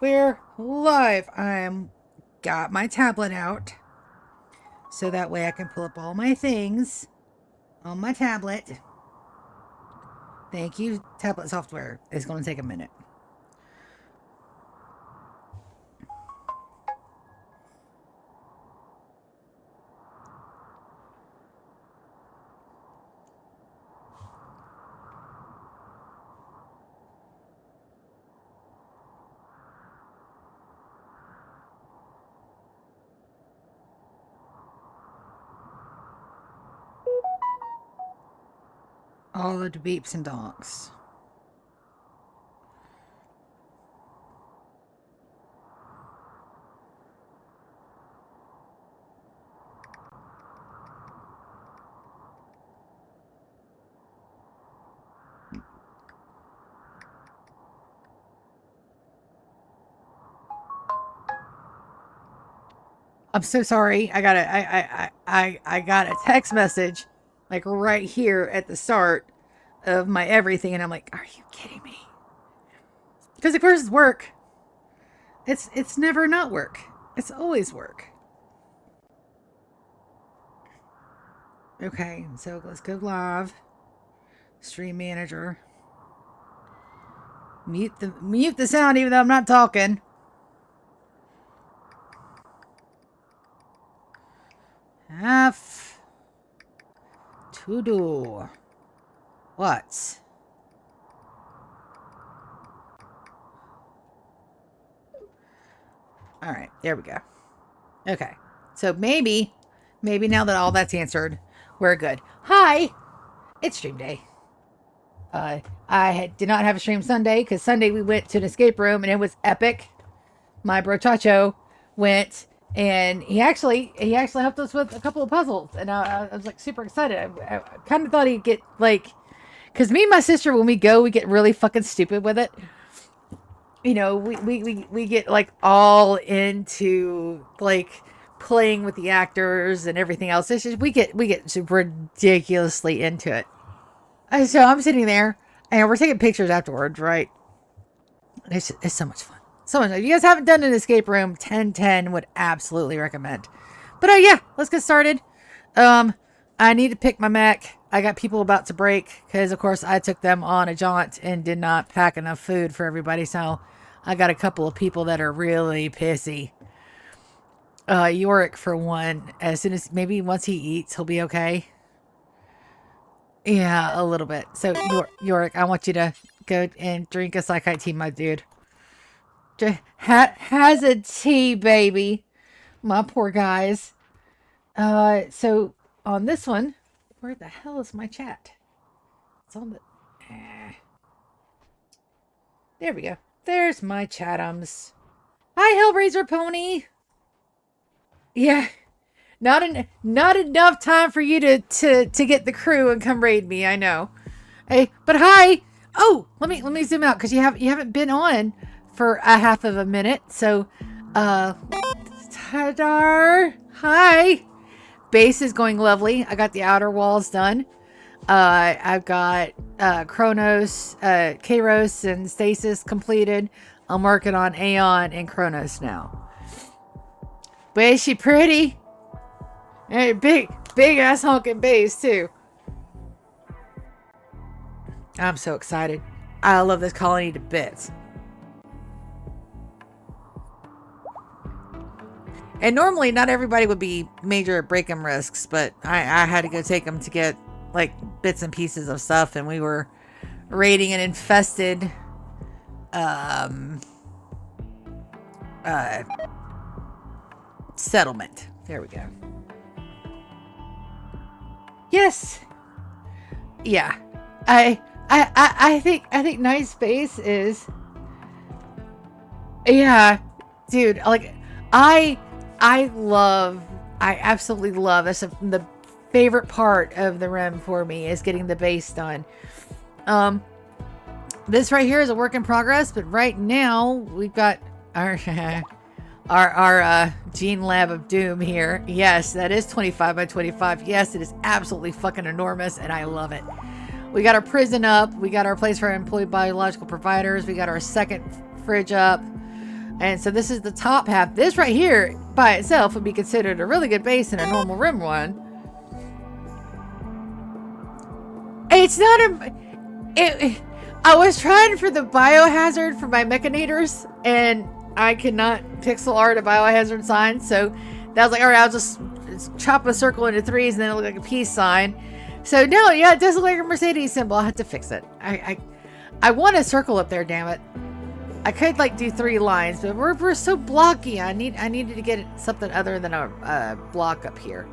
We're live. I'm got my tablet out so that way I can pull up all my things on my tablet. Thank you, tablet software. It's going to take a minute. All of the beeps and donks. I'm so sorry. I got a text message like right here at the start of my everything, and I'm like, are you kidding me? Because of course it's work. It's never not work. It's always work. Okay, so let's go live. Stream manager. Mute the sound even though I'm not talking. Have to do what? All right, there we go. Okay, so maybe now that all that's answered, we're good. Hi, it's stream day. I did not have a stream Sunday because Sunday we went to an escape room and it was epic. My brochacho went and he actually helped us with a couple of puzzles, and I was like super excited. I kind of thought he'd get like, because me and my sister, when we go, we get really fucking stupid with it. You know, we get like all into like playing with the actors and everything else. It's just we get ridiculously into it. And so I'm sitting there and we're taking pictures afterwards, right? It's so much fun. So much. If you guys haven't done an escape room, 1010 would absolutely recommend. But yeah, let's get started. I need to pick my mech. I got people about to break because, of course, I took them on a jaunt and did not pack enough food for everybody. So I got a couple of people that are really pissy. Yorick, for one, as soon as maybe once he eats, he'll be okay. Yeah, a little bit. So, Yorick, I want you to go and drink a psychite tea, my dude. Has a tea, baby. My poor guys. So on this one, where the hell is my chat? It's on the... There we go. There's my chatums. Hi, Hellraiser Pony. Yeah. Not enough time for you to get the crew and come raid me, I know. Hey, but hi. Oh, let me zoom out because you haven't been on for a half of a minute. So ta-da. Hi. Base is going lovely. I got the outer walls done. I've got Kronos, Kairos, and Stasis completed. I'm working on Aeon and Kronos now. But is she pretty? And big ass honking base too. I'm so excited. I love this colony to bits. And normally not everybody would be major break-em risks, but I had to go take them to get like bits and pieces of stuff, and we were raiding an infested settlement. There we go. Yes. Yeah. I think nice space is, yeah, dude, like I absolutely love this. The favorite part of the REM for me is getting the base done. This right here is a work in progress, but right now we've got our gene lab of doom here. Yes, that is 25 by 25. Yes, it is absolutely fucking enormous, and I love it. We got our prison up. We got our place for our employed biological providers. We got our second fridge up. And so this is the top half. This right here by itself would be considered a really good base in a normal Rim one. It's not a... I was trying for the biohazard for my Mechanators, and I could not pixel art a biohazard sign, so that was like, alright, I'll just chop a circle into threes and then it'll look like a peace sign. So no, yeah, it does look like a Mercedes symbol. I'll have to fix it. I want a circle up there, damn it. I could like do 3 lines, but we're so blocky. I needed to get something other than a block up here.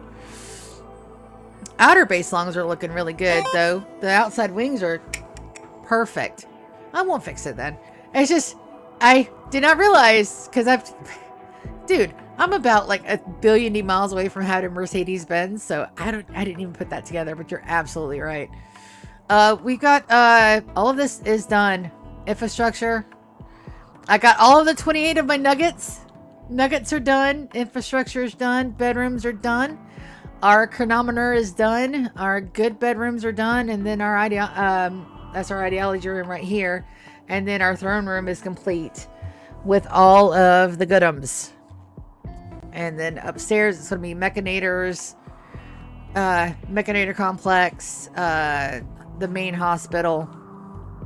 Outer base longs are looking really good though. The outside wings are perfect. I won't fix it then. It's just I did not realize because dude, I'm about like a billion miles away from having a Mercedes Benz, so I didn't even put that together, but you're absolutely right. We got all of this is done. Infrastructure. I got all of the 28 of my nuggets. Nuggets are done. Infrastructure is done. Bedrooms are done. Our chronometer is done. Our good bedrooms are done, and then that's our ideology room right here, and then our throne room is complete with all of the goodums. And then upstairs it's going to be Mechanators, Mechanator complex, the main hospital,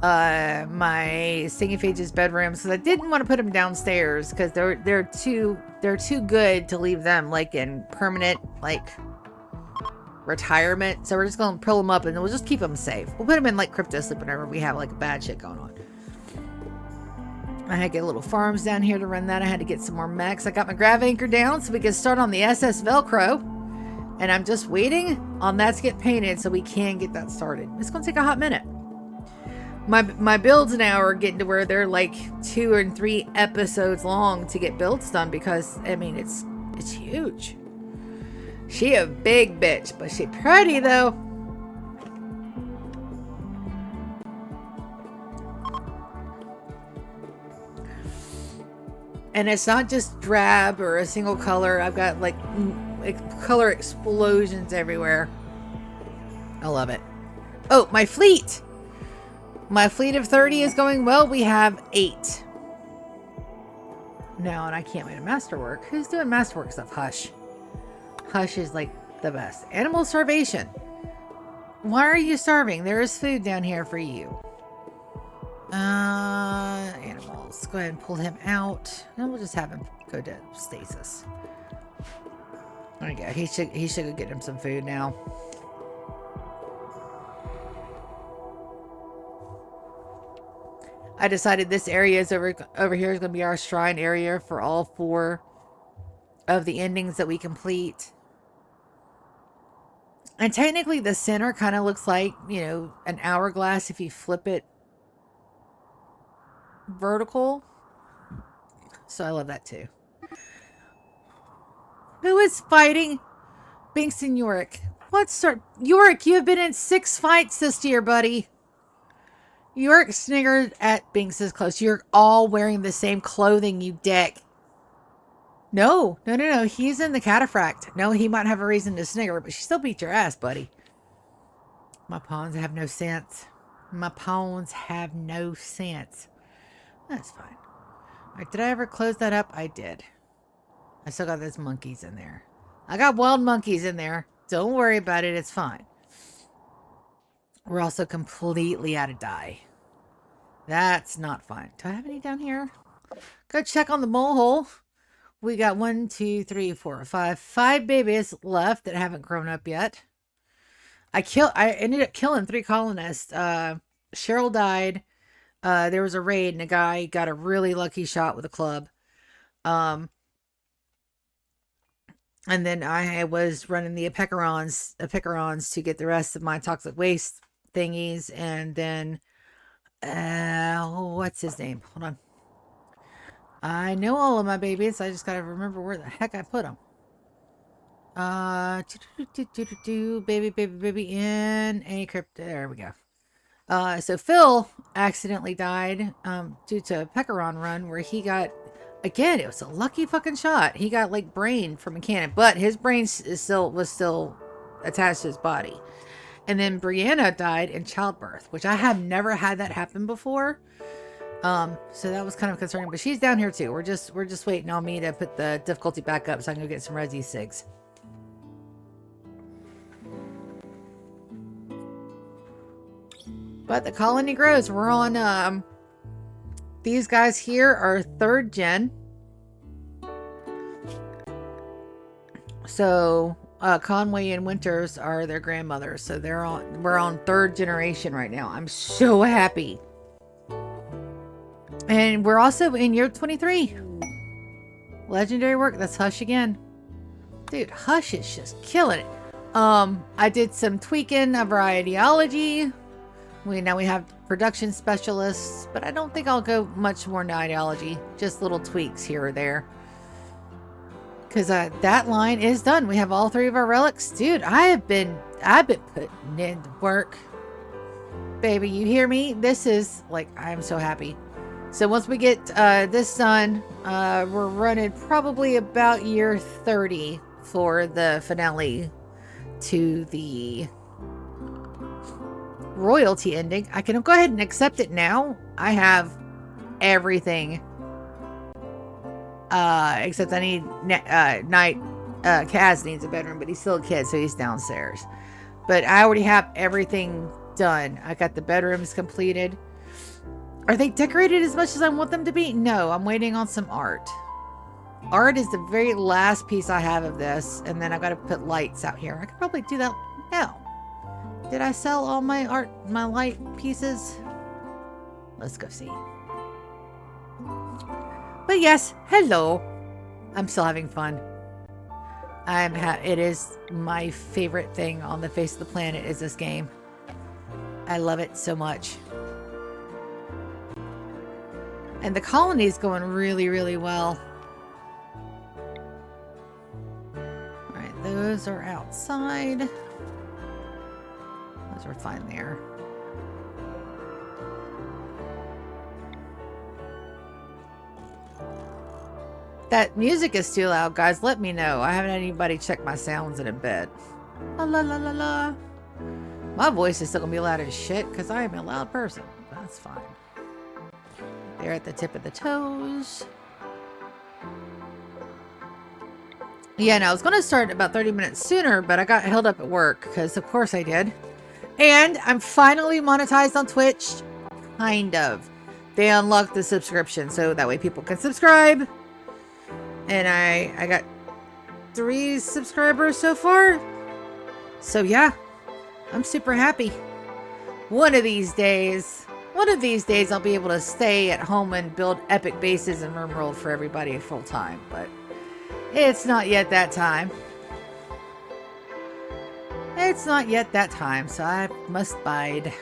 my Singing Phages bedrooms, because I didn't want to put them downstairs because they're too good to leave them like in permanent like retirement. So we're just gonna pull them up and we'll just keep them safe. We'll put them in like crypto sleep whenever we have like bad shit going on. I had to get little farms down here to run that. I had to get some more mechs. I got my grav anchor down so we can start on the SS Velcro. And I'm just waiting on that to get painted so we can get that started. It's going to take a hot minute. My builds now are getting to where they're like 2 and 3 episodes long to get builds done because, I mean, it's huge. She a big bitch, but she pretty though. And it's not just drab or a single color. I've got like color explosions everywhere. I love it. Oh, my fleet. My fleet of 30 is going well. We have 8. No, and I can't wait to masterwork. Who's doing masterwork stuff? Hush. Hush is like the best. Animal starvation. Why are you starving? There is food down here for you. Animals. Go ahead and pull him out. And we'll just have him go to stasis. There we go. He should get him some food now. I decided this area is over here is going to be our shrine area for all 4 of the endings that we complete. And technically the center kind of looks like, you know, an hourglass if you flip it vertical. So I love that too. Who is fighting? Binks and Yorick. Let's start. Yorick, you have been in 6 fights this year, buddy. Yorick sniggered at Binks's clothes. You're all wearing the same clothing, you dick. No. He's in the cataphract. No, he might have a reason to snigger, but she still beat your ass, buddy. My pawns have no sense. My pawns have no sense. That's fine. Alright, did I ever close that up? I did. I still got those monkeys in there. I got wild monkeys in there. Don't worry about it. It's fine. We're also completely out of dye. That's not fine. Do I have any down here? Go check on the mole hole. We got 1, 2, 3, 4, 5. 5 babies left that haven't grown up yet. I ended up killing 3 colonists. Cheryl died. There was a raid and a guy got a really lucky shot with a club. And then I was running the Epicarons to get the rest of my toxic waste thingies. And then, what's his name? Hold on. I know all of my babies. I just gotta remember where the heck I put them. Baby in a crypt. There we go. So Phil accidentally died due to a Pecaron run where he got, again, it was a lucky fucking shot. He got like brain from a cannon, but his brain was still attached to his body. And then Brianna died in childbirth, which I have never had that happen before. So that was kind of concerning, but she's down here too. We're just waiting on me to put the difficulty back up so I can go get some Resi Sigs. But the colony grows. We're on, these guys here are 3rd gen. So, Conway and Winters are their grandmothers. So we're on 3rd generation right now. I'm so happy. And we're also in year 23. Legendary work. That's Hush again. Dude, Hush is just killing it. I did some tweaking of our ideology. Now we have production specialists, but I don't think I'll go much more into ideology. Just little tweaks here or there. Because that line is done. We have all 3 of our relics. Dude, I've been putting in work. Baby, you hear me? This is, like, I'm so happy. So once we get this done, we're running probably about year 30 for the finale to the royalty ending. I can go ahead and accept it now. I have everything. Except I need Kaz needs a bedroom, but he's still a kid, so he's downstairs. But I already have everything done. I got the bedrooms completed. Are they decorated as much as I want them to be? No, I'm waiting on some art. Art is the very last piece I have of this, and then I got to put lights out here. I could probably do that now. Did I sell all my art, my light pieces? Let's go see. But yes, hello. I'm still having fun. It is my favorite thing on the face of the planet is this game. I love it so much. And the colony is going really, really well. Alright, those are outside. Those are fine there. That music is too loud, guys. Let me know. I haven't had anybody check my sounds in a bit. La la la la la. My voice is still gonna be loud as shit because I am a loud person. That's fine. They're at the tip of the toes. Yeah, no, I was gonna start about 30 minutes sooner, but I got held up at work because of course I did. And I'm finally monetized on Twitch. Kind of. They unlocked the subscription so that way people can subscribe. And I got 3 subscribers so far. So yeah, I'm super happy. One of these days I'll be able to stay at home and build epic bases in Rimworld for everybody full time. But it's not yet that time. It's not yet that time, so I must bide.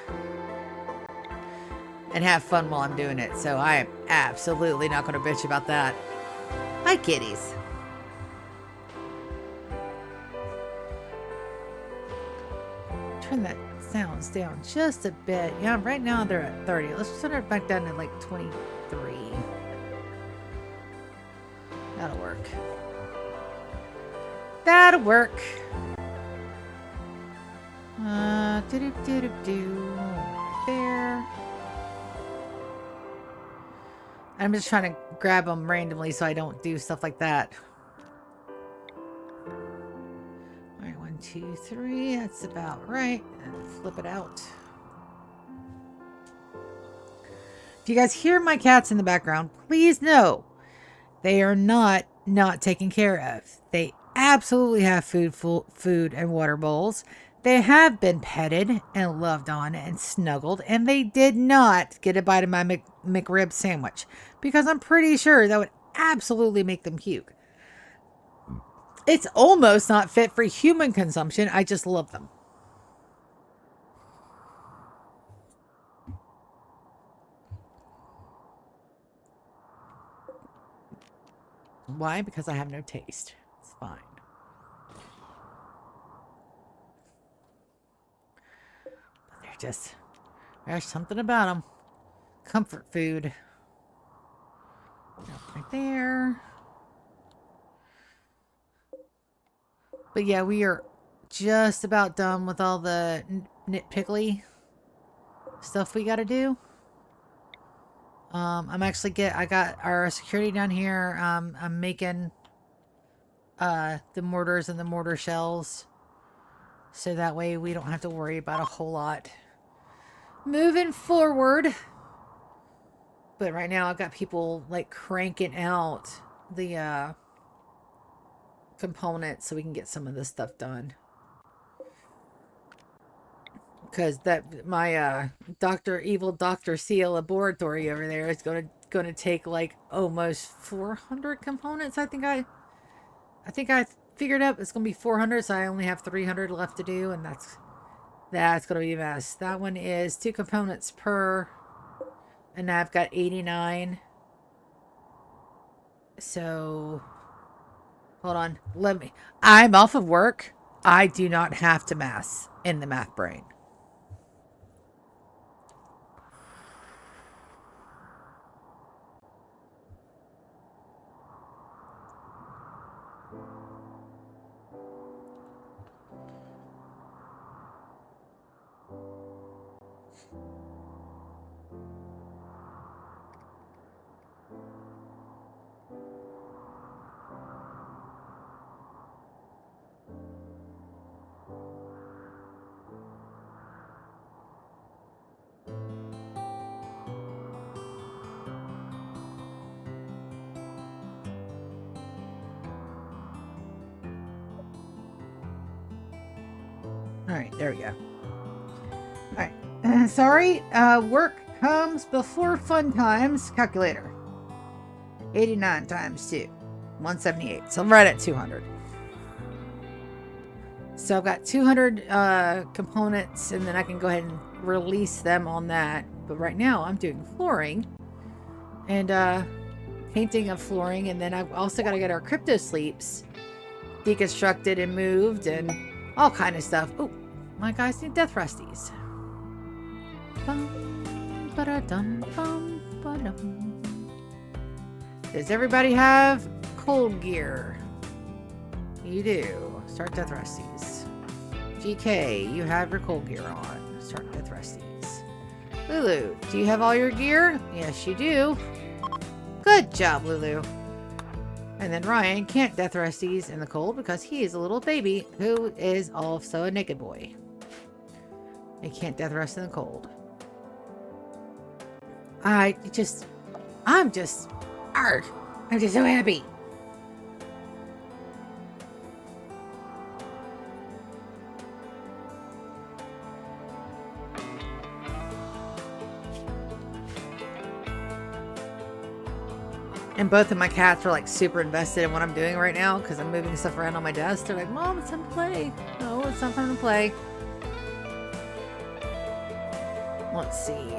And have fun while I'm doing it. So I am absolutely not going to bitch about that. Hi, kitties. Turn that sounds down just a bit. Yeah, right now they're at 30. Let's turn it back down to like 23. That'll work. That'll work. There. I'm just trying to grab them randomly so I don't do stuff like that. All right, 1, 2, 3. That's about right. And flip it out. If you guys hear my cats in the background, please know they are not taken care of. They absolutely have food and water bowls. They have been petted and loved on and snuggled, and they did not get a bite of my McRib sandwich because I'm pretty sure that would absolutely make them puke. It's almost not fit for human consumption. I just love them. Why? Because I have no taste. It's fine. There's something about them. Comfort food. Right there. But yeah, we are just about done with all the nitpickly stuff we gotta do. I got our security down here. I'm making the mortars and the mortar shells, so that way we don't have to worry about a whole lot moving forward. But right now I've got people like cranking out the components so we can get some of this stuff done. Because that my evil Dr. Seal laboratory over there is gonna take like almost 400 components. I think I figured out it's gonna be 400, so I only have 300 left to do, and that's gonna be a mess. That one is 2 components per, and I've got 89. So hold on, I'm off of work. I do not have to mess in the math brain. Alright, there we go. Alright. Sorry, work comes before fun times. Calculator. 89 times 2. 178. So I'm right at 200. So I've got 200 components, and then I can go ahead and release them on that. But right now I'm doing flooring and painting of flooring, and then I've also got to get our crypto sleeps deconstructed and moved and all kind of stuff. Oh, my guys need death rusties. Does everybody have cold gear? You do. Start death rusties. GK, you have your cold gear on. Start death rusties. Lulu, do you have all your gear? Yes, you do. Good job, Lulu. And then Ryan can't death rusties in the cold because he is a little baby who is also a naked boy. He can't death rust in the cold. I'm just so happy. And both of my cats are like super invested in what I'm doing right now because I'm moving stuff around on my desk. They're like, Mom, it's time to play. No, it's not time to play. Let's see.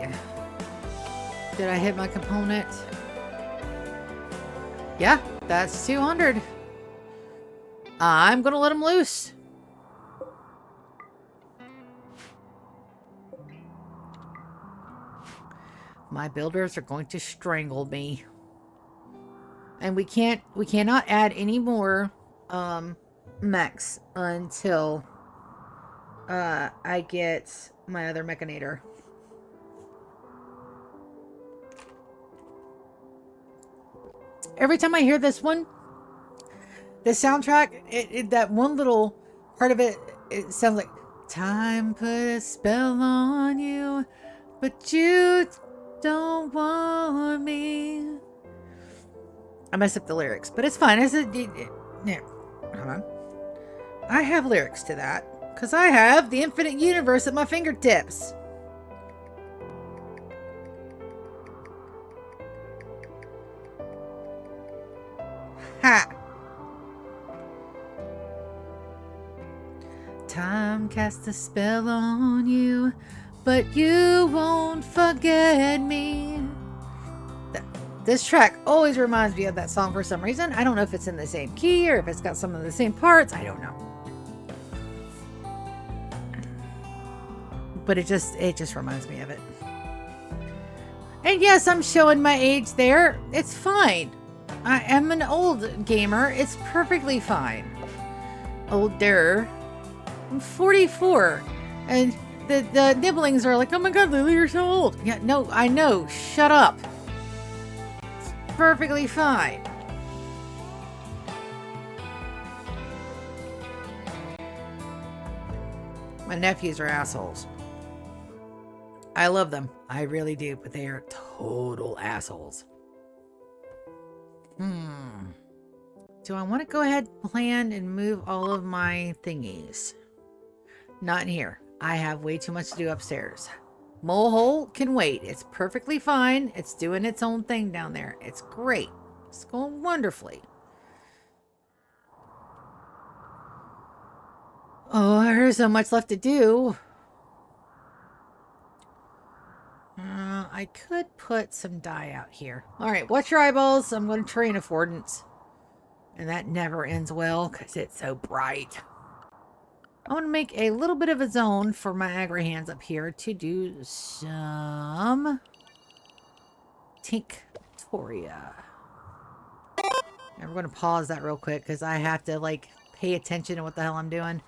Did I hit my component? Yeah, that's 200. I'm gonna let them loose. My builders are going to strangle me. And we cannot add any more mechs until I get my other mechanator. Every time I hear this one, the soundtrack, that one little part of it, it sounds like time put a spell on you, but you don't want me. I messed up the lyrics, but it's fine. Yeah, hold on. I have lyrics to that because I have the infinite universe at my fingertips. Ha! Time casts a spell on you, but you won't forget me. This track always reminds me of that song for some reason. I don't know if it's in the same key or if it's got some of the same parts. I don't know. But it just reminds me of it. And yes, I'm showing my age there. It's fine. I am an old gamer. It's perfectly fine. Older. I'm 44. And the nibblings are like, oh my god, Lily, you're so old. Yeah, no, I know. Shut up. perfectly fine. My nephews are assholes. I love them. I really do, but they are total assholes. Do I want to go ahead and plan and move all of my thingies? Not in here. I have way too much to do upstairs. Mole hole can wait. It's perfectly fine. It's doing its own thing down there. It's great. It's going wonderfully. Oh, there's so much left to do. I could put some dye out here. All right, watch your eyeballs. I'm going to train affordance. And that never ends well because it's so bright. I want to make a little bit of a zone for my aggro hands up here to do some Tinctoria. And we're going to pause that real quick because I have to, like, pay attention to what the hell I'm doing.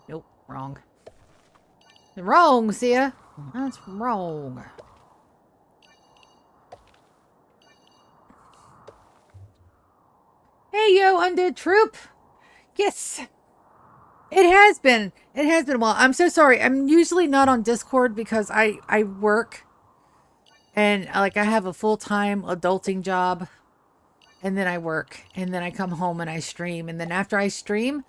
Nope, wrong. Wrong, see ya? That's wrong. Hey, yo, undead troop. Yes. It has been. It has been a while. I'm so sorry. I'm usually not on Discord because I work. And, like, I have a full-time adulting job. And then I work. And then I come home and I stream. And then after I stream,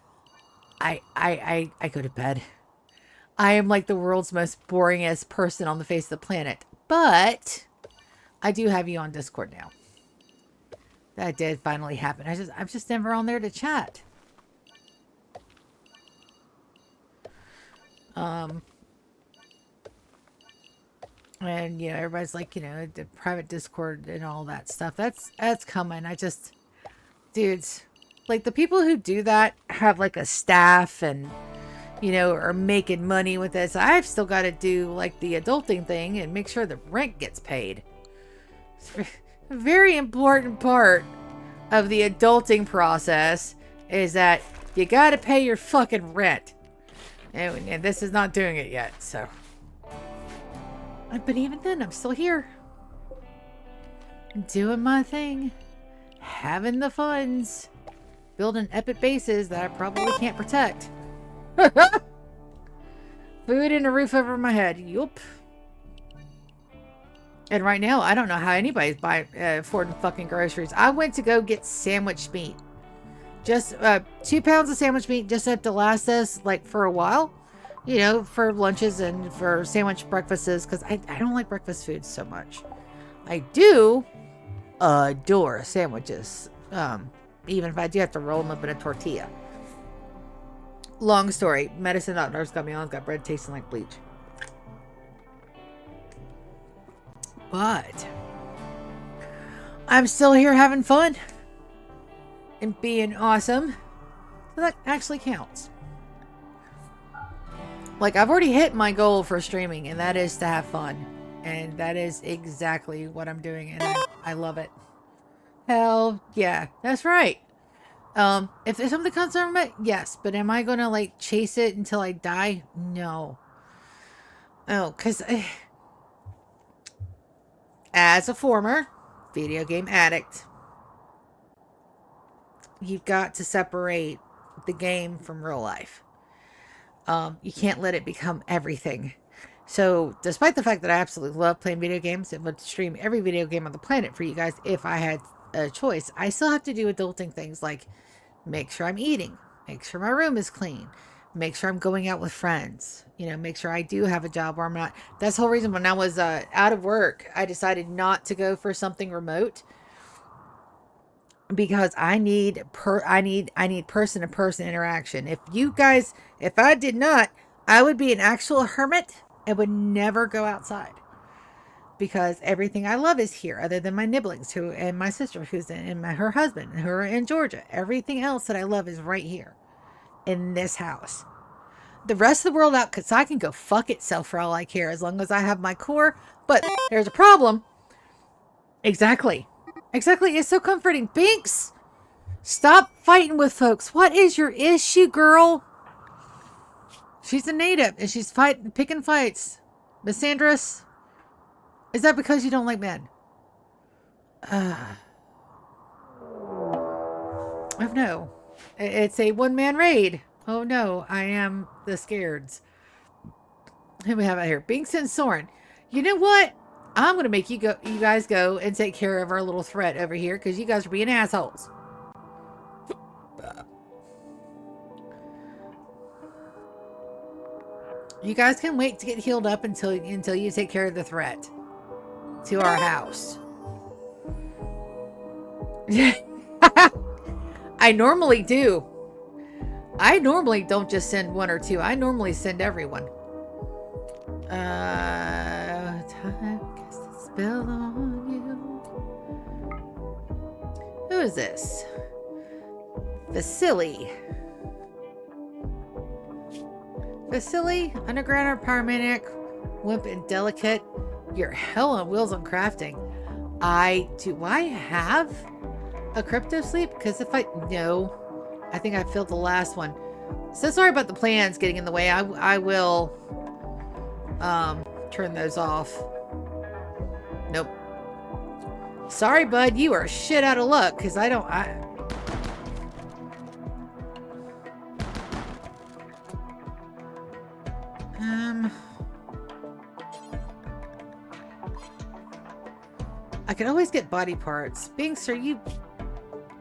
I go to bed. I am like the world's most boringest person on the face of the planet. But I do have you on Discord now. That did finally happen. I'm just never on there to chat. And you know, everybody's like, you know, the private Discord and all that stuff. That's coming. Dudes, like the people who do that have like a staff and, you know, are making money with this. I've still got to do like the adulting thing and make sure the rent gets paid. It's a very important part of the adulting process is that you got to pay your fucking rent. And this is not doing it yet, so. But even then, I'm still here. Doing my thing. Having the funds. Building epic bases that I probably can't protect. Food and a roof over my head. Yup. And right now, I don't know how anybody's affording fucking groceries. I went to go get sandwich meat. Just 2 pounds of sandwich meat just had to last us like for a while. You know, for lunches and for sandwich breakfasts. Because I don't like breakfast foods so much. I do adore sandwiches. Even if I do have to roll them up in a tortilla. Long story. Medicine.nurse got me on. Got bread tasting like bleach. But I'm still here having fun. And being awesome. So that actually counts. Like, I've already hit my goal for streaming. And that is to have fun. And that is exactly what I'm doing. And I love it. Hell yeah. That's right. If there's something comes from it, yes. But am I going to, like, chase it until I die? No. Oh, because as a former video game addict, you've got to separate the game from real life. You can't let it become everything. So, despite the fact that I absolutely love playing video games and would stream every video game on the planet for you guys if I had a choice, I still have to do adulting things like make sure I'm eating, make sure my room is clean, make sure I'm going out with friends, you know, make sure I do have a job where I'm not. That's the whole reason when I was out of work, I decided not to go for something remote because I need person-to-person interaction. If I did not, I would be an actual hermit and would never go outside. Because everything I love is here, other than my nibblings, and my sister, her husband, who are in Georgia. Everything else that I love is right here, in this house. The rest of the world out, because I can go fuck itself for all I care, as long as I have my core. But there's a problem. Exactly. It's so comforting. Binks, stop fighting with folks. What is your issue, girl? She's a native, and she's picking fights. Miss Sandras. Is that because you don't like men? Oh no. It's a one-man raid. Oh no, I am the scareds. Who we have out here? Binks and Soren. You know what? I'm gonna make you guys go and take care of our little threat over here because you guys are being assholes. You guys can wait to get healed up until you take care of the threat to our house. I normally do. I normally don't just send one or two. I normally send everyone. Time casts a spell on you. Who is this? Vasily. Vasily, underground paramedic, wimp and delicate. You're hell on wheels on crafting. Do I have a crypto sleep? Because if no, I think I filled the last one. So sorry about the plans getting in the way. I will turn those off. Nope. Sorry, bud. You are shit out of luck because I could always get body parts. Binks, are you...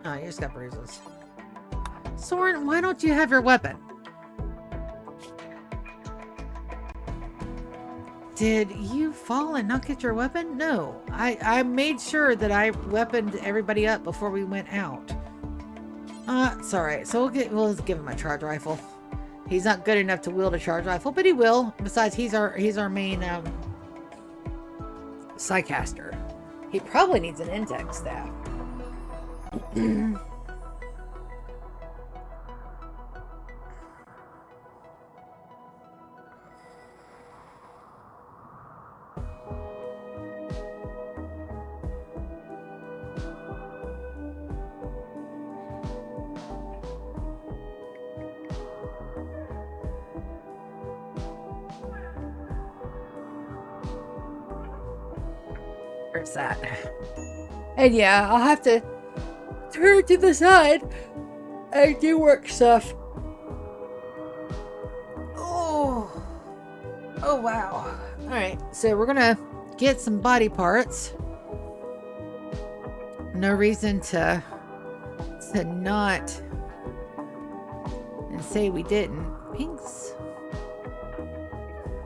Oh, you just got bruises. Soren, why don't you have your weapon? Did you fall and not get your weapon? No. I made sure that I weaponed everybody up before we went out. It's alright. So we'll give him a charge rifle. He's not good enough to wield a charge rifle, but he will. Besides, he's our main psycaster. He probably needs an intech staff. Where's that? And yeah, I'll have to turn to the side and do work stuff. Oh wow. All right, so we're gonna get some body parts. No reason to not and say we didn't. Pinks,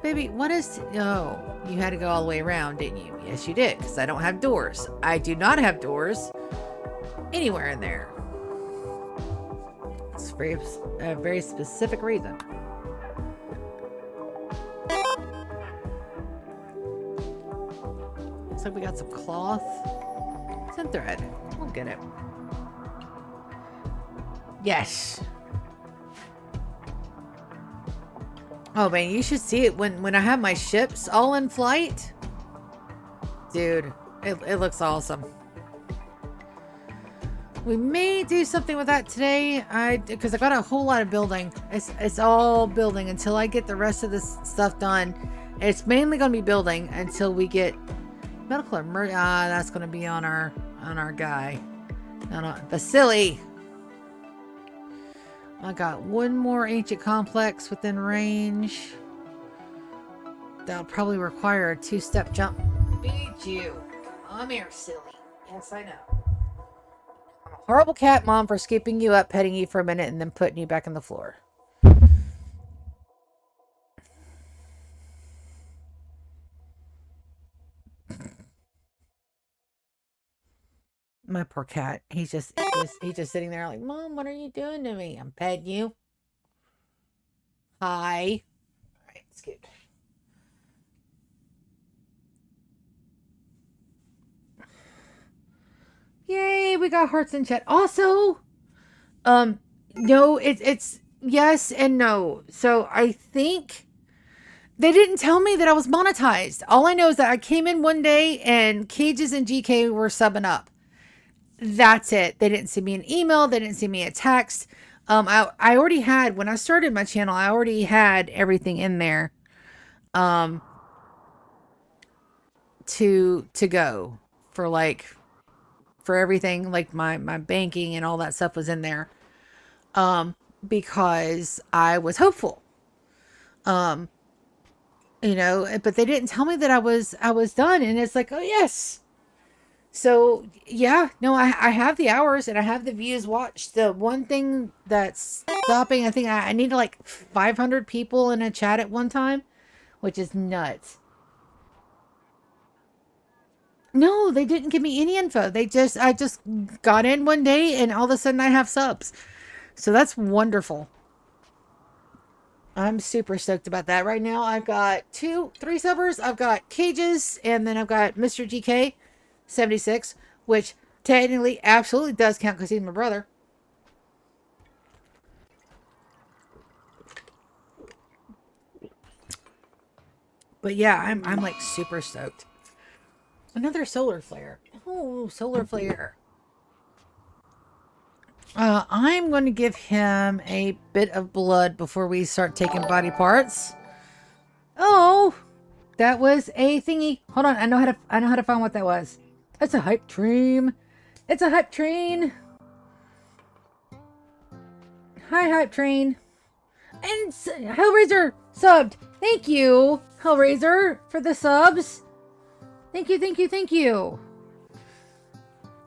baby, what is? Oh, you had to go all the way around, didn't you? Yes, you did, because I don't have doors. I do not have doors anywhere in there. It's for a very specific reason. Looks like we got some cloth. Some thread. We'll get it. Yes. Oh man, you should see it when I have my ships all in flight. Dude, it looks awesome. We may do something with that today. Because I got a whole lot of building. It's all building until I get the rest of this stuff done. It's mainly going to be building until we get medical emergency. That's going to be on our guy. No, Vasily. I got one more ancient complex within range. That'll probably require a 2-step jump. Beat you. Come here, silly. Yes, I know. I'm a horrible cat mom for scooping you up, petting you for a minute, and then putting you back on the floor. My poor cat. He's just sitting there like, Mom, what are you doing to me? I'm petting you. Hi. All right, it's good. Yay, we got hearts in chat. Also, no, it's yes and no. So I think they didn't tell me that I was monetized. All I know is that I came in one day and Cages and GK were subbing up. That's it. They didn't send me an email. They didn't send me a text. I already had, when I started my channel, I already had everything in there, to go for like for everything, like my banking and all that stuff was in there. Because I was hopeful. Um, but they didn't tell me that I was done, and it's like, oh yes. So yeah, no, I have the hours and I have the views watched. The one thing that's stopping, I think I need like 500 people in a chat at one time, which is nuts. No, they didn't give me any info. I just got in one day and all of a sudden I have subs. So that's wonderful. I'm super stoked about that. Right now I've got three subbers. I've got Cages, and then I've got Mr. GK 76, which technically absolutely does count because he's my brother. But yeah, I'm like super stoked. Another solar flare. Oh, solar flare. I'm going to give him a bit of blood before we start taking body parts. Oh, that was a thingy. Hold on, I know how to find what that was. It's a hype train. It's a hype train. Hi, hype train. And Hellraiser subbed. Thank you, Hellraiser, for the subs. Thank you, thank you, thank you.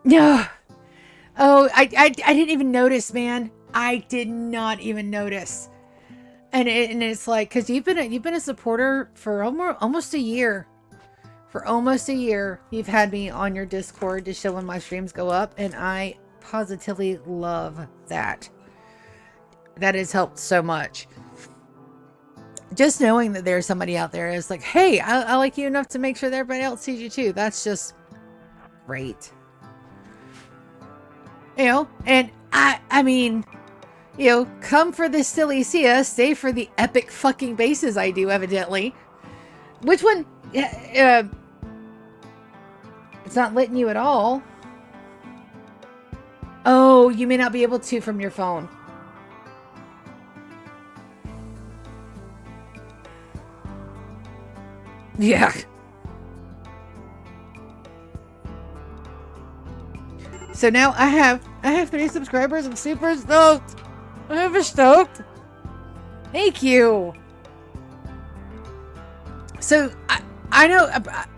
Yeah. Oh, I didn't even notice, man. I did not even notice. And it's like, because you've been a supporter for almost a year. For almost a year, you've had me on your Discord to show when my streams go up, and I positively love that. That has helped so much. Just knowing that there's somebody out there is like, hey, I like you enough to make sure that everybody else sees you too. That's just great. And I mean, come for the silly Sia, stay for the epic fucking bases I do, evidently. Which one? It's not letting you at all. Oh, you may not be able to from your phone. Yeah. So now I have 3 subscribers. I'm super stoked. I'm super stoked. Thank you. So I know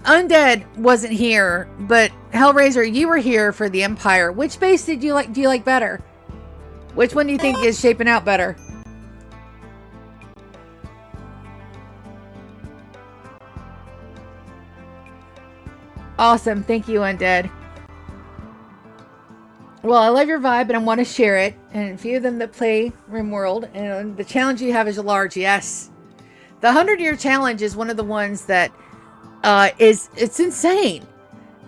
Undead wasn't here, but Hellraiser, you were here for the Empire. Which base do you like better? Which one do you think is shaping out better? Awesome. Thank you, Undead. Well, I love your vibe and I want to share it. And a few of them that play Rimworld, and the challenge you have is large. Yes. The 100-year challenge is one of the ones that it's insane.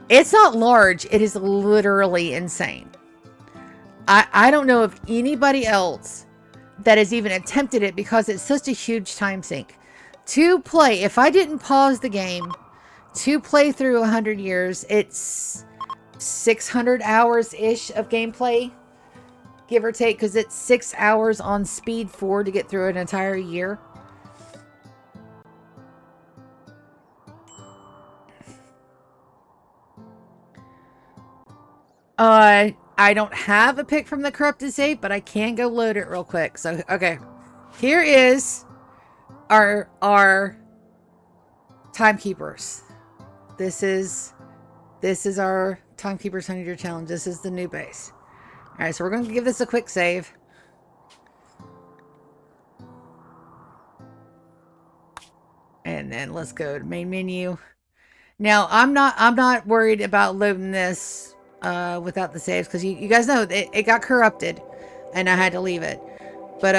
It's not large. It is literally insane. I don't know of anybody else that has even attempted it because it's such a huge time sink. To play, if I didn't pause the game, to play through 100 years, it's 600 hours-ish of gameplay, give or take, because it's 6 hours on speed 4 to get through an entire year. I don't have a pick from the corrupted save, but I can go load it real quick. So, okay. Here is our timekeepers. This is our timekeepers 100-year challenge. This is the new base. All right, so we're going to give this a quick save. And then let's go to main menu. Now, I'm not worried about loading this without the saves, because you guys know it got corrupted and I had to leave it. But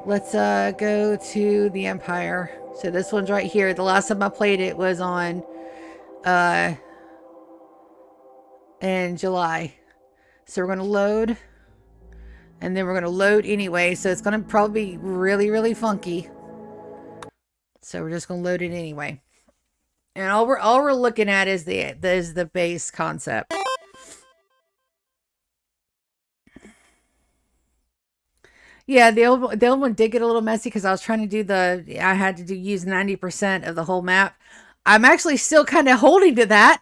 let's go to the Empire. So this one's right here. The last time I played it was on in July. So we're going to load, and then we're going to load anyway, so it's going to probably be really, really funky. So we're just going to load it anyway. And all we're looking at is the base concept. Yeah, the old one did get a little messy because I was trying to do I had to use 90% of the whole map. I'm actually still kind of holding to that.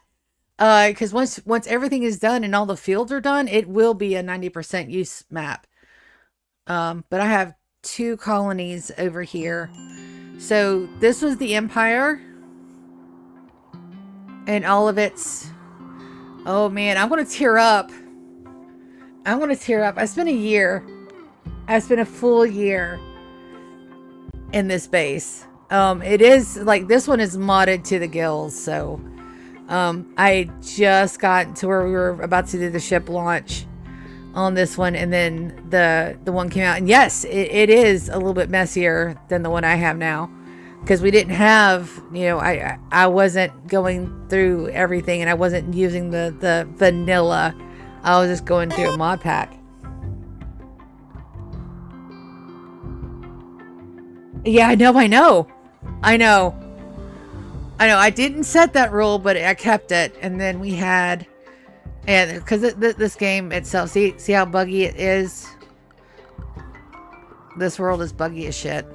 Because once everything is done and all the fields are done, it will be a 90% use map. But I have 2 colonies over here. So this was the Empire. And all of its... Oh man, I'm going to tear up. I'm going to tear up. I spent a year. I spent a full year in this base. It is, like, this one is modded to the gills, so... I just got to where we were about to do the ship launch on this one, and then the one came out. And yes, it is a little bit messier than the one I have now. Because we didn't have, you know, I wasn't going through everything, and I wasn't using the vanilla. I was just going through a mod pack. Yeah, I know. I didn't set that rule, but I kept it. And then we had, and because this game itself, see how buggy it is? This world is buggy as shit.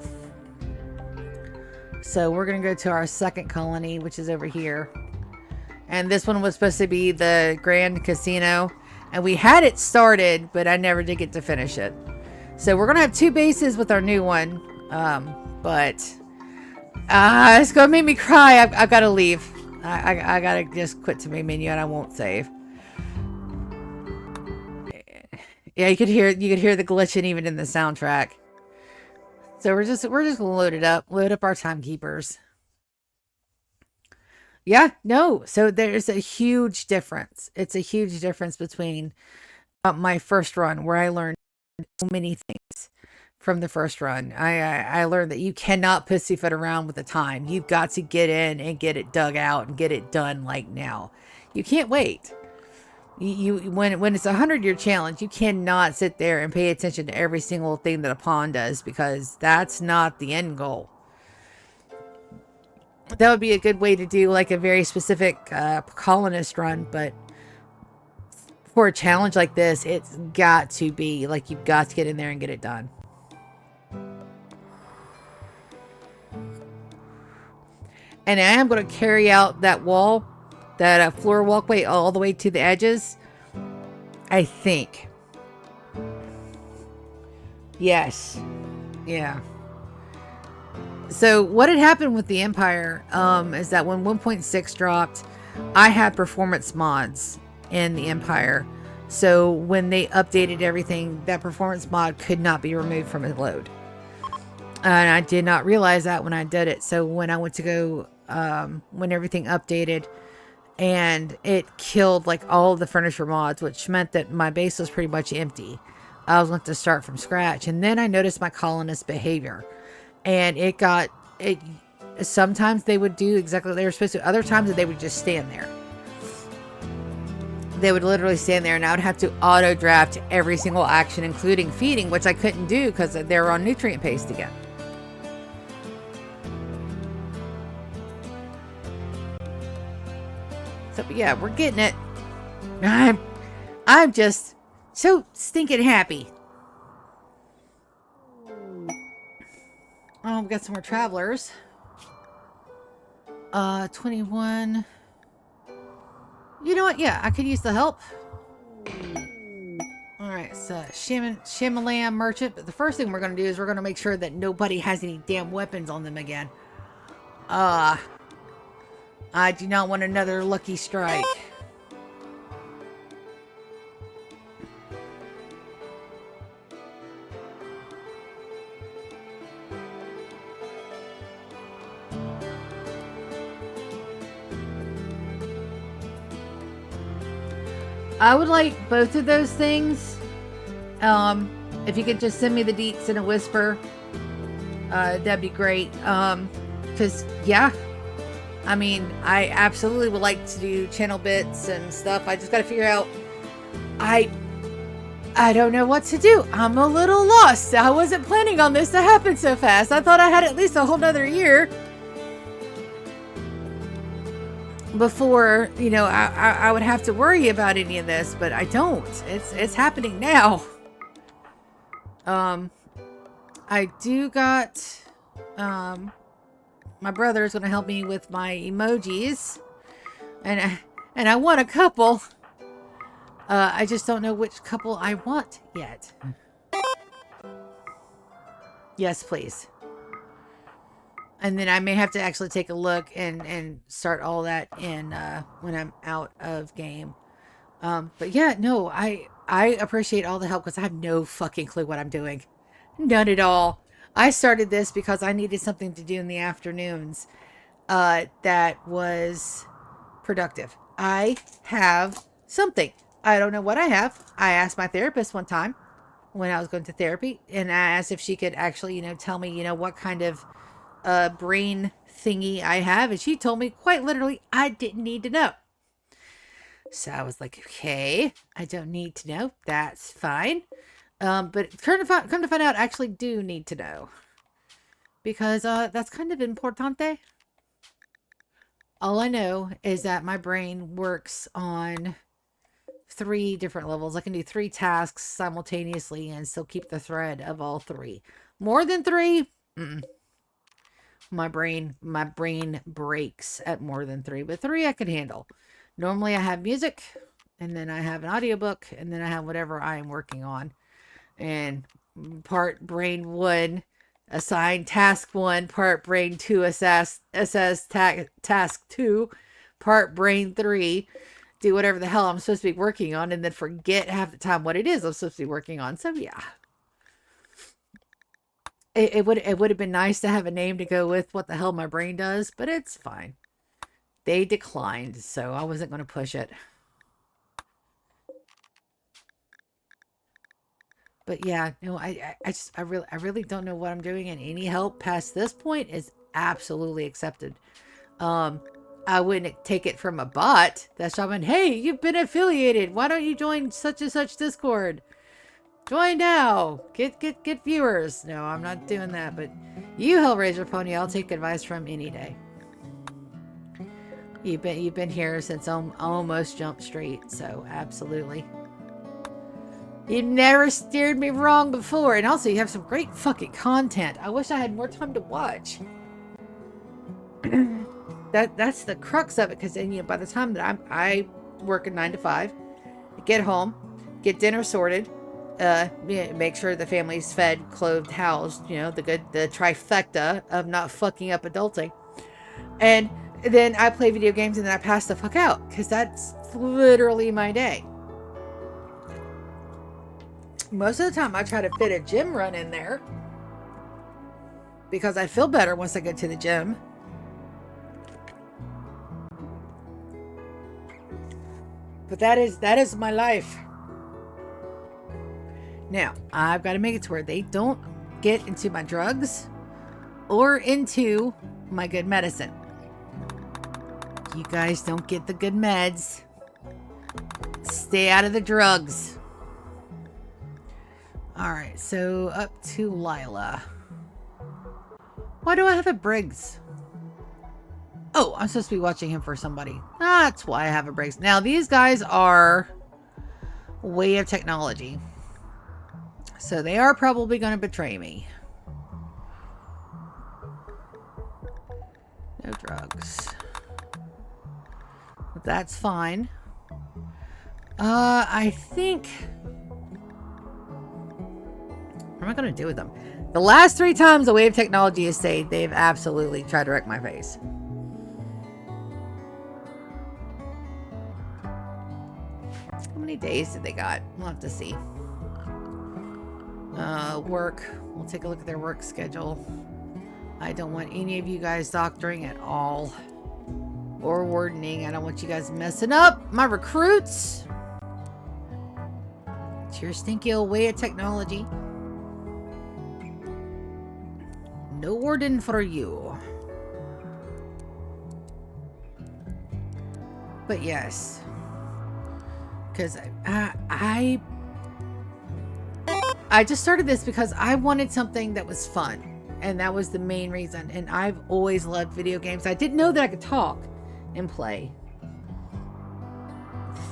So we're going to go to our second colony, which is over here. And this one was supposed to be the Grand Casino. And we had it started, but I never did get to finish it. So we're going to have 2 bases with our new one. But it's going to make me cry. I've got to leave. I got to just quit to main menu and I won't save. Yeah, you could hear the glitching even in the soundtrack. So we're just gonna load up our timekeepers. Yeah, no. So there's a huge difference. It's a huge difference between my first run, where I learned so many things from the first run. I learned that you cannot pussyfoot around with the time. You've got to get in and get it dug out and get it done like now. You can't wait. When it's a 100-year challenge, you cannot sit there and pay attention to every single thing that a pawn does, because that's not the end goal. That would be a good way to do like a very specific colonist run, but for a challenge like this, it's got to be like, you've got to get in there and get it done. And I am going to carry out that wall, that floor walkway all the way to the edges. I think. Yes. Yeah. So what had happened with the Empire is that when 1.6 dropped, I had performance mods in the Empire. So when they updated everything, that performance mod could not be removed from a load. And I did not realize that when I did it. So when I went to go, when everything updated, and it killed like all of the furniture mods, which meant that my base was pretty much empty. I was going to start from scratch. And then I noticed my colonist behavior, and sometimes they would do exactly what they were supposed to. Other times they would just stand there. They would literally stand there, and I would have to auto draft every single action, including feeding, which I couldn't do because they were on nutrient paste again. So, but yeah, we're getting it. I'm just so stinking happy. Oh, we got some more travelers. 21. You know what? Yeah, I could use the help. Alright, so Shamalam merchant. But the first thing we're going to do is we're going to make sure that nobody has any damn weapons on them again. I do not want another lucky strike. I would like both of those things. If you could just send me the deets in a whisper, that'd be great. Because, yeah. I mean, I absolutely would like to do channel bits and stuff. I just got to figure out. I don't know what to do. I'm a little lost. I wasn't planning on this to happen so fast. I thought I had at least a whole nother year before, you know, I would have to worry about any of this, but I don't. It's happening now. I do got, my brother is going to help me with my emojis, and And I want a couple. I just don't know which couple I want yet. Yes, please. And then I may have to actually take a look and start all that in when I'm out of game. But yeah, no, I appreciate all the help because I have no fucking clue what I'm doing. None at all. I started this because I needed something to do in the afternoons that was productive. I have something. I don't know what I have. I asked my therapist one time when I was going to therapy, and I asked if she could actually, tell me, what kind of brain thingy I have, and she told me quite literally I didn't need to know. So I was like, okay, I don't need to know. That's fine. But come to find out, I actually do need to know because that's kind of importante. All I know is that my brain works on 3 different levels. I can do 3 tasks simultaneously and still keep the thread of all 3. More than 3, my brain breaks at more than 3, but 3 I can handle. Normally I have music, and then I have an audiobook, and then I have whatever I am working on. And part brain 1 assign task 1, part brain 2 assess task 2, part brain 3 do whatever the hell I'm supposed to be working on, and then forget half the time what it is I'm supposed to be working on. So yeah, it would have been nice to have a name to go with what the hell my brain does, but it's fine. They declined, so I wasn't going to push it. But yeah, no, I really don't know what I'm doing, and any help past this point is absolutely accepted. I wouldn't take it from a bot that's shouting, "Hey, you've been affiliated. Why don't you join such and such Discord? Join now. Get viewers." No, I'm not doing that. But you, Hellraiser Pony, I'll take advice from any day. You've been here since almost Jump Street, so absolutely. You've never steered me wrong before, and also you have some great fucking content. I wish I had more time to watch. That's the crux of it, because then by the time that I work a 9 to 5, get home, get dinner sorted, make sure the family's fed, clothed, housed, the trifecta of not fucking up adulting, and then I play video games, and then I pass the fuck out, because that's literally my day. Most of the time I try to fit a gym run in there because I feel better once I get to the gym. But that is my life. Now, I've got to make it to where they don't get into my drugs or into my good medicine. You guys don't get the good meds. Stay out of the drugs. Alright, so up to Lila. Why do I have a Briggs? Oh, I'm supposed to be watching him for somebody. That's why I have a Briggs. Now, these guys are way of technology. So they are probably going to betray me. No drugs. That's fine. I think... What am I going to do with them? The last 3 times the way of technology has stayed, they've absolutely tried to wreck my face. How many days did they got? We'll have to see. Work. We'll take a look at their work schedule. I don't want any of you guys doctoring at all. Or wardening. I don't want you guys messing up my recruits. It's your stinky old way of technology. No warden for you. But yes. Because I just started this because I wanted something that was fun. And that was the main reason. And I've always loved video games. I didn't know that I could talk and play.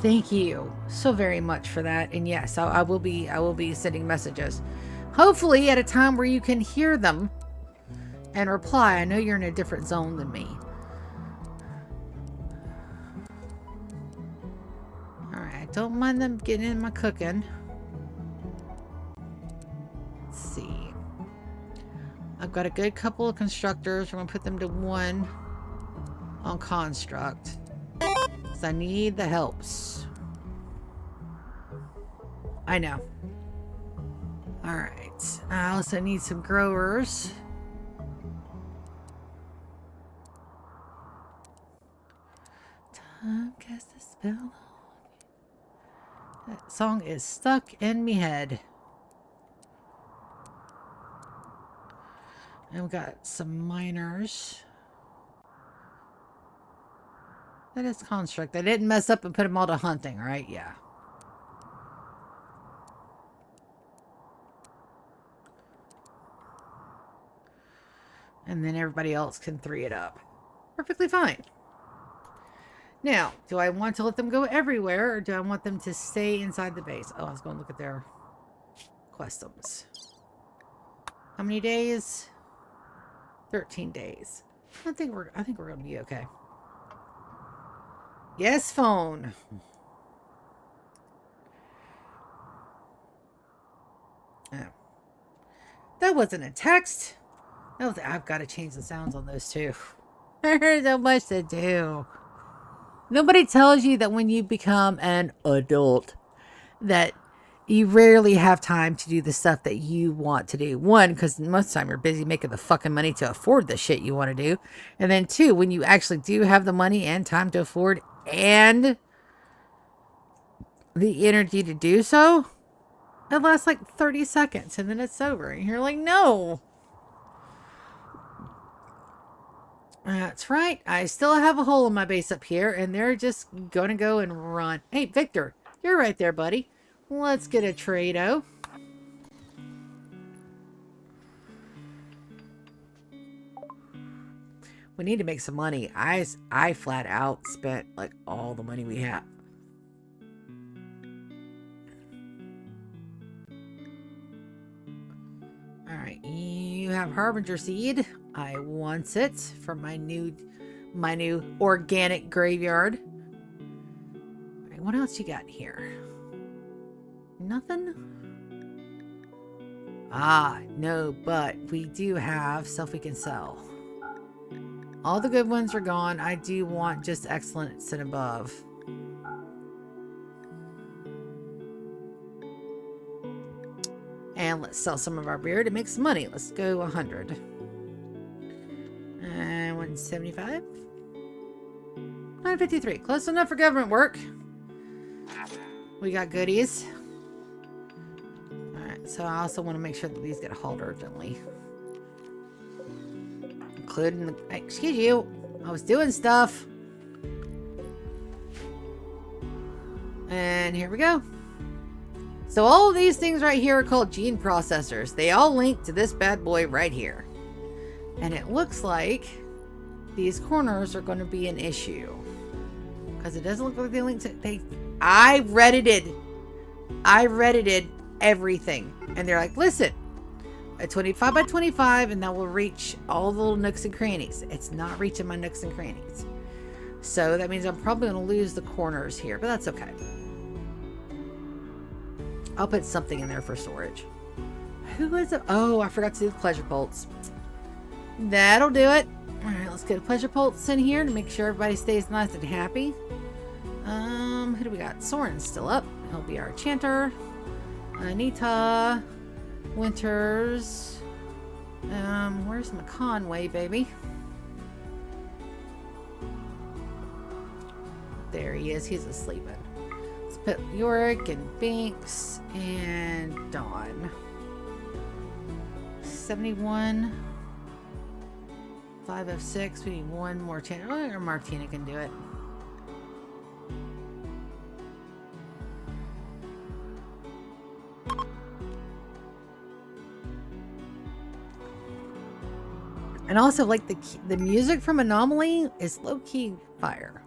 Thank you so very much for that. And yes, I will be sending messages. Hopefully at a time where you can hear them and reply. I know you're in a different zone than me. don't mind them getting in my cooking. Let's see. I've got a good couple of constructors. We're going to put them to 1 on construct. Because I need the helps. I know. Alright. I also need some growers. Time cast a spell on me. That song is stuck in me head. And we got some miners. That is construct. I didn't mess up and put them all to hunting, right? Yeah. And then everybody else can 3 it up. Perfectly fine. Now, do I want to let them go everywhere, or do I want them to stay inside the base? Oh, I was going to look at their customs. How many days? 13 days. I think we're going to be okay. Yes, phone. Oh. That wasn't a text. That was, I've got to change the sounds on those too. There's so much to do. Nobody tells you that when you become an adult, that you rarely have time to do the stuff that you want to do. 1, because most of the time you're busy making the fucking money to afford the shit you want to do. And then 2, when you actually do have the money and time to afford and the energy to do so, it lasts like 30 seconds and then it's over. And you're like, no. That's right. I still have a hole in my base up here, and they're just going to go and run. Hey, Victor, you're right there, buddy. Let's get a trade-o. We need to make some money. I flat out spent like all the money we have. All right, you have Harbinger seed. I want it for my new organic graveyard. All right, what else you got here? Nothing? Ah, no, but we do have stuff we can sell. All the good ones are gone. I do want just excellence and above. And let's sell some of our beer to make some money. Let's go 100. And 175. 153. Close enough for government work. We got goodies. Alright, so I also want to make sure that these get hauled urgently. Including the... Excuse you. I was doing stuff. And here we go. So all of these things right here are called gene processors. They all link to this bad boy right here. And it looks like these corners are going to be an issue. Because it doesn't look like they link to... I reddited everything. And they're like, listen, a 25 by 25 and that will reach all the little nooks and crannies. It's not reaching my nooks and crannies. So that means I'm probably going to lose the corners here. But that's okay. I'll put something in there for storage. Who is it? Oh, I forgot to do the pleasure pulse. That'll do it. All right, let's get a pleasure pulse in here to make sure everybody stays nice and happy. Who do we got? Soren's still up. He'll be our chanter. Anita. Winters. Where's McConway, baby? There he is. He's asleep. Let's put Yorick and Binks and Dawn. 71. 506. We need one more chance. Oh, or Martina can do it. And also, like, the music from Anomaly is low-key fire.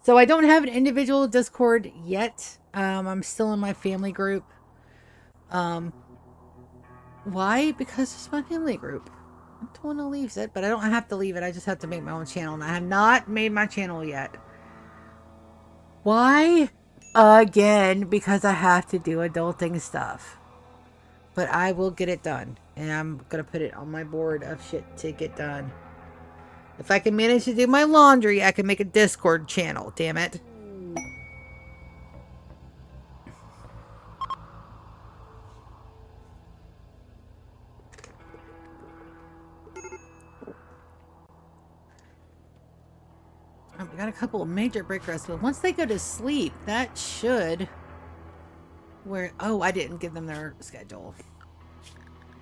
So I don't have an individual Discord yet. I'm still in my family group. Why? Because it's my family group. I don't want to leave it, but I don't have to leave it. I just have to make my own channel. And I have not made my channel yet. Why? Again, because I have to do adulting stuff. But I will get it done. And I'm going to put it on my board of shit to get done. If I can manage to do my laundry, I can make a Discord channel, damn it. I've got a couple of major break rests, but once they go to sleep, that should... Oh, I didn't give them their schedule.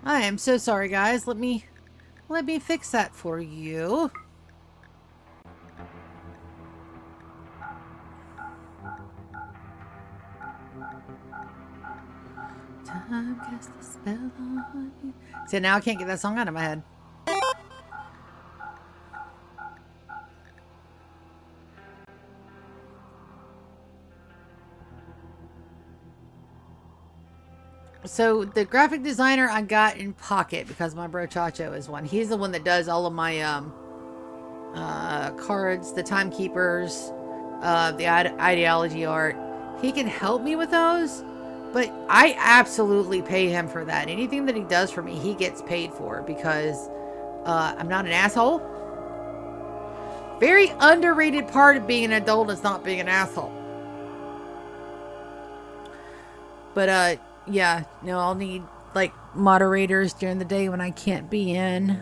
I am so sorry, guys. Let me fix that for you. Time cast a spell on you. So now I can't get that song out of my head. So the graphic designer I got in Pocket, because my bro Chacho is one. He's the one that does all of my cards, the timekeepers, the ideology art. He can help me with those, but I absolutely pay him for that. Anything that he does for me, he gets paid for, because I'm not an asshole. Very underrated part of being an adult is not being an asshole. But yeah, no, I'll need like moderators during the day when I can't be in,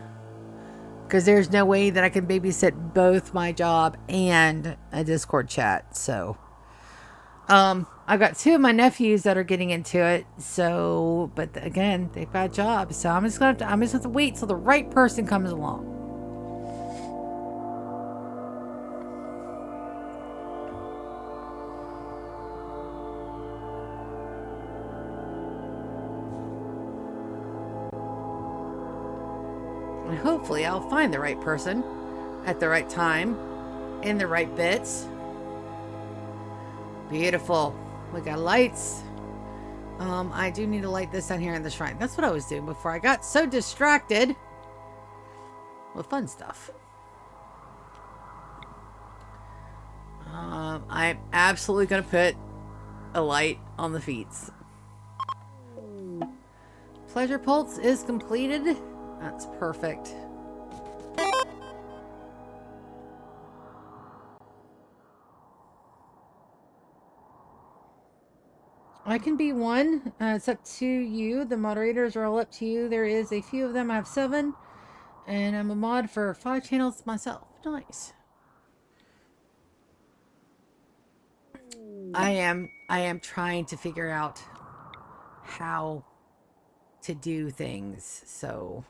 because there's no way that I can babysit both my job and a Discord chat. So I've got two of my nephews that are getting into it. So, but again, they've got jobs, so I'm just gonna have to wait till the right person comes along. And hopefully I'll find the right person at the right time in the right bits. Beautiful. We got lights. I do need to light this down here in the shrine. That's what I was doing before I got so distracted with fun stuff. I'm absolutely going to put a light on the feet. Pleasure Pulse is completed. That's perfect. I can be one. It's up to you. The moderators are all up to you. There is a few of them. I have 7. And I'm a mod for 5 channels myself. Nice. I am trying to figure out how to do things. So,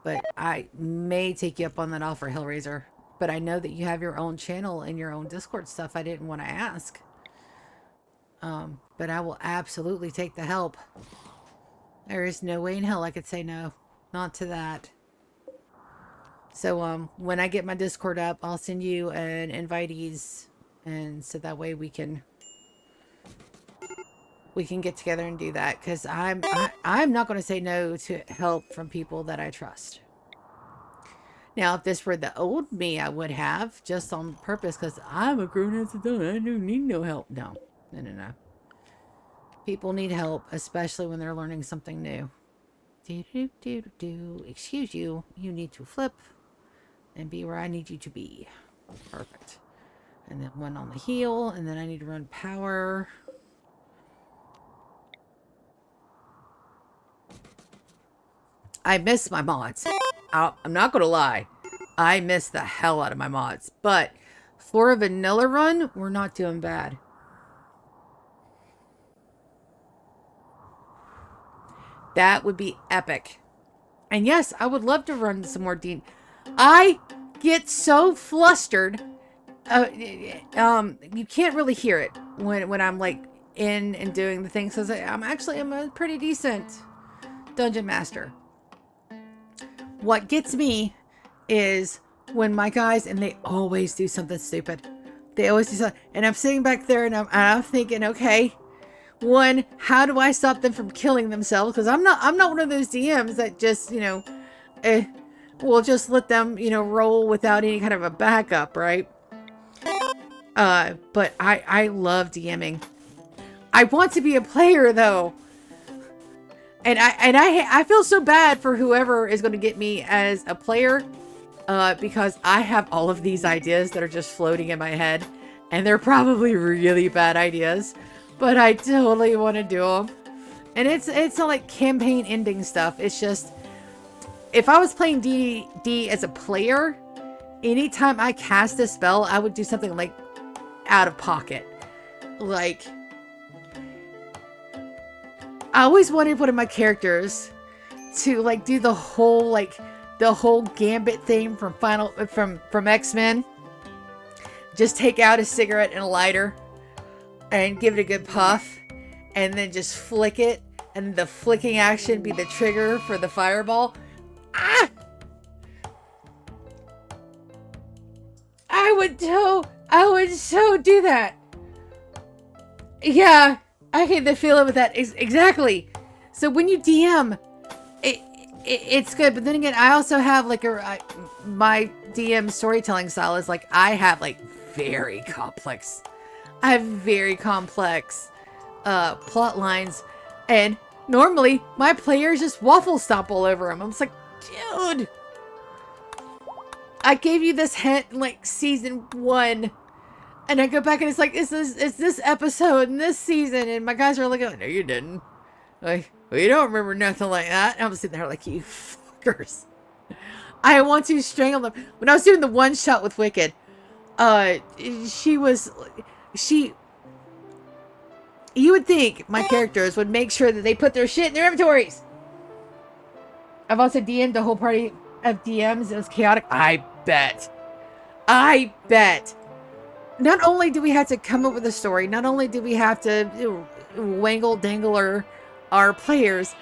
but I may take you up on that offer, Hellraiser. But I know that you have your own channel and your own Discord stuff. I didn't want to ask. But I will absolutely take the help. There is no way in hell I could say no. Not to that. So, when I get my Discord up, I'll send you an invitees, and so that way we can get together and do that, because I'm not going to say no to help from people that I trust. Now, if this were the old me, I would have, just on purpose, because I'm a grown-ass adult. I don't need no help. No. People need help, especially when they're learning something new. Excuse you. You need to flip and be where I need you to be. Perfect. And then one on the heel, and then I need to run power. I miss my mods. I'm not going to lie. I miss the hell out of my mods. But for a vanilla run, we're not doing bad. That would be epic. And yes, I would love to run some more Dean. I get so flustered. You can't really hear it when I'm like in and doing the things, because I'm a pretty decent dungeon master. What gets me is when my guys, and they always do something stupid. They always do something, and I'm sitting back there and I'm thinking, okay, one, how do I stop them from killing themselves? Because I'm not one of those DMs that just, will just let them, roll without any kind of a backup, right? But I love DMing. I want to be a player though. And I feel so bad for whoever is going to get me as a player, because I have all of these ideas that are just floating in my head, and they're probably really bad ideas, but I totally want to do them. And it's not like campaign ending stuff. It's just, if I was playing D&D as a player, anytime I cast a spell, I would do something like out of pocket. Like, I always wanted one of my characters to like do the whole Gambit thing from X-Men. Just take out a cigarette and a lighter and give it a good puff, and then just flick it, and the flicking action be the trigger for the fireball. Ah! I would so do that. Yeah, I get the feeling with that. Exactly. So when you DM, it's good. But then again, I also have like my DM storytelling style is like, I have like very complex plot lines, and normally my players just waffle stomp all over them. I'm just like, dude, I gave you this hint in like season 1, and I go back and it's like, it's this episode in this season, and my guys are like, oh, no, you didn't. Like, well, you don't remember nothing like that. And I'm sitting there like, you fuckers. I want to strangle them. When I was doing the one shot with Wicked, you would think my characters would make sure that they put their shit in their inventories. I've also DM'd a whole party of DMs. It was chaotic. I bet. Not only do we have to come up with a story, not only do we have to dangle our players,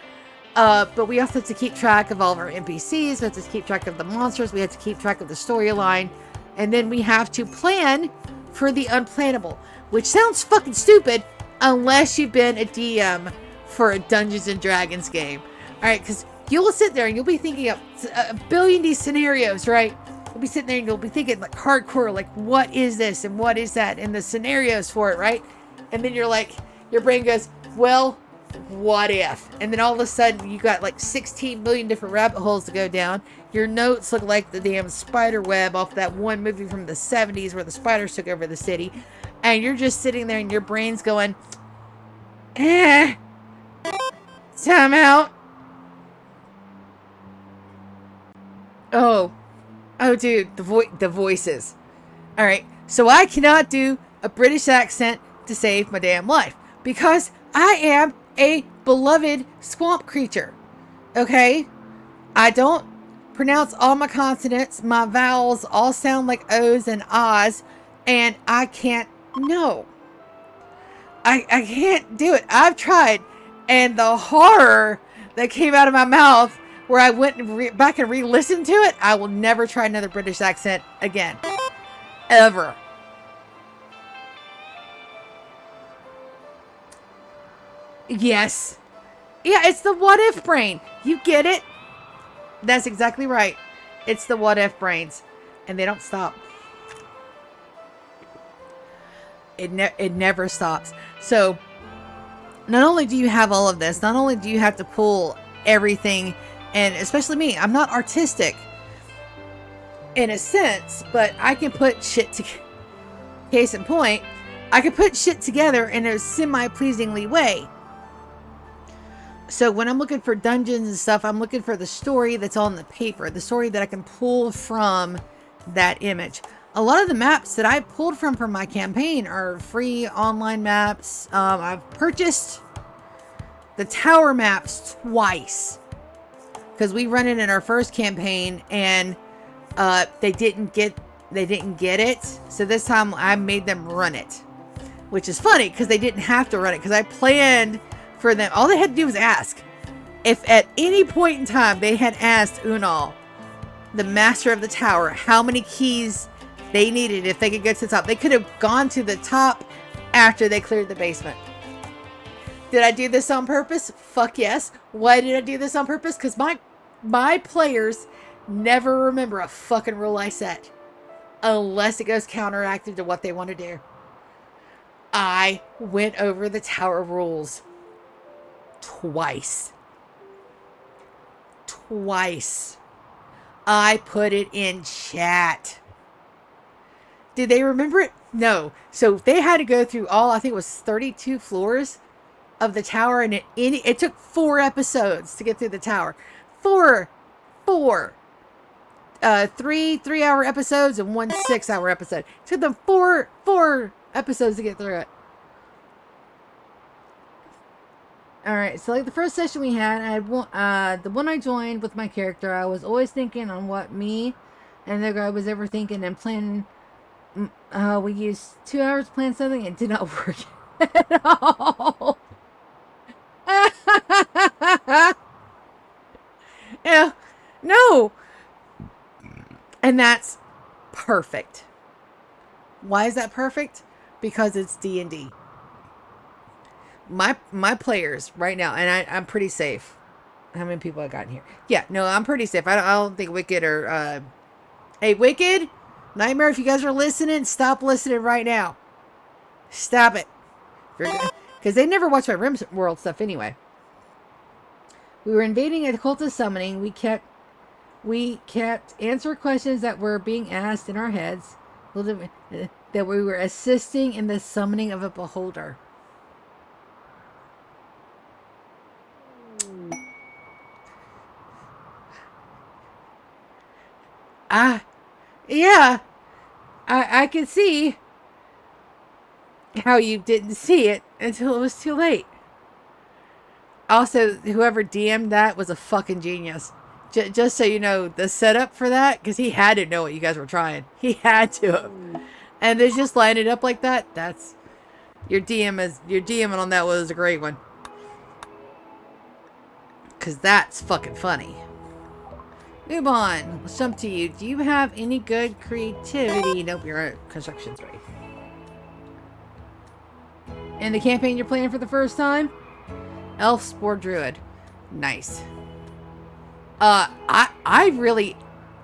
but we also have to keep track of all of our NPCs. We have to keep track of the monsters. We have to keep track of the storyline. And then we have to plan for the unplannable, which sounds fucking stupid unless you've been a DM for a Dungeons and Dragons game. All right, because you'll sit there and you'll be thinking of a billion these scenarios, right? You'll be sitting there and you'll be thinking like hardcore, like what is this and what is that, and the scenarios for it, right? And then you're like, your brain goes, well, what if? And then all of a sudden you got like 16 million different rabbit holes to go down. Your notes look like the damn spider web off that one movie from the 70s where the spiders took over the city. And you're just sitting there and your brain's going, time out. Oh, dude, the voices. All right, so I cannot do a British accent to save my damn life because I am a beloved swamp creature. Okay, I don't pronounce all my consonants. My vowels all sound like O's and A's, and I can't. No, I can't do it. I've tried, and the horror that came out of my mouth where I went back and re-listened to it, I will never try another British accent again. Ever. Yes. Yeah, it's the what if brain. You get it? That's exactly right. It's the what if brains. And they don't stop. It never stops. So, not only do you have all of this, not only do you have to pull everything, and especially me, I'm not artistic in a sense, but I can put shit together. Case in point, I can put shit together in a semi-pleasingly way. So when I'm looking for dungeons and stuff, I'm looking for the story that's on the paper, the story that I can pull from that image. A lot of the maps that I pulled from my campaign are free online maps. I've purchased the tower maps twice because we run it in our first campaign and they didn't get it. So this time I made them run it, which is funny because they didn't have to run it because I planned for them. All they had to do was ask. If at any point in time they had asked Unal, the master of the tower, how many keys they needed if they could get to the top, they could have gone to the top after they cleared the basement. Did I do this on purpose? Fuck yes. Why did I do this on purpose? Because my players never remember a fucking rule I set. unless it goes counteractive to what they want to do. I went over the tower rules twice. Twice. I put it in chat. Did they remember it? No. So they had to go through all, I think it was 32 floors of the tower, and it took 4 episodes to get through the tower. 4 3-hour episodes and 1 6-hour episode. It took them 4 episodes to get through it. Alright, so like the first session we had, the one I joined with my character, I was always thinking on what me and the other guy was ever thinking and planning. We used 2 hours to plan something and it did not work at all. Yeah, no. And that's perfect. Why is that perfect? Because it's D&D. My players right now, and I'm pretty safe. How many people I got in here? Yeah, no, I'm pretty safe. I don't think Wicked or hey, Wicked, Nightmare, if you guys are listening, stop listening right now. Stop it. Because they never watch my Rimworld stuff anyway. We were invading a cultist summoning. We kept answering questions that were being asked in our heads. That we were assisting in the summoning of a beholder. Yeah. I can see how you didn't see it until it was too late. Also, whoever DM'd that was a fucking genius. Just so you know, the setup for that, because he had to know what you guys were trying. He had to. And they just line it up like that. That's your DMing on that was a great one. Because that's fucking funny. Move on. Let's jump to you. Do you have any good creativity? Nope, your construction's ready. And the campaign you're playing for the first time? Elf, Spore, Druid. Nice. I really,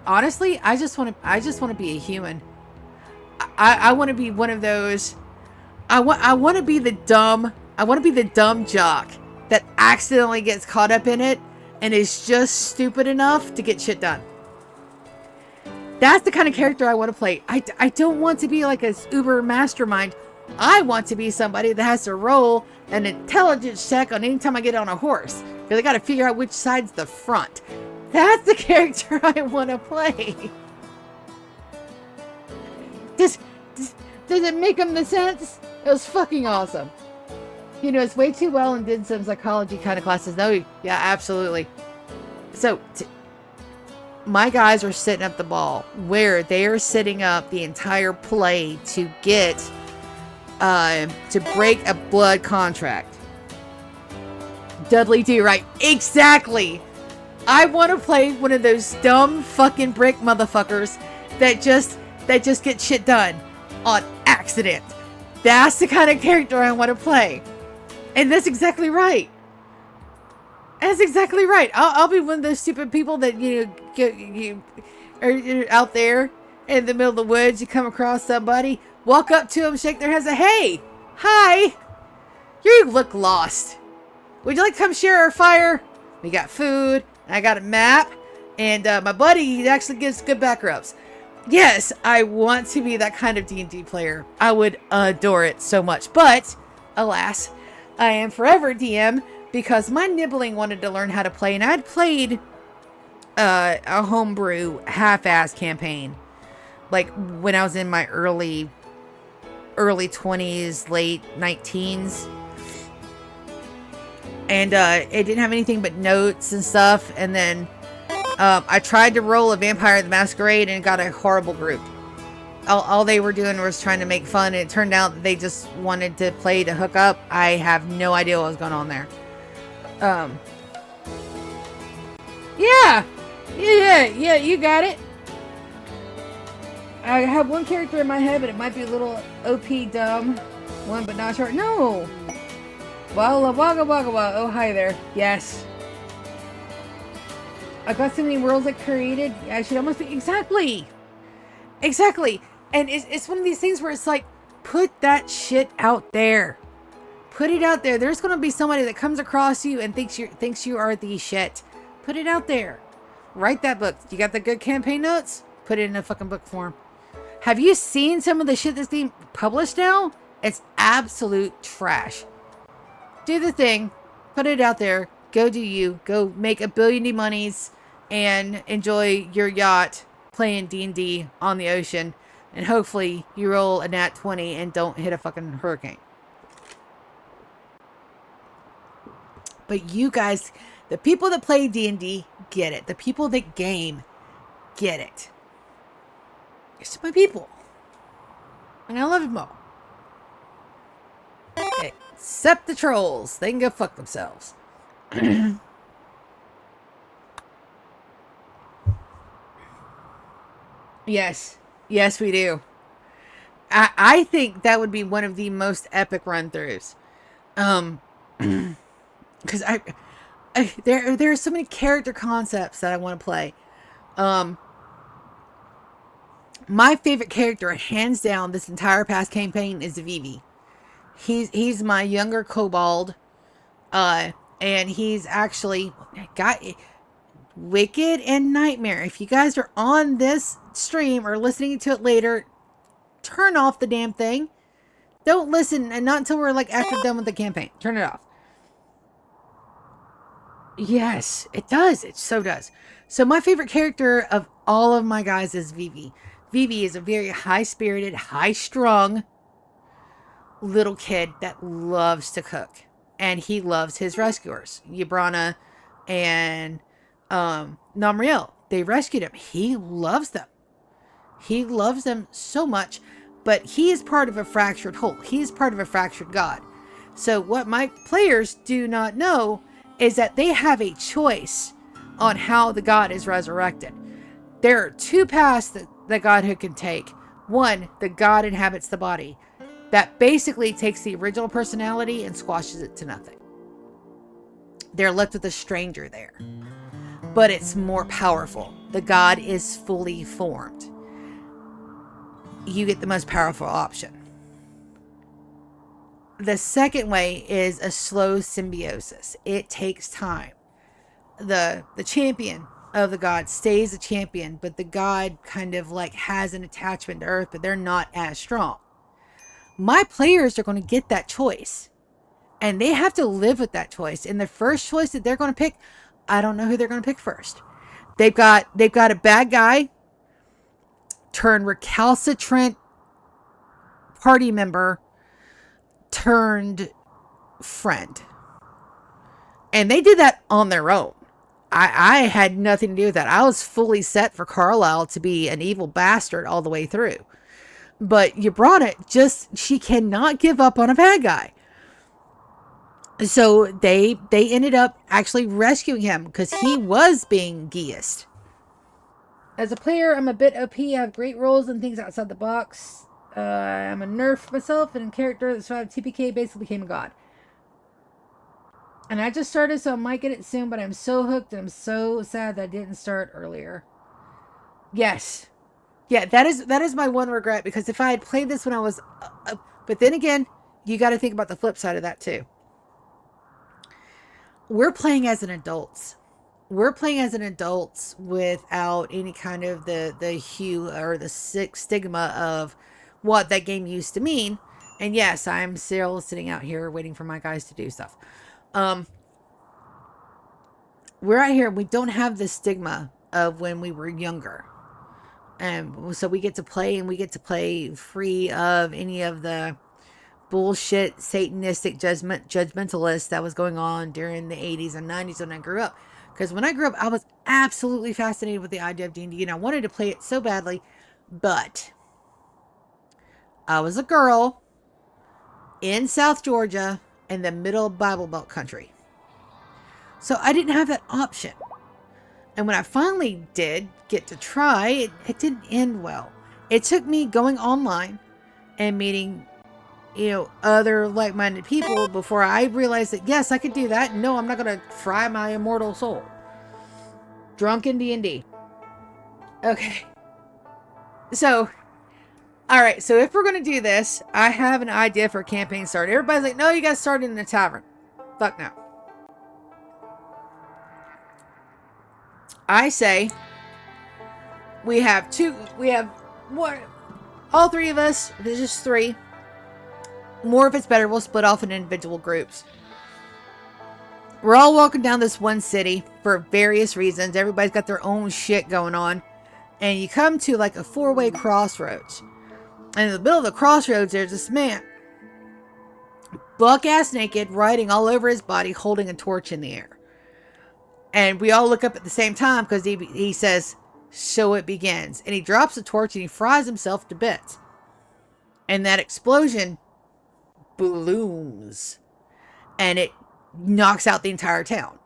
honestly, I just want to be a human. I want to be one of those. I want to be the dumb jock that accidentally gets caught up in it and is just stupid enough to get shit done. That's the kind of character I want to play. I don't want to be like a uber mastermind. I want to be somebody that has to roll an intelligence check on any time I get on a horse. Because I got to figure out which side's the front. That's the character I want to play. Does it make them the sense? It was fucking awesome. He knows way too well and did some psychology kind of classes. No, yeah, absolutely. So, my guys are setting up the ball where they are setting up the entire play to get, to break a blood contract. Dudley Do Right. Exactly. I want to play one of those dumb fucking brick motherfuckers that just get shit done on accident. That's the kind of character I want to play. And that's exactly right. That's exactly right. I'll be one of those stupid people that, you are out there in the middle of the woods. You come across somebody, walk up to them, shake their hands, say, "Hey, hi, you look lost. Would you like to come share our fire? We got food. I got a map. And my buddy, he actually gives good back rubs." Yes, I want to be that kind of D&D player. I would adore it so much. But, alas, I am forever DM because my nibbling wanted to learn how to play. And I'd played a homebrew half-ass campaign. Like, when I was in my early 20s, late 19s. And it didn't have anything but notes and stuff. And then I tried to roll a Vampire the Masquerade and got a horrible group. All they were doing was trying to make fun. And it turned out that they just wanted to play to hook up. I have no idea what was going on there. Yeah, you got it. I have one character in my head, but it might be a little OP dumb one, but not short. No. Walla wagga wagga wagga. Oh, hi there. Yes. I got so many worlds I created. I should almost be exactly. Exactly. And it's one of these things where it's like, put that shit out there. Put it out there. There's going to be somebody that comes across you and thinks you are the shit. Put it out there. Write that book. You got the good campaign notes? Put it in a fucking book form. Have you seen some of the shit that's being published now? It's absolute trash. Do the thing. Put it out there. Go do you. Go make a billion monies and enjoy your yacht playing D&D on the ocean. And hopefully you roll a nat 20 and don't hit a fucking hurricane. But you guys, the people that play D&D get it. The people that game get it. It's my people. And I love them all. Except the trolls. They can go fuck themselves. Yes. Yes, we do. I think that would be one of the most epic run-throughs. Because there are so many character concepts that I want to play. My favorite character, hands down, this entire past campaign is Vivi. He's my younger kobold, and he's actually got Wicked and Nightmare. If you guys are on this stream or listening to it later, turn off the damn thing. Don't listen, and not until we're like after done with the campaign. Turn it off. Yes, it does. It so does. So my favorite character of all of my guys is Vivi. Vivi is a very high-spirited, high-strung little kid that loves to cook. And he loves his rescuers. Yabrana and Namriel. They rescued him. He loves them. He loves them so much. But he is part of a fractured whole. He is part of a fractured god. So what my players do not know is that they have a choice on how the god is resurrected. There are two paths that godhood can take. One, the god inhabits the body. That basically takes the original personality and squashes it to nothing. They're left with a stranger there. But it's more powerful. The god is fully formed. You get the most powerful option. The second way is a slow symbiosis. It takes time. The champion of the god stays a champion, but the god kind of like has an attachment to Earth, but they're not as strong. My players are going to get that choice, and they have to live with that choice. And the first choice that they're going to pick, I don't know who they're going to pick first. They've got a bad guy turned recalcitrant party member turned friend, and they did that on their own. I had nothing to do with that. I was fully set for Carlisle to be an evil bastard all the way through. But you brought it, she cannot give up on a bad guy. So they ended up actually rescuing him because he was being geased. As a player, I'm a bit OP. I have great rolls and things outside the box. I'm a nerf myself, and a character that survived TPK basically became a god. And I just started, so I might get it soon, but I'm so hooked and I'm so sad that I didn't start earlier. Yes. Yeah, that is my one regret, because if I had played this when I was... but then again, you got to think about the flip side of that too. We're playing as an adults. We're playing as an adults without any kind of the hue or the stigma of what that game used to mean. And yes, I'm still sitting out here waiting for my guys to do stuff. We're out here. We don't have the stigma of when we were younger. And so we get to play, and we get to play free of any of the bullshit satanistic judgmentalist that was going on during the 80s and 90s when I grew up. Because when I grew up, I was absolutely fascinated with the idea of D&D, and I wanted to play it so badly. But I was a girl in South Georgia in the middle of Bible Belt country. So I didn't have that option. And when I finally did get to try, it didn't end well. It took me going online and meeting, other like-minded people before I realized that, yes, I could do that. No, I'm not going to fry my immortal soul. Drunk in D&D. Okay. So, all right. So if we're going to do this, I have an idea for a campaign start. Everybody's like, no, you got to start in the tavern. Fuck no. I say we have more, all three of us, if it's just three. More if it's better, we'll split off in individual groups. We're all walking down this one city for various reasons. Everybody's got their own shit going on. And you come to like a 4-way crossroads. And in the middle of the crossroads, there's this man. Buck-ass naked, riding all over his body, holding a torch in the air. And we all look up at the same time because he says, so it begins. And he drops the torch and he fries himself to bits. And that explosion blooms. And it knocks out the entire town.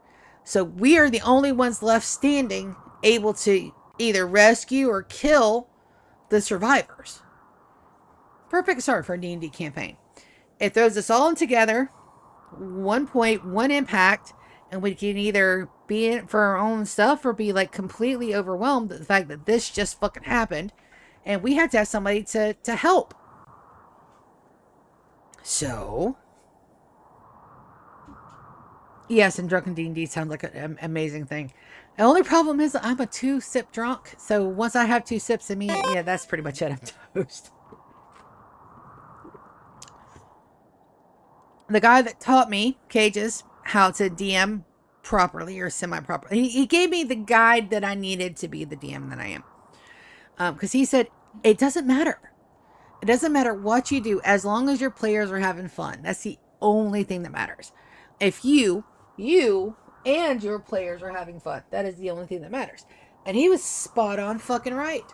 So we are the only ones left standing, able to either rescue or kill the survivors. Perfect start for a D&D campaign. It throws us all in together, 1 point, 1 impact, and we can either be in it for our own stuff or be like completely overwhelmed at the fact that this just fucking happened, and we have to have somebody to help. So, yes, and drunken D&D sounds like an amazing thing. The only problem is I'm a 2-sip drunk, so once I have 2 sips of me, yeah, that's pretty much it. I'm toast. The guy that taught me, Cages, how to DM properly or semi-properly, he gave me the guide that I needed to be the DM that I am. Because he said, it doesn't matter. It doesn't matter what you do as long as your players are having fun. That's the only thing that matters. If you and your players are having fun, that is the only thing that matters. And he was spot on fucking right.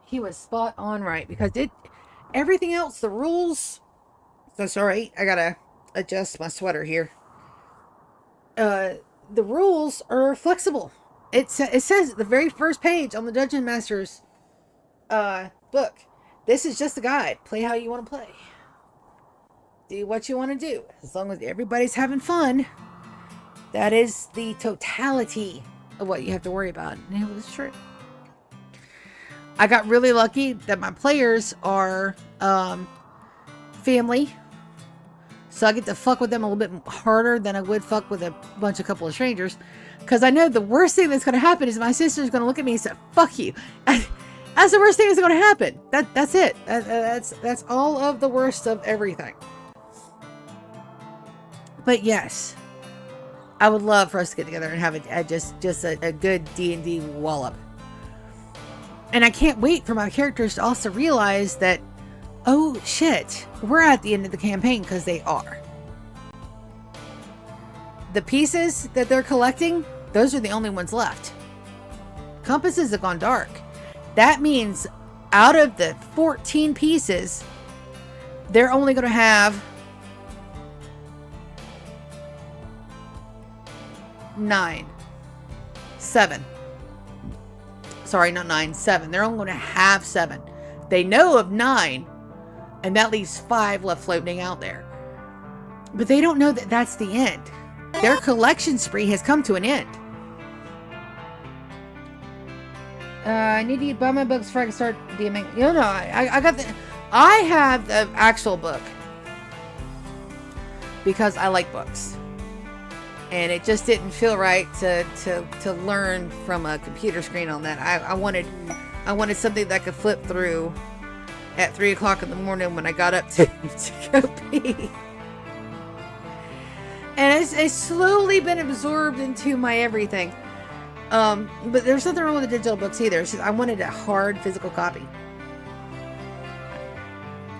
He was spot on right because everything else, the rules. So sorry, I gotta adjust my sweater here. The rules are flexible. It says at the very first page on the Dungeon Master's book, this is just a guide. Play how you want to play. Do what you want to do. As long as everybody's having fun, that is the totality of what you have to worry about. And it was true. I got really lucky that my players are family. So I get to fuck with them a little bit harder than I would fuck with a couple of strangers. Because I know the worst thing that's going to happen is my sister's going to look at me and say, fuck you. That's the worst thing that's going to happen. That's it. That's all of the worst of everything. But yes, I would love for us to get together and have just a good D&D wallop. And I can't wait for my characters to also realize that, oh shit, we're at the end of the campaign, because they are. The pieces that they're collecting, those are the only ones left. Compasses have gone dark. That means out of the 14 pieces, they're only going to have 7. Sorry, not 9, 7. They're only going to have 7. They know of 9, and that leaves 5 left floating out there. But they don't know that that's the end. Their collection spree has come to an end. I need to buy my books before I can start DMing. You know, I have the actual book because I like books. And it just didn't feel right to learn from a computer screen on that. I wanted something that I could flip through at 3 o'clock in the morning when I got up to go pee. And it's slowly been absorbed into my everything. But there's nothing wrong with the digital books either. It's just I wanted a hard physical copy.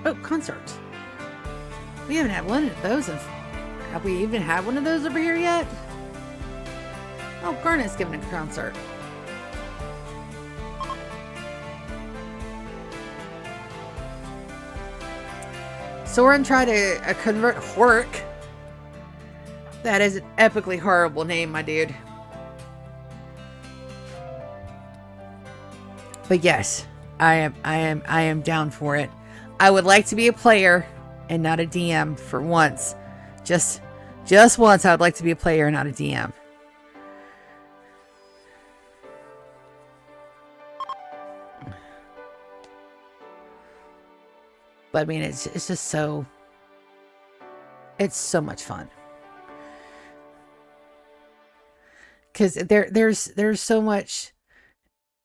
Oh, concerts. We haven't had one of those. Have we even had one of those over here yet? Oh, Garnet's giving a concert. Soren tried to convert Hork. That is an epically horrible name, my dude. But yes, I am down for it. I would like to be a player and not a DM for once. Just once, I would like to be a player and not a DM. But I mean, it's just so, it's so much fun. Because there's so much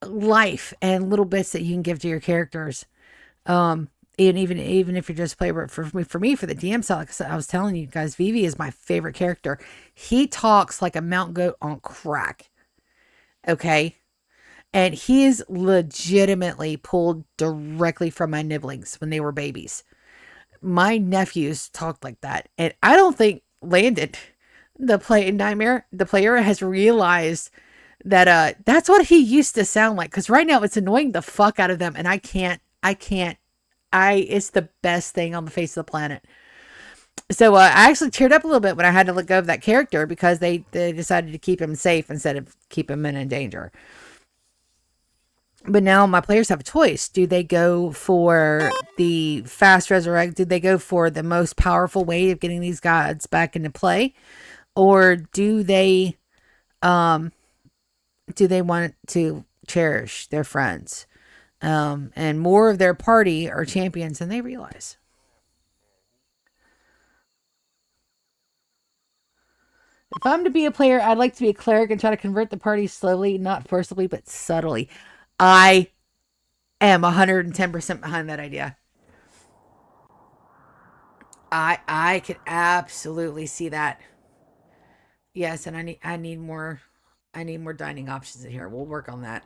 life and little bits that you can give to your characters. And even if you're just playing for me for the DM side, like I was telling you guys, Vivi is my favorite character. He talks like a mountain goat on crack. Okay. And he is legitimately pulled directly from my nibblings when they were babies. My nephews talked like that. And I don't think Landon, the player has realized that that's what he used to sound like. Because right now it's annoying the fuck out of them. And I can't, it's the best thing on the face of the planet. So I actually teared up a little bit when I had to let go of that character because they decided to keep him safe instead of keep him in danger. But now my players have a choice. Do they go for the fast resurrect? Do they go for the most powerful way of getting these gods back into play? Or do they want to cherish their friends? And more of their party are champions than they realize. If I'm to be a player, I'd like to be a cleric and try to convert the party slowly, not forcibly, but subtly. I am 110% behind that idea. I could absolutely see that. Yes, and I need more dining options in here. We'll work on that.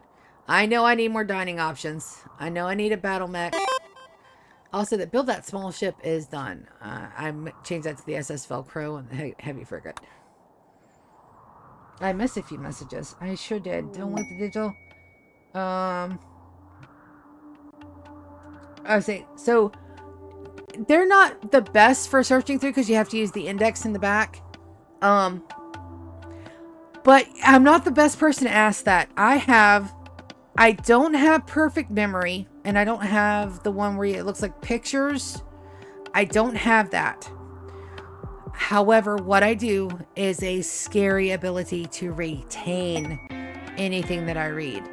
I know I need more dining options. I know I need a battle mech. Also, that build that small ship is done. I changed that to the SS Velcro and the heavy frigate. I missed a few messages. I sure did. Don't want the digital. I say so. They're not the best for searching through because you have to use the index in the back. But I'm not the best person to ask that. I don't have perfect memory, and I don't have the one where it looks like pictures. I don't have that. However, what I do is a scary ability to retain anything that I read.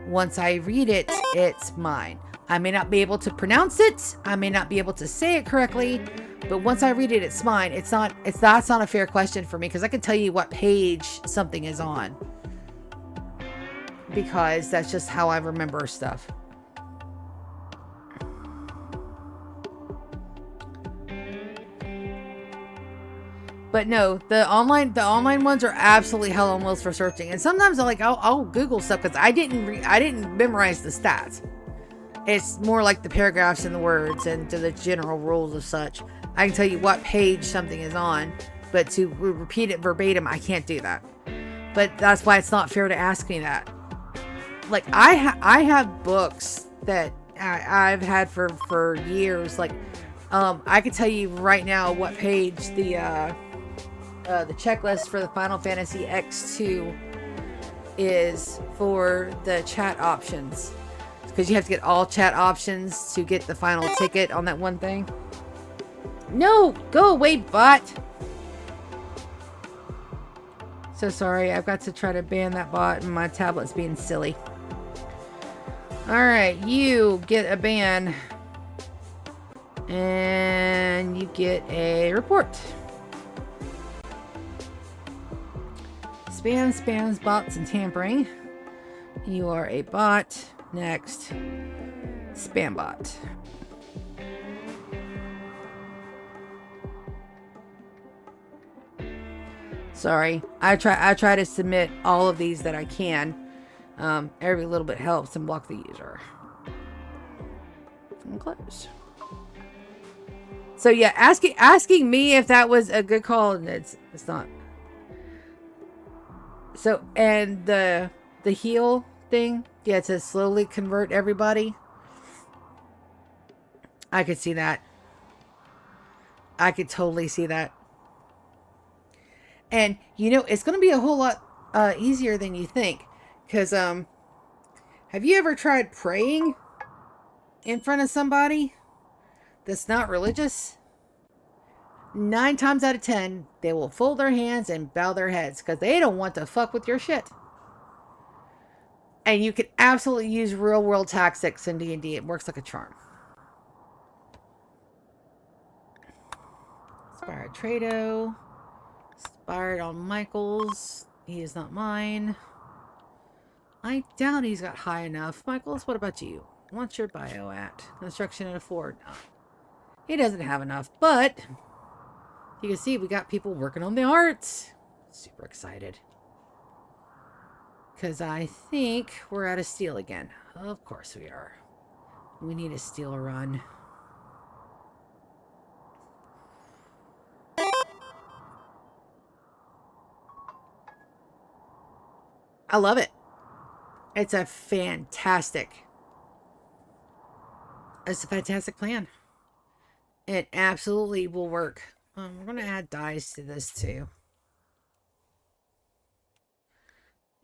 Once I read it, it's mine. I may not be able to pronounce it. I may not be able to say it correctly, but once I read it, it's mine. That's not a fair question for me because I can tell you what page something is on because that's just how I remember stuff. But no, the online ones are absolutely hell on wheels for searching. And sometimes I'll Google stuff because I didn't memorize the stats. It's more like the paragraphs and the words and to the general rules of such. I can tell you what page something is on, but to repeat it verbatim, I can't do that. But that's why it's not fair to ask me that. Like I have books that I've had for years. Like I could tell you right now what page the checklist for the Final Fantasy X2 is for the chat options. Because you have to get all chat options to get the final ticket on that one thing. No! Go away, bot! So sorry, I've got to try to ban that bot and my tablet's being silly. Alright, you get a ban. And you get a report. Spams, bots, and tampering. You are a bot. Next. Spam bot. Sorry. I try to submit all of these that I can. Every little bit helps and block the user. And close. So yeah, asking me if that was a good call, it's not. So, and the heal thing, yeah, to slowly convert everybody. I could see that. I could totally see that. And, you know, it's going to be a whole lot easier than you think. Because, have you ever tried praying in front of somebody that's not religious? 9 times out of 10, they will fold their hands and bow their heads because they don't want to fuck with your shit. And you can absolutely use real world tactics in D&D. It works like a charm. Inspired Trado. Inspired on Michael's. He is not mine. I doubt he's got high enough. Michael's, what about you? What's your bio at? Construction and afford. No. He doesn't have enough, but you can see we got people working on the arts. Super excited. Because I think we're out of steel again. Of course we are. We need a steel run. I love it. It's a fantastic plan. It absolutely will work. We're going to add dyes to this too.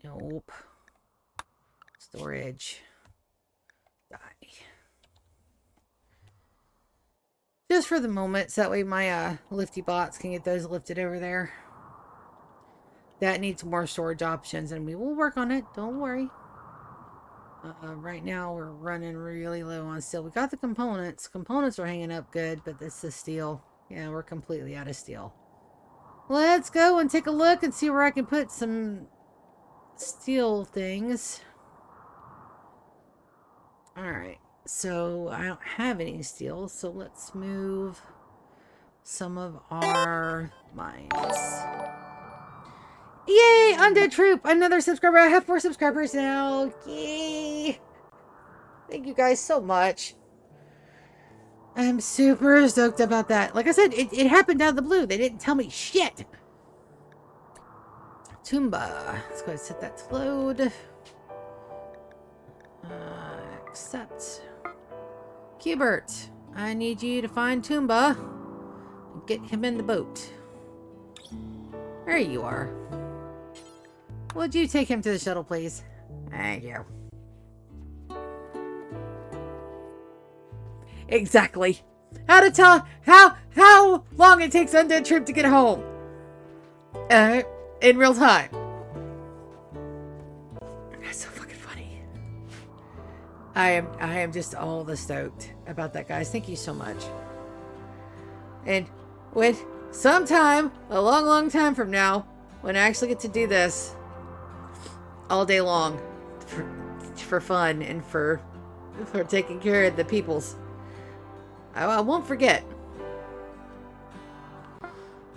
Nope. Storage. Dye. Just for the moment, so that way my lifty bots can get those lifted over there. That needs more storage options, and we will work on it. Don't worry. Right now, we're running really low on steel. We got the components. Components are hanging up good, but this is steel. Yeah, we're completely out of steel. Let's go and take a look and see where I can put some steel things. Alright, so I don't have any steel, so let's move some of our mines. Yay! Undead Troop! Another subscriber. I have 4 subscribers now. Yay! Thank you guys so much. I'm super stoked about that. Like I said, it happened out of the blue. They didn't tell me shit. Toomba. Let's go ahead and set that to load. Accept. Cubert. I need you to find Toomba and get him in the boat. There you are. Would you take him to the shuttle, please? Thank you. Exactly. How to tell how long it takes Undead Troop to get home. In real time. That's so fucking funny. I am just all the stoked about that, guys. Thank you so much. And when sometime, a long time from now, when I actually get to do this all day long for fun and for taking care of the peoples, I won't forget.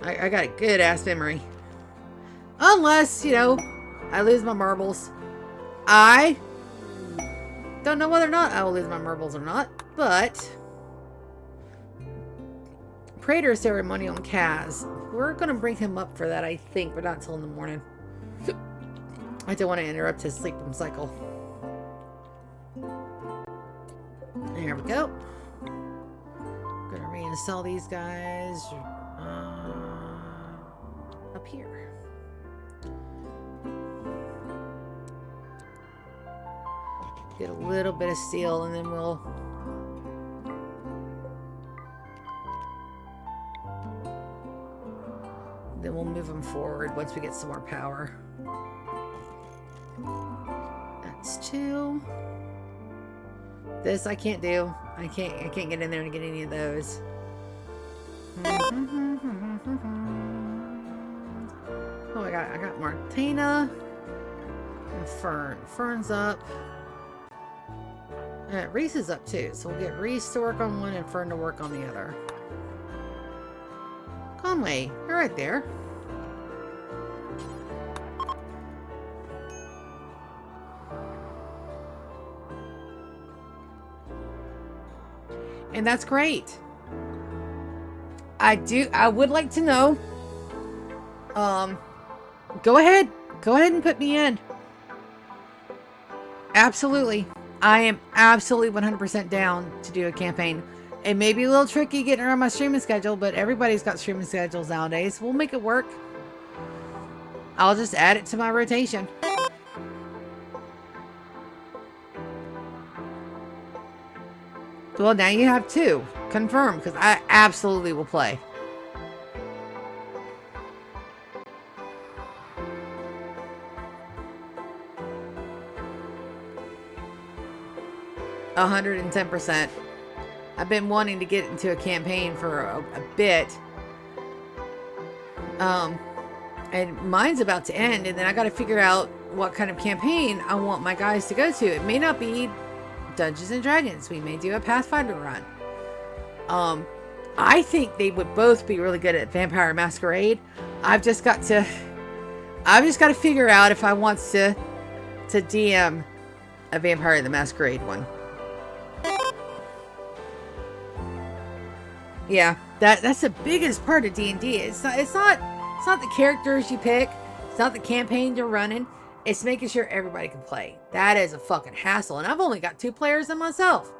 I got a good ass memory. Unless, you know, I lose my marbles. I don't know whether or not I will lose my marbles or not, but Praetor ceremony on Kaz. We're going to bring him up for that, I think, but not until in the morning. I don't want to interrupt his sleeping cycle. There we go. Gonna reinstall these guys up here. Get a little bit of steel and then we'll move them forward once we get some more power. That's 2. This I can't do. I can't get in there and get any of those. Oh, I got Martina and Fern. Fern's up. Reese is up too, so we'll get Reese to work on one and Fern to work on the other. Conway, you're right there. And that's great. I would like to know. Go ahead and put me in. Absolutely. I am absolutely 100% down to do a campaign. It may be a little tricky getting around my streaming schedule, but everybody's got streaming schedules nowadays. We'll make it work. I'll just add it to my rotation. Well, now you have 2. Confirmed, because I absolutely will play. $110%. I've been wanting to get into a campaign for a bit. And mine's about to end, and then I got to figure out what kind of campaign I want my guys to go to. It may not be Dungeons and Dragons. We may do a Pathfinder run. I think they would both be really good at Vampire Masquerade. I've just got to figure out if I want to DM a Vampire the Masquerade one. Yeah, that's the biggest part of D&D. It's not the characters you pick. It's not the campaign you're running. It's making sure everybody can play. That is a fucking hassle, and I've only got 2 players and myself.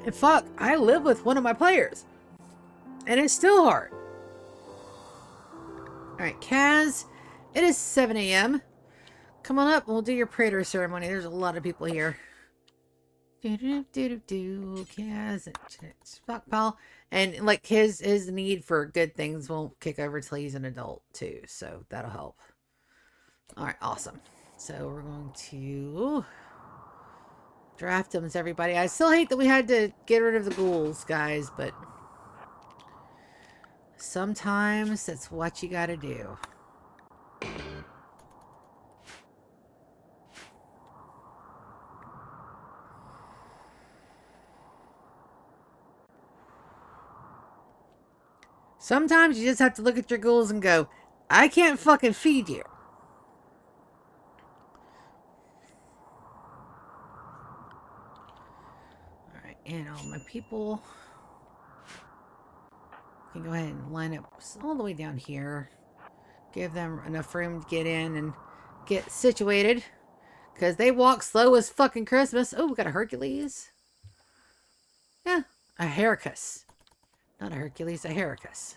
And fuck, I live with one of my players, and it's still hard. All right, Kaz, it is 7 a.m. Come on up, and we'll do your praetor ceremony. There's a lot of people here. Kaz, stockpile, and like his need for good things won't kick over till he's an adult too, so that'll help. All right, awesome. So we're going to draft them as everybody. I still hate that we had to get rid of the ghouls, guys, but sometimes that's what you gotta do. Sometimes you just have to look at your ghouls and go, I can't fucking feed you. Alright, and all my people can go ahead and line up all the way down here. Give them enough room to get in and get situated. Because they walk slow as fucking Christmas. Oh, we got a Hercules. Yeah, a Heracus. Not a Hercules, a Heracus.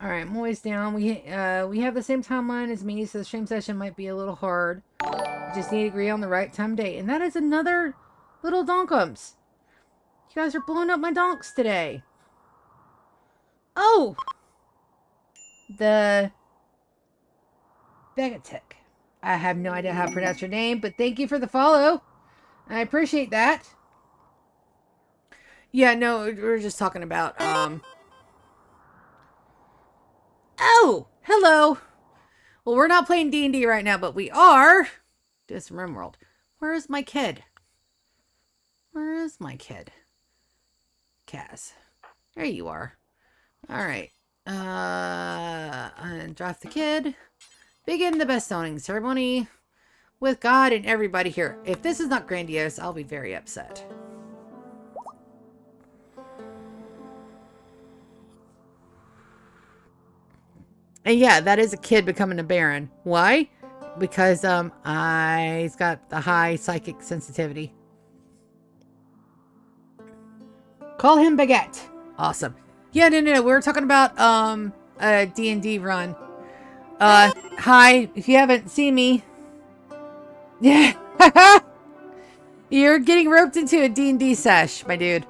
Alright, I'm always down. We have the same timeline as me, so the stream session might be a little hard. We just need to agree on the right time date. And that is another little donkums. You guys are blowing up my donks today. Oh! The Begatic. I have no idea how to pronounce your name, but thank you for the follow. I appreciate that. Yeah, no, we were just talking about, Oh! Hello! Well, we're not playing D&D right now, but we are doing some Rimworld. Where is my kid? Where is my kid? Kaz. There you are. Alright. And draft the kid. Begin the bestowing ceremony with God and everybody here. If this is not grandiose, I'll be very upset. And yeah, that is a kid becoming a baron. Why? Because he's got the high psychic sensitivity. Call him Baguette. Awesome. Yeah, no. We were talking about a D&D run. Hi, if you haven't seen me. Yeah. You're getting roped into a D&D sesh, my dude.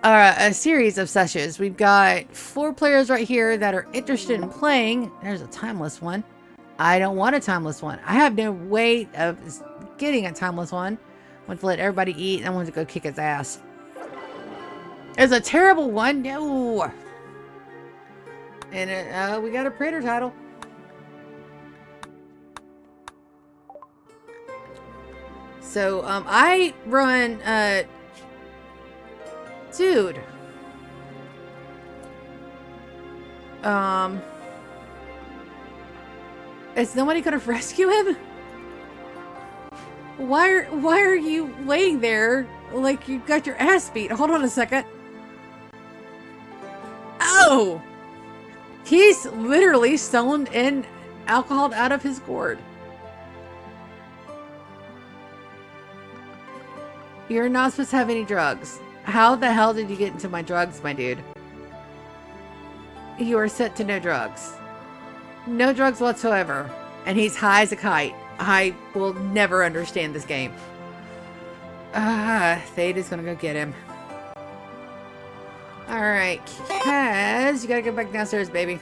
A series of sessions. We've got 4 players right here that are interested in playing. There's a timeless one. I don't want a timeless one. I have no way of getting a timeless one. I want to let everybody eat and I want to go kick his ass. There's a terrible one. No. And we got a praetor title. So, I run, dude. Is nobody gonna rescue him? Why are you laying there like you got your ass beat? Hold on a second. Oh! He's literally stolen in alcohol out of his gourd. You're not supposed to have any drugs. How the hell did you get into my drugs, my dude? You are set to no drugs. No drugs whatsoever. And he's high as a kite. I will never understand this game. Thade is gonna go get him. Alright, Kaz, you gotta go back downstairs, baby.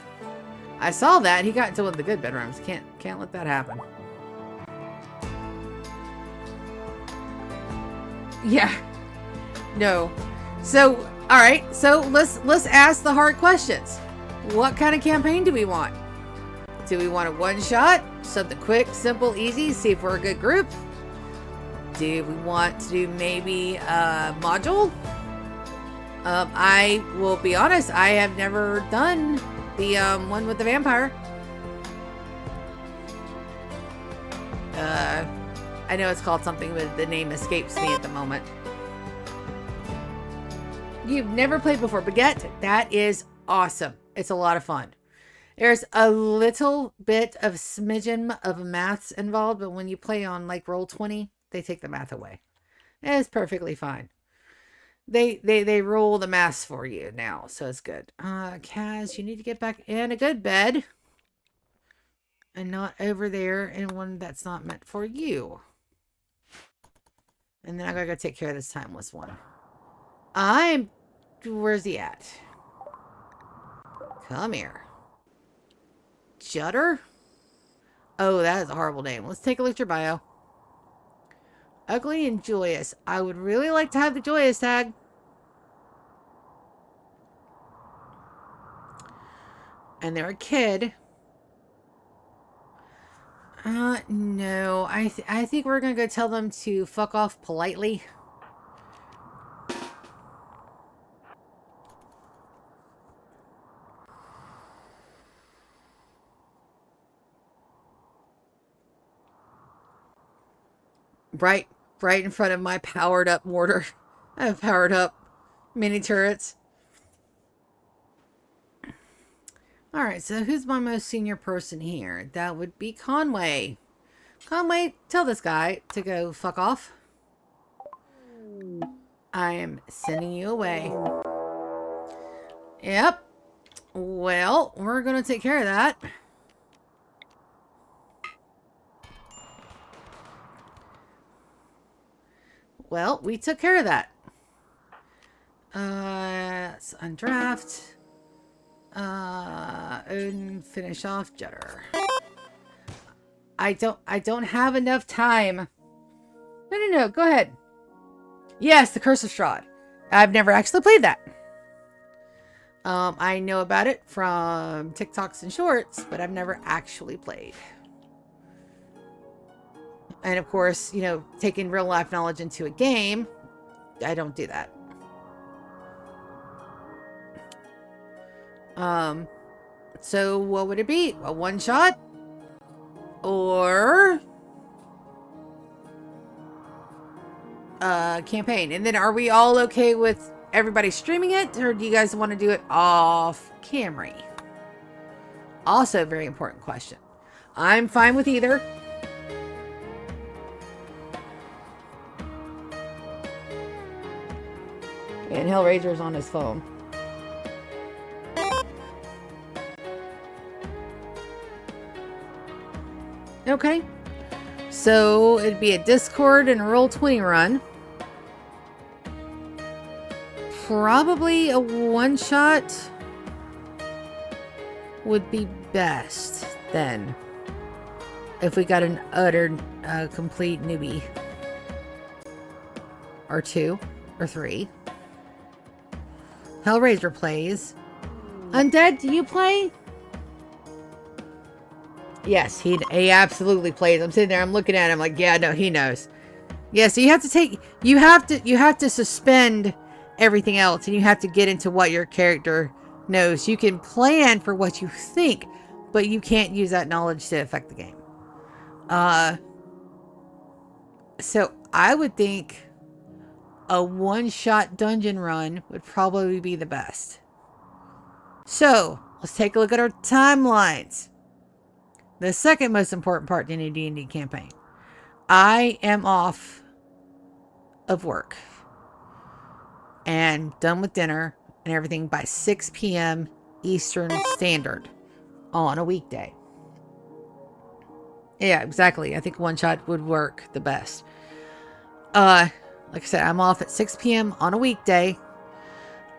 I saw that. He got into one of the good bedrooms. Can't let that happen. Yeah. No. So, all right. So let's ask the hard questions. What kind of campaign do we want? Do we want a one shot? Something quick, simple, easy, see if we're a good group? Do we want to do maybe a module? I will be honest, I have never done the one with the vampire. I know it's called something, but the name escapes me at the moment. You've never played before, but yet that is awesome. It's a lot of fun. There's a little bit of smidgen of maths involved, but when you play on like Roll20, they take the math away. It's perfectly fine. They roll the maths for you now, so it's good. Kaz, you need to get back in a good bed. And not over there in one that's not meant for you. And then I gotta go take care of this timeless one. Where's he at? Come here. Judder? Oh, that is a horrible name. Let's take a look at your bio. Ugly and joyous. I would really like to have the joyous tag. And they're a kid. No. I think we're gonna go tell them to fuck off politely. Right in front of my powered up mortar. I have powered up mini turrets. Alright, so who's my most senior person here? That would be Conway. Conway, tell this guy to go fuck off. I am sending you away. Yep. Well, we're going to take care of that. Well, we took care of that. Let's undraft. And finish off Judder. I don't have enough time. No. Go ahead. Yes, the Curse of Strahd. I've never actually played that. I know about it from TikToks and shorts, but I've never actually played. And of course, you know, taking real life knowledge into a game, I don't do that. So what would it be? A one shot? Or a campaign? And then are we all okay with everybody streaming it? Or do you guys want to do it off camera? Also a very important question. I'm fine with either. And Hellraiser's on his phone. Okay. So it'd be a Discord and a Roll20 run. Probably a one shot would be best then. If we got an utter complete newbie. Or two. Or three. Hellraiser plays. Undead, do you play? Yes, he absolutely plays. I'm sitting there, I'm looking at him like, yeah, no, he knows. Yeah, so you have to suspend everything else and you have to get into what your character knows. You can plan for what you think, but you can't use that knowledge to affect the game. So I would think a one-shot dungeon run would probably be the best. So, let's take a look at our timelines. The second most important part in a D&D campaign. I am off of work and done with dinner and everything by 6 p.m. Eastern Standard on a weekday. Yeah, exactly. I think one shot would work the best. Like I said, I'm off at 6 p.m. on a weekday.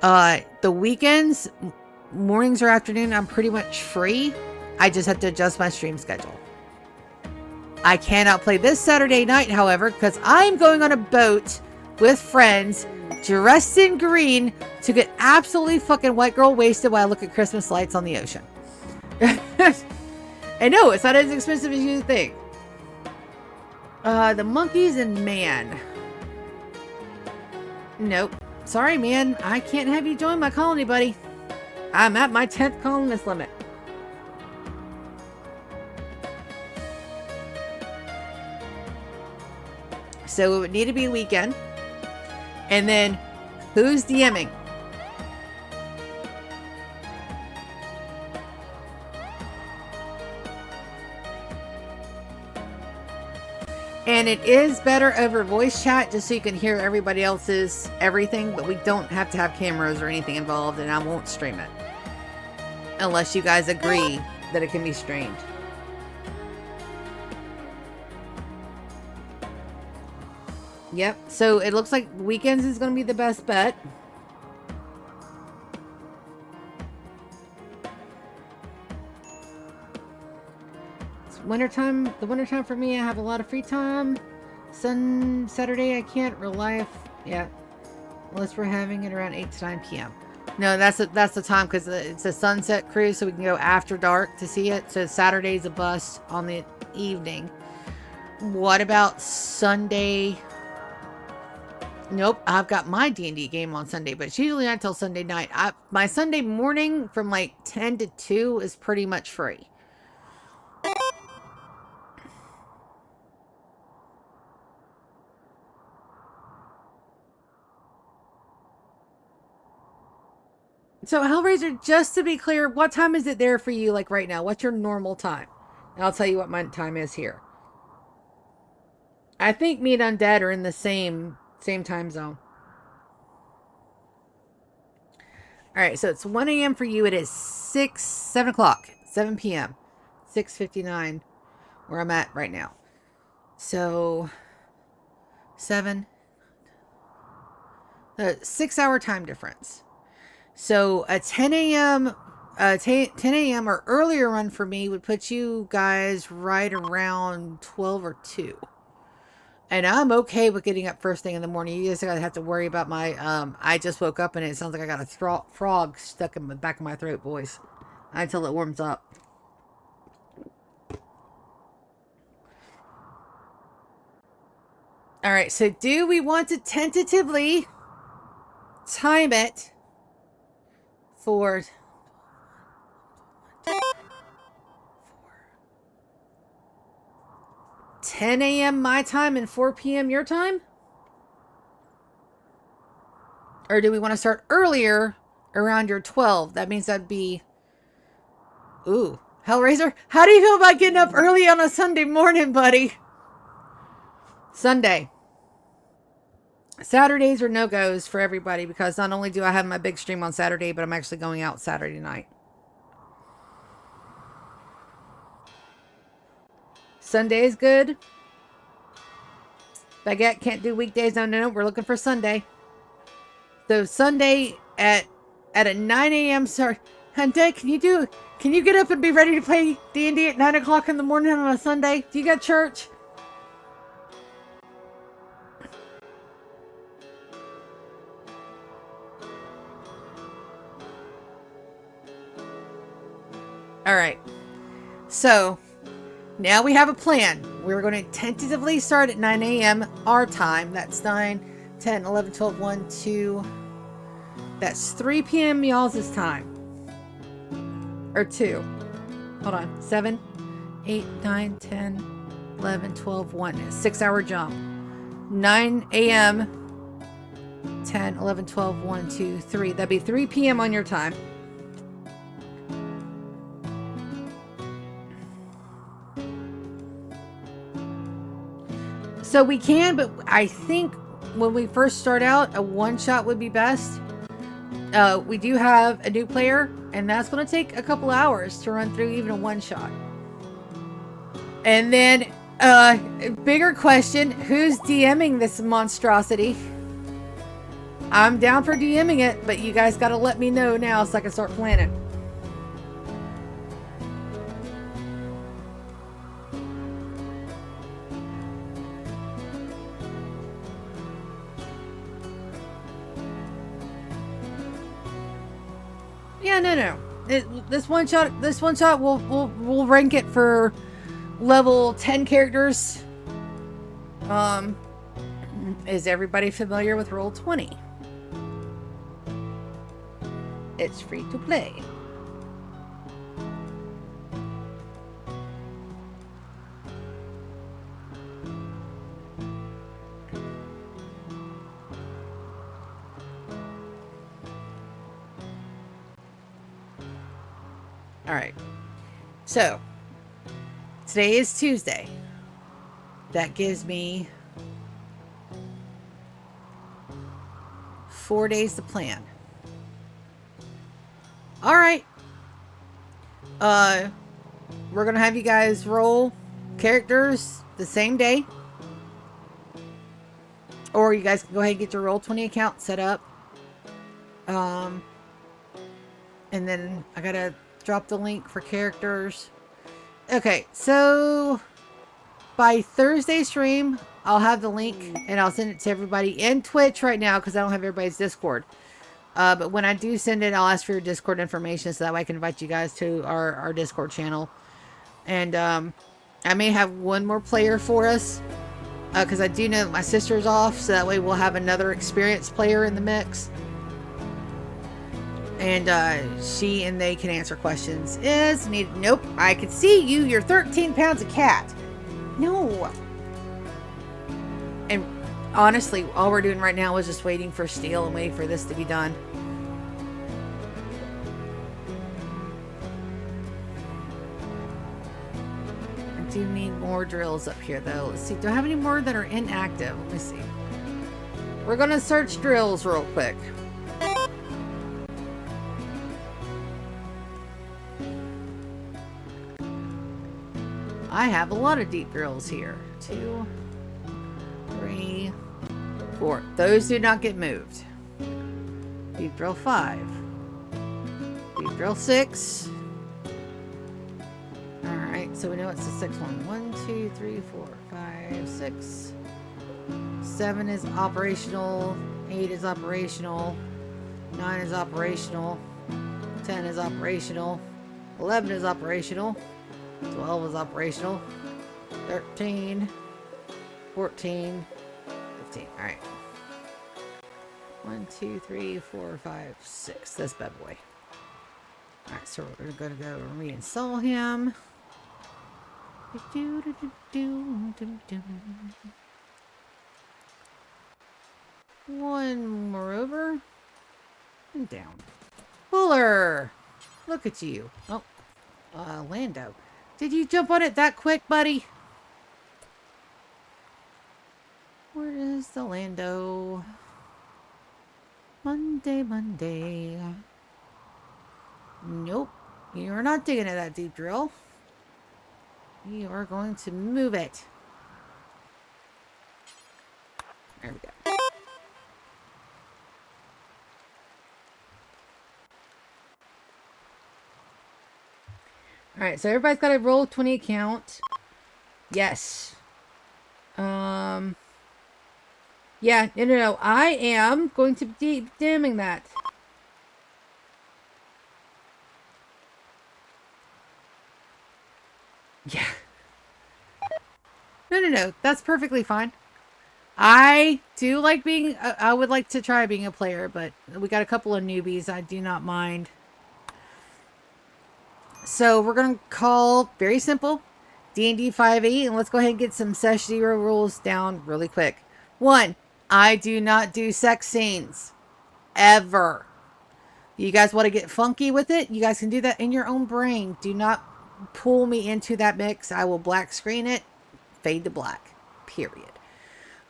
The weekends, mornings or afternoon, I'm pretty much free. I just have to adjust my stream schedule. I cannot play this Saturday night, however, because I'm going on a boat with friends, dressed in green, to get absolutely fucking white girl wasted while I look at Christmas lights on the ocean. I know, it's not as expensive as you think. The monkeys and man. Nope. Sorry, man. I can't have you join my colony, buddy. I'm at my 10th colonist limit. So it would need to be a weekend. And then, who's DMing? And it is better over voice chat just so you can hear everybody else's everything, but we don't have to have cameras or anything involved, and I won't stream it. Unless you guys agree that it can be streamed. Yep, so it looks like weekends is going to be the best bet. Wintertime, the wintertime for me, I have a lot of free time. Saturday, I can't rely unless we're having it around 8 to 9 p.m. No, that's the time because it's a sunset cruise, so we can go after dark to see it. So Saturday's a bust on the evening. What about Sunday? Nope, I've got my D&D game on Sunday, but it's usually not until Sunday night. My Sunday morning from like 10 to 2 is pretty much free. So Hellraiser, just to be clear, what time is it there for you, like right now? What's your normal time? And I'll tell you what my time is here. I think me and Undead are in the same time zone. Alright, so it's 1 a.m. for you. It is 7 o'clock, 7 p.m. 6:59 where I'm at right now. So 7 6-hour time difference. So a 10 a.m. 10 a.m. or earlier run for me would put you guys right around 12 or 2. And I'm okay with getting up first thing in the morning. You just gotta have to worry about my I just woke up and it sounds like I got a frog stuck in the back of my throat, boys. Until it warms up. Alright, so do we want to tentatively time it for 10 a.m. my time and 4 p.m. your time? Or do we want to start earlier around your 12? That means that'd be... Ooh. Hellraiser, how do you feel about getting up early on a Sunday morning, buddy? Sunday. Saturdays are no-goes for everybody because not only do I have my big stream on Saturday, but I'm actually going out Saturday night. Sunday is good. Baguette can't do weekdays. No, we're looking for Sunday. So Sunday at a 9 a.m. Sorry, Hunter, can you get up and be ready to play D&D at 9 o'clock in the morning on a Sunday? Do you got church? All right. So now we have a plan. We're going to tentatively start at 9 a.m. our time. That's 9, 10, 11, 12, 1, 2. That's 3 p.m. y'all's time. Or 2. Hold on. 7, 8, 9, 10, 11, 12, 1. 6-hour jump. 9 a.m. 10, 11, 12, 1, 2, 3. That'd be 3 p.m. on your time. So we can, but I think when we first start out, a one-shot would be best. We do have a new player, and that's going to take a couple hours to run through even a one-shot. And then, bigger question, who's DMing this monstrosity? I'm down for DMing it, but you guys got to let me know now so I can start planning. Yeah, no. This one shot, we'll rank it for level 10 characters. Is everybody familiar with Roll20? It's free to play. All right. So, today is Tuesday. That gives me 4 days to plan. All right. We're going to have you guys roll characters the same day. Or you guys can go ahead and get your Roll20 account set up. And then I got to drop the link for characters. Okay, so by Thursday stream, I'll have the link and I'll send it to everybody in Twitch right now because I don't have everybody's Discord. But when I do send it, I'll ask for your Discord information so that way I can invite you guys to our Discord channel. And I may have one more player for us because I do know that my sister's off, so that way we'll have another experienced player in the mix. And she and they can answer questions. Is needed. Nope, I can see you. You're 13 pounds of cat. No. And honestly, all we're doing right now is just waiting for steel and waiting for this to be done. I do need more drills up here, though. Let's see. Do I have any more that are inactive? Let me see. We're going to search drills real quick. I have a lot of deep drills here. 2, 3, 4. Those do not get moved. Deep drill 5. Deep drill 6. Alright, so we know it's the 6th one. 1, 2, 3, 4, 5, 6. 7 is operational. 8 is operational. 9 is operational. 10 is operational. 11 is operational. 12 is operational. 13, 14, 15. Alright. 1, 2, 3, 4, 5, 6. This bad boy. Alright, so we're going to go reinstall him. One more over. And down. Fuller! Look at you. Oh. Lando. Did you jump on it that quick, buddy? Where is the Lando? Monday. Nope. You're not digging at that deep drill. You are going to move it. There we go. Alright, so everybody's got a Roll20 account. Yes. Yeah, no. I am going to be DMing that. Yeah. No. That's perfectly fine. I do like being... I would like to try being a player, but we got a couple of newbies. I do not mind. So we're going to call, very simple, D&D 5e, and let's go ahead and get some Sesh Zero rules down really quick. 1, I do not do sex scenes. Ever. You guys want to get funky with it? You guys can do that in your own brain. Do not pull me into that mix. I will black screen it, fade to black. Period.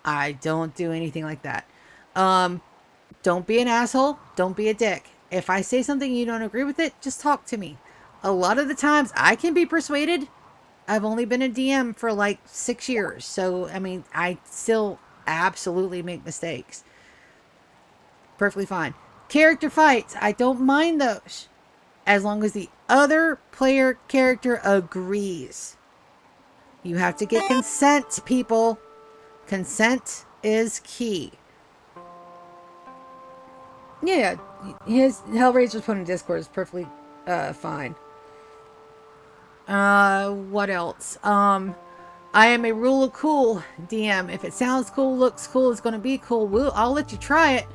I don't do anything like that. Don't be an asshole. Don't be a dick. If I say something and you don't agree with it, just talk to me. A lot of the times I can be persuaded. I've only been a DM for like 6 years. So, I mean, I still absolutely make mistakes. Perfectly fine. Character fights. I don't mind those. As long as the other player character agrees. You have to get consent, people. Consent is key. Yeah, his Hellraiser's put in Discord is perfectly fine. What else? I am a rule of cool DM. If it sounds cool, looks cool, it's gonna be cool. I'll let you try it.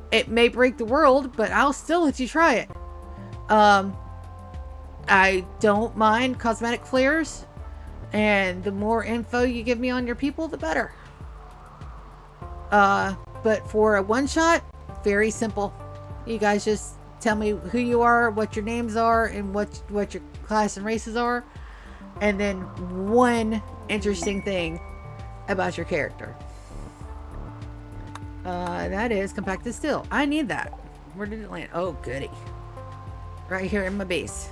It may break the world, but I'll still let you try it. I don't mind cosmetic flares, and the more info you give me on your people, the better. But for a one-shot, very simple. You guys just tell me who you are, what your names are, and what your class and races are, and then one interesting thing about your character. That is compacted steel. I need that. Where did it land? Oh, goody. Right here in my base.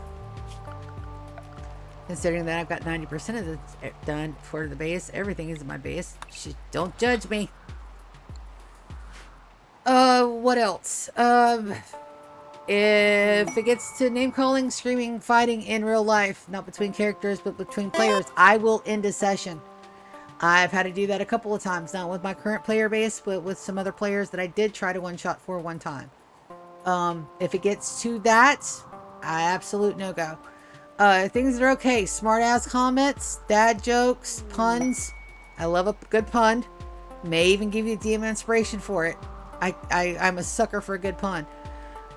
Considering that I've got 90% of it done for the base, everything is in my base. Don't judge me. What else? If it gets to name calling, screaming, fighting in real life, not between characters, but between players, I will end a session. I've had to do that a couple of times, not with my current player base, but with some other players that I did try to one-shot for one time. If it gets to that, absolute no-go. Things that are okay. Smart-ass comments, dad jokes, puns. I love a good pun. May even give you DM inspiration for it. I'm a sucker for a good pun.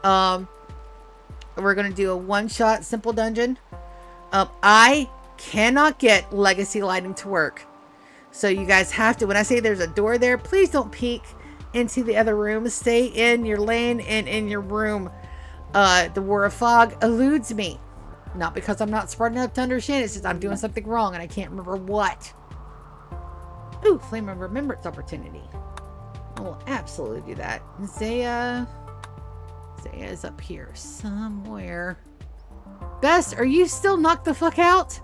We're going to do a one-shot simple dungeon. I cannot get legacy lighting to work. So you guys have to, when I say there's a door there, please don't peek into the other room. Stay in your lane and in your room. The War of Fog eludes me. Not because I'm not smart enough to understand it. It's just I'm doing something wrong and I can't remember what. Ooh, Flame of Remembrance opportunity. I will absolutely do that. Zaya is up here somewhere. Best, are you still knocked the fuck out?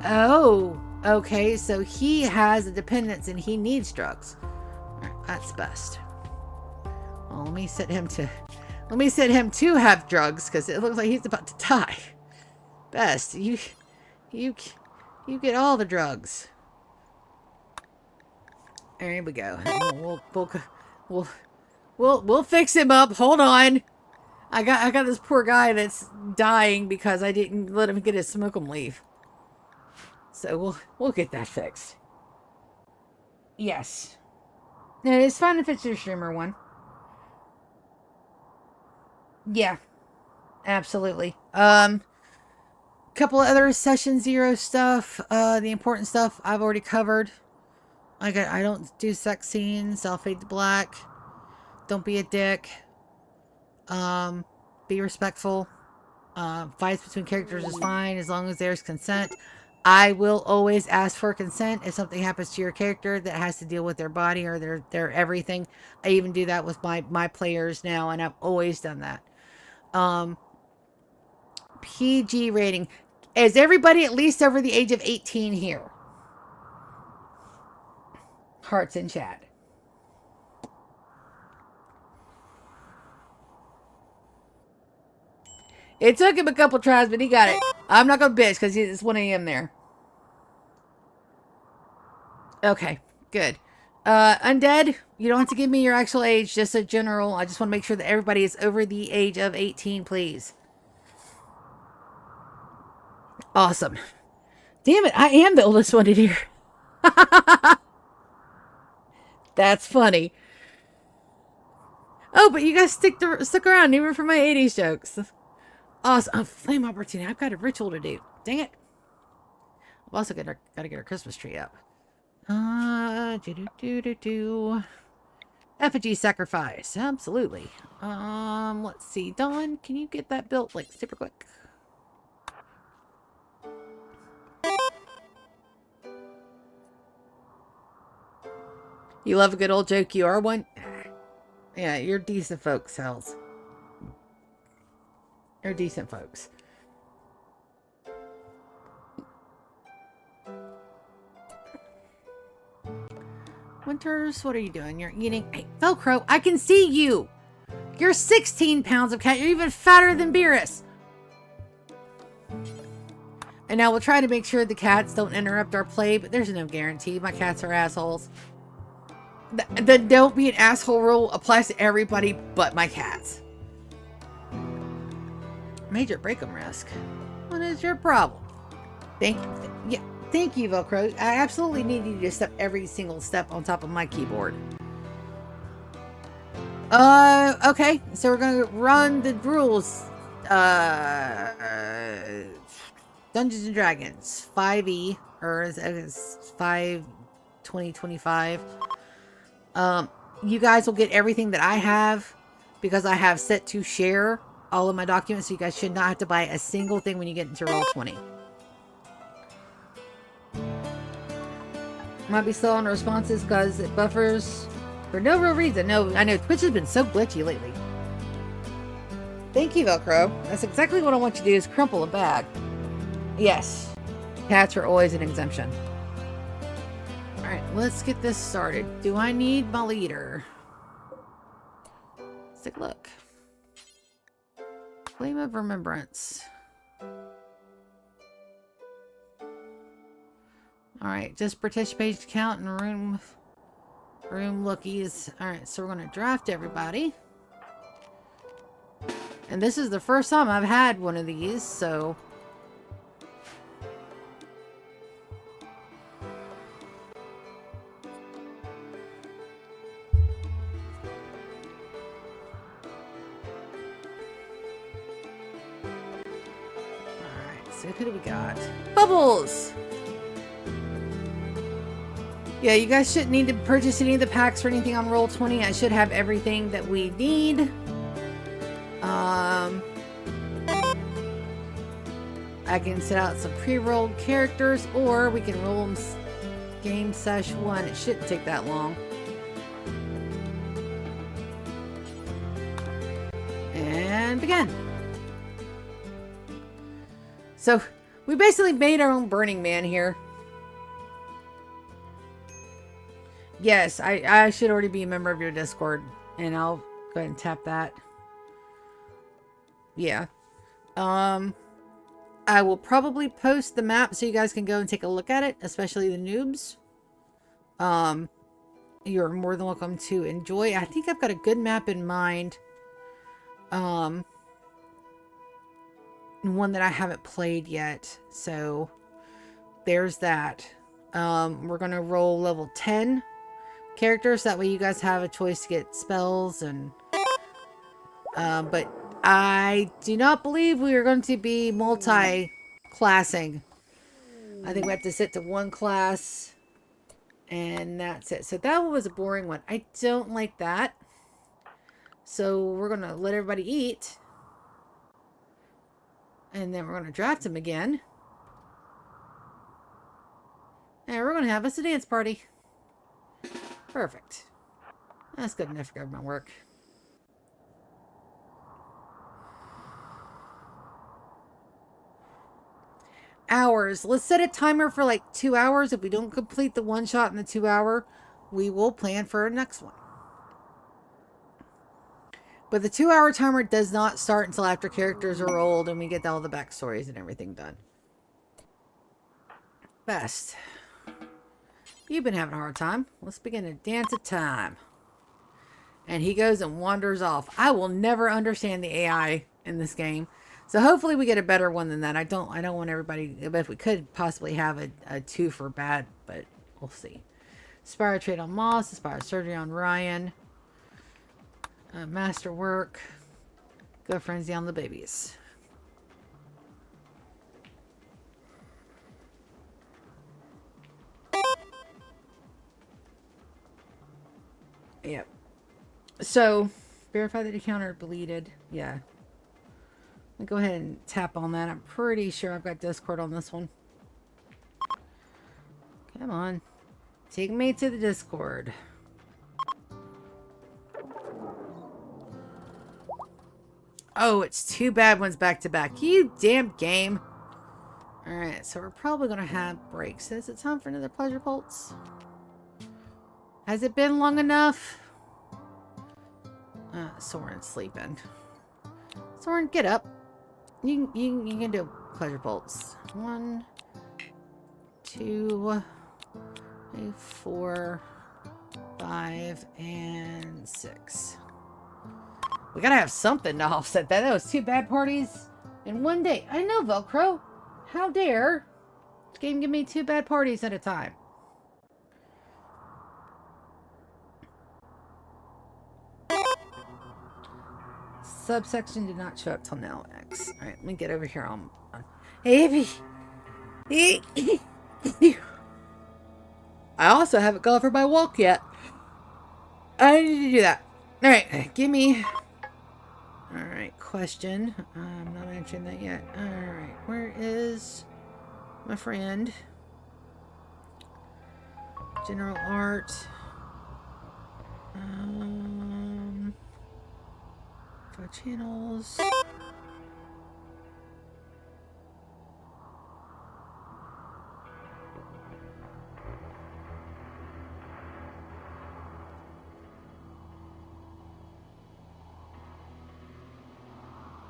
Oh, okay. So he has a dependence and he needs drugs. All right, that's Best. Well, let me set him to have drugs because it looks like he's about to die. Best, you get all the drugs. There we go. We'll fix him up. Hold on. I got this poor guy that's dying because I didn't let him get his smoke 'em leave. So we'll get that fixed. Yes. No, it's fine if it's your streamer one. Yeah. Absolutely. Couple of other session 0 stuff. The important stuff I've already covered. I don't do sex scenes. I'll fade to black. Don't be a dick. Be respectful. Fights between characters is fine as long as there's consent. I will always ask for consent if something happens to your character that has to deal with their body or their everything. I even do that with my players now, and I've always done that. PG rating. Is everybody at least over the age of 18 here? Hearts in chat. It took him a couple tries, but he got it. I'm not gonna bitch because it's 1 a.m. there. Okay, good. Undead, you don't have to give me your actual age, just a general. I just want to make sure that everybody is over the age of 18, please. Awesome. Damn it, I am the oldest one in here. That's funny. Oh, but you guys stuck around even for my 80s jokes. Awesome. Oh, flame opportunity. I've got a ritual to do. Dang it. I've also got to get our Christmas tree up. Effigy sacrifice. Absolutely. Let's see. Dawn, can you get that built like super quick? You love a good old joke. You are one. Yeah, you're decent folks, Hells. You're decent folks. Winters, what are you doing? You're eating. Hey, Velcro, I can see you. You're 16 pounds of cat. You're even fatter than Beerus. And now we'll try to make sure the cats don't interrupt our play, but there's no guarantee. My cats are assholes. The don't be an asshole rule applies to everybody but my cats. Major break-em risk. What is your problem? Thank you, Velcro. I absolutely need you to step every single step on top of my keyboard. Okay. So we're gonna run the rules. Dungeons and Dragons 5e or is 5/20/25. You guys will get everything that I have because I have set to share all of my documents. So you guys should not have to buy a single thing when you get into Roll20. Might be slow on responses because it buffers for no real reason. No, I know Twitch has been so glitchy lately. Thank you, Velcro. That's exactly what I want you to do is crumple a bag. Yes. Cats are always an exemption. Alright, let's get this started. Do I need my leader? Let's take a look. Flame of Remembrance. Alright, just participation count and room lookies. Alright, so we're going to draft everybody. And this is the first time I've had one of these, so... Alright, so who do we got? Bubbles! Yeah, you guys shouldn't need to purchase any of the packs or anything on Roll20. I should have everything that we need. I can set out some pre-rolled characters, or we can roll them game sesh 1. It shouldn't take that long. And begin. So, we basically made our own Burning Man here. Yes, I should already be a member of your Discord, and I'll go ahead and tap that. Yeah. I will probably post the map so you guys can go and take a look at it, especially the noobs. You're more than welcome to enjoy. I think I've got a good map in mind. One that I haven't played yet. So there's that. We're going to roll level 10 characters. That way you guys have a choice to get spells and... but I do not believe we are going to be multi-classing. I think we have to sit to one class. And that's it. So that one was a boring one. I don't like that. So we're going to let everybody eat. And then we're going to draft them again. And we're going to have us a dance party. Perfect. That's good enough for government work. Hours. Let's set a timer for like 2 hours. If we don't complete the one shot in the 2 hour, we will plan for our next one. But the 2 hour timer does not start until after characters are rolled and we get all the backstories and everything done. Best. You've been having a hard time. Let's begin to dance a time. And he goes and wanders off. I will never understand the AI in this game. So hopefully we get a better one than that. I don't want everybody, but if we could possibly have a 2 for bad, but we'll see. Inspire trade on Moss, inspire surgery on Ryan. Masterwork. Go frenzy on the babies. Yep. So, verify that encounter deleted. Yeah. I'll go ahead and tap on that. I'm pretty sure I've got Discord on this one. Come on. Take me to the Discord. Oh, it's 2 bad ones back to back. You damn game. Alright, so we're probably going to have breaks. Is it time for another pleasure pulse? Has it been long enough? Soren's sleeping. Soren, get up. You can do pleasure bolts. 1, 2, 3, 4, 5, 5 and 6. We gotta have something to offset that. That was 2 bad parties in one day. I know, Velcro. How dare this game give me 2 bad parties at a time? Subsection did not show up till now, X. Alright, let me get over here on Hey, I also haven't gone for my walk yet. I need to do that. Alright, give me... Alright, question. I'm not answering that yet. Alright, where is my friend? General art. 5 channels.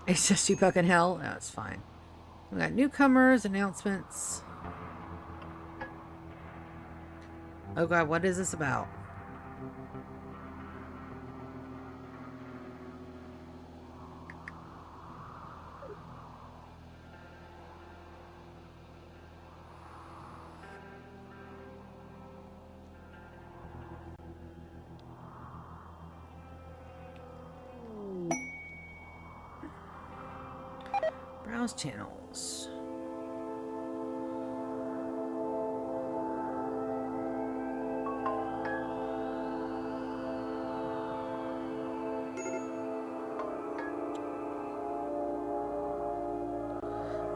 It's just you fucking hell. No, it's fine. We got newcomers, announcements. Oh god, what is this about? Browse channels.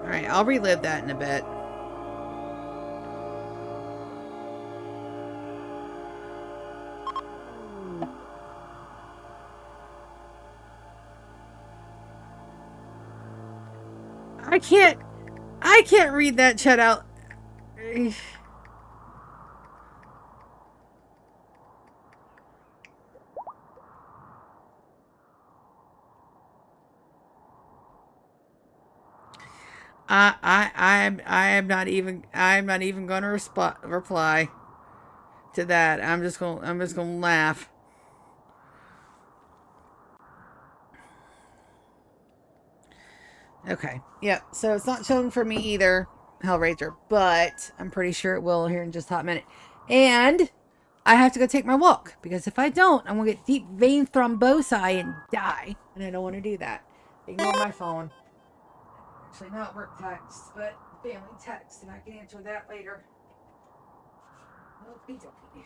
Alright, I'll relive that in a bit. I can't read that chat out. I'm not even going to reply to that. I'm just going to laugh. Okay. Yeah. So it's not showing for me either, Hellraiser, but I'm pretty sure it will here in just a hot minute. And I have to go take my walk because if I don't, I'm gonna get deep vein thrombosis and die, and I don't want to do that. Ignore my phone. Actually, not work text, but family text, and I can answer that later. Okie dokie.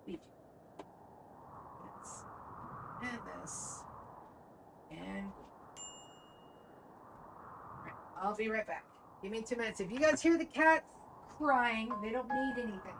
This and this and. Right, I'll be right back. Give me 2 minutes. If you guys hear the cats crying, they don't need anything.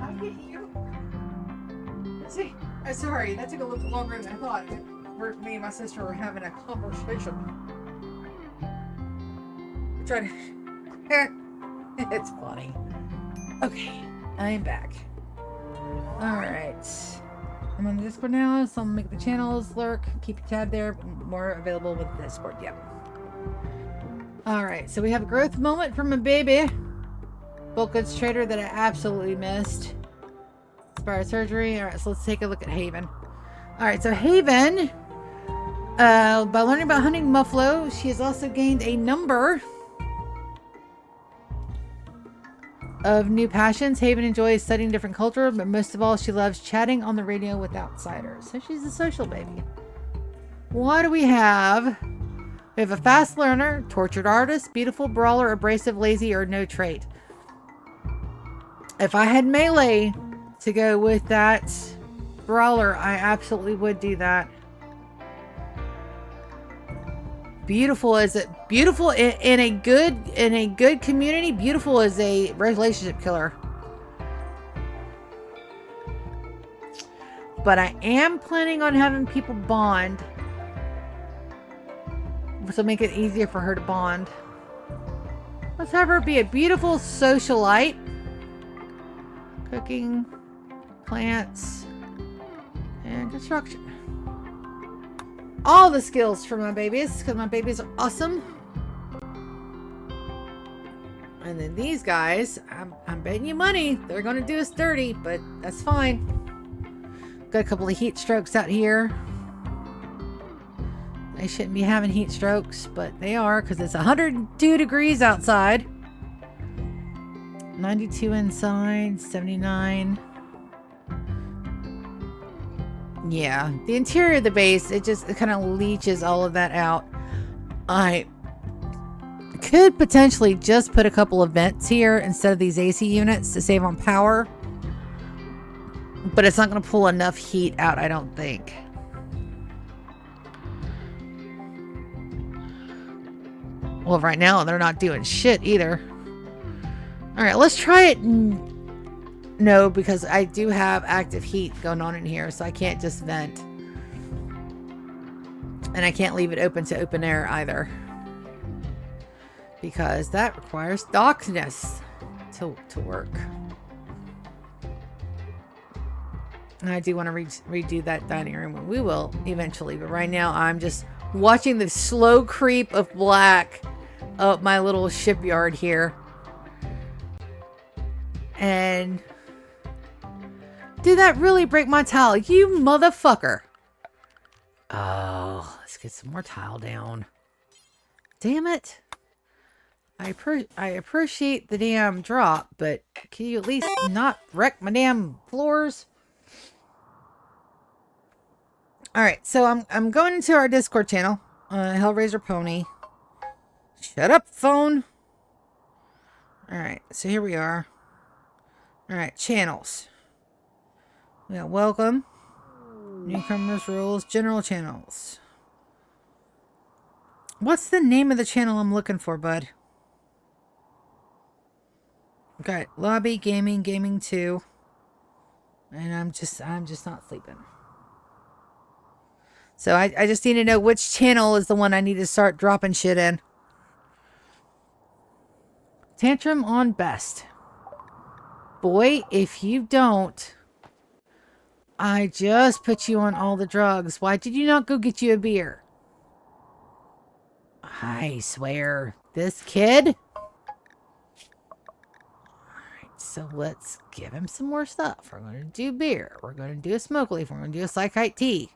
I get you. See, I'm sorry, that took a little longer than I thought. Me and my sister were having a conversation. We're trying to. It's funny. Okay, I'm back. Alright. I'm on the Discord now, so I'm gonna make the channels lurk. Keep your tab there. More available with Discord, yep. Alright, so we have a growth moment from a baby. Bulk goods trader that I absolutely missed. Inspired surgery. Alright, so let's take a look at Haven. Alright, so Haven, by learning about hunting muffalo, she has also gained a number of new passions. Haven enjoys studying different cultures, but most of all, she loves chatting on the radio with outsiders. So she's a social baby. What do we have? We have a fast learner, tortured artist, beautiful brawler, abrasive, lazy, or no trait. If I had melee to go with that brawler, I absolutely would do that. Beautiful is it? Beautiful in a good community. Beautiful is a relationship killer. But I am planning on having people bond, so make it easier for her to bond. Let's have her be a beautiful socialite. Cooking, plants, and construction. All the skills for my babies, because my babies are awesome. And then these guys, I'm betting you money, they're going to do us dirty, but that's fine. Got a couple of heat strokes out here. They shouldn't be having heat strokes, but they are, because it's 102 degrees outside. 92 inside, 79. Yeah, the interior of the base, it kind of leaches all of that out. I could potentially just put a couple of vents here instead of these AC units to save on power. But it's not going to pull enough heat out, I don't think. Well, right now, they're not doing shit either. Alright, let's try it. No, because I do have active heat going on in here, so I can't just vent. And I can't leave it open to open air either, because that requires darkness to work. And I do want to redo that dining room, and we will eventually, but right now I'm just watching the slow creep of black up my little shipyard here. And did that really break my tile? You motherfucker. Oh, let's get some more tile down. Damn it. I appreciate the damn drop, but can you at least not wreck my damn floors? Alright, so I'm going into our Discord channel. Hellraiser Pony. Shut up, phone. Alright, so here we are. Alright, channels. We got welcome, newcomers rules, general channels. What's the name of the channel I'm looking for, bud? Got lobby, gaming, gaming 2. And I'm just not sleeping. So I just need to know which channel is the one I need to start dropping shit in. Tantrum on best. Boy, if you don't, I just put you on all the drugs. Why did you not go get you a beer? I swear, this kid. Alright, so let's give him some more stuff. We're going to do beer. We're going to do a smoke leaf. We're going to do a psychite tea.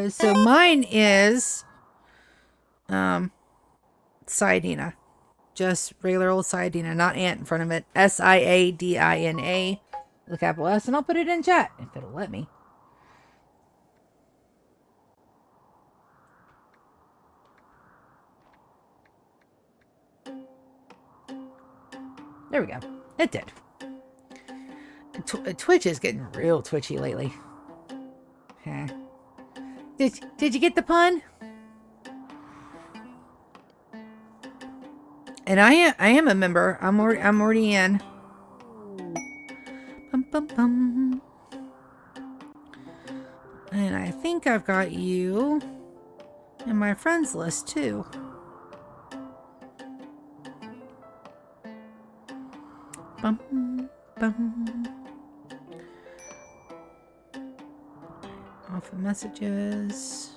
So mine is Siadina. Just regular old Siadina, not ant in front of it. Siadina with a capital S, and I'll put it in chat if it'll let me. There we go. It did. Twitch is getting real twitchy lately. Huh. Did you get the pun? And I am a member. I'm already in. Bum, bum, bum. And I think I've got you in my friends list too. Bum, bum. Off of messages.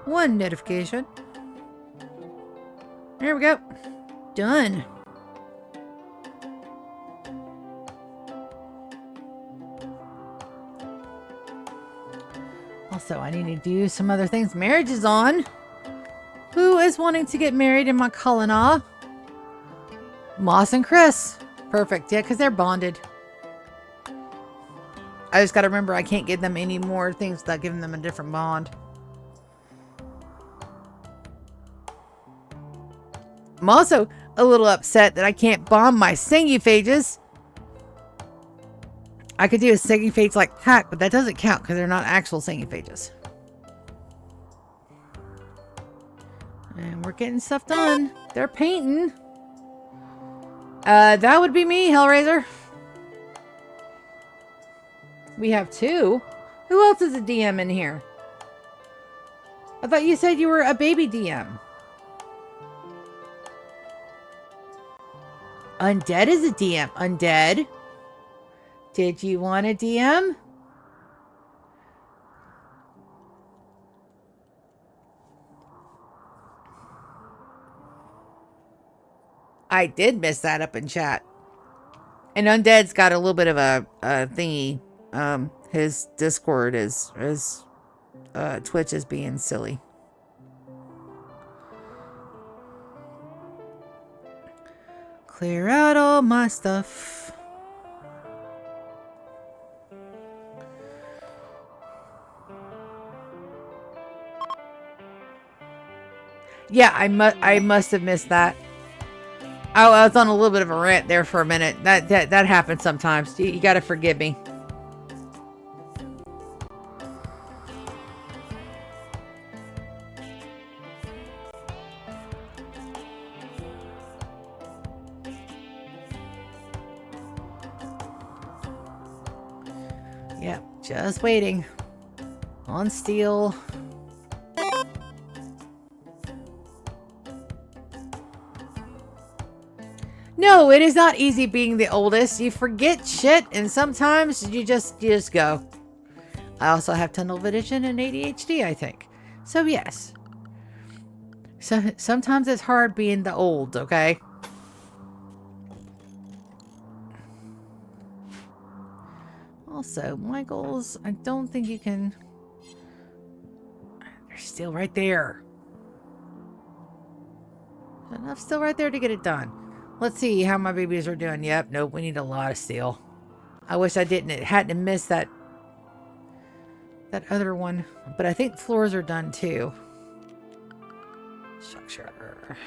One notification. There we go. Done. Also, I need to do some other things. Marriage is on. Who is wanting to get married in my colony? Moss and Chris. Perfect. Yeah, because they're bonded. I just got to remember I can't give them any more things without giving them a different bond. I'm also a little upset that I can't bomb my singiphages. I could do a singiphage like hack, but that doesn't count because they're not actual singiphages. And we're getting stuff done. They're painting. That would be me, Hellraiser. We have two. Who else is a DM in here? I thought you said you were a baby DM. Undead is a DM. Undead. Did you want a DM? I did miss that up in chat. And Undead's got a little bit of a thingy. His Discord is Twitch is being silly. Clear out all my stuff. Yeah, I must have missed that. I was on a little bit of a rant there for a minute. That happens sometimes. You got to forgive me. Yep, just waiting. On steel. No, it is not easy being the oldest. You forget shit, and sometimes you just go. I also have tunnel vision and ADHD, I think. So yes. So sometimes it's hard being the old, okay? Also, Michaels, I don't think you can... They're still right there. Enough still right there to get it done. Let's see how my babies are doing. Yep, nope, we need a lot of steel. I wish I hadn't missed that other one. But I think floors are done too. Structure.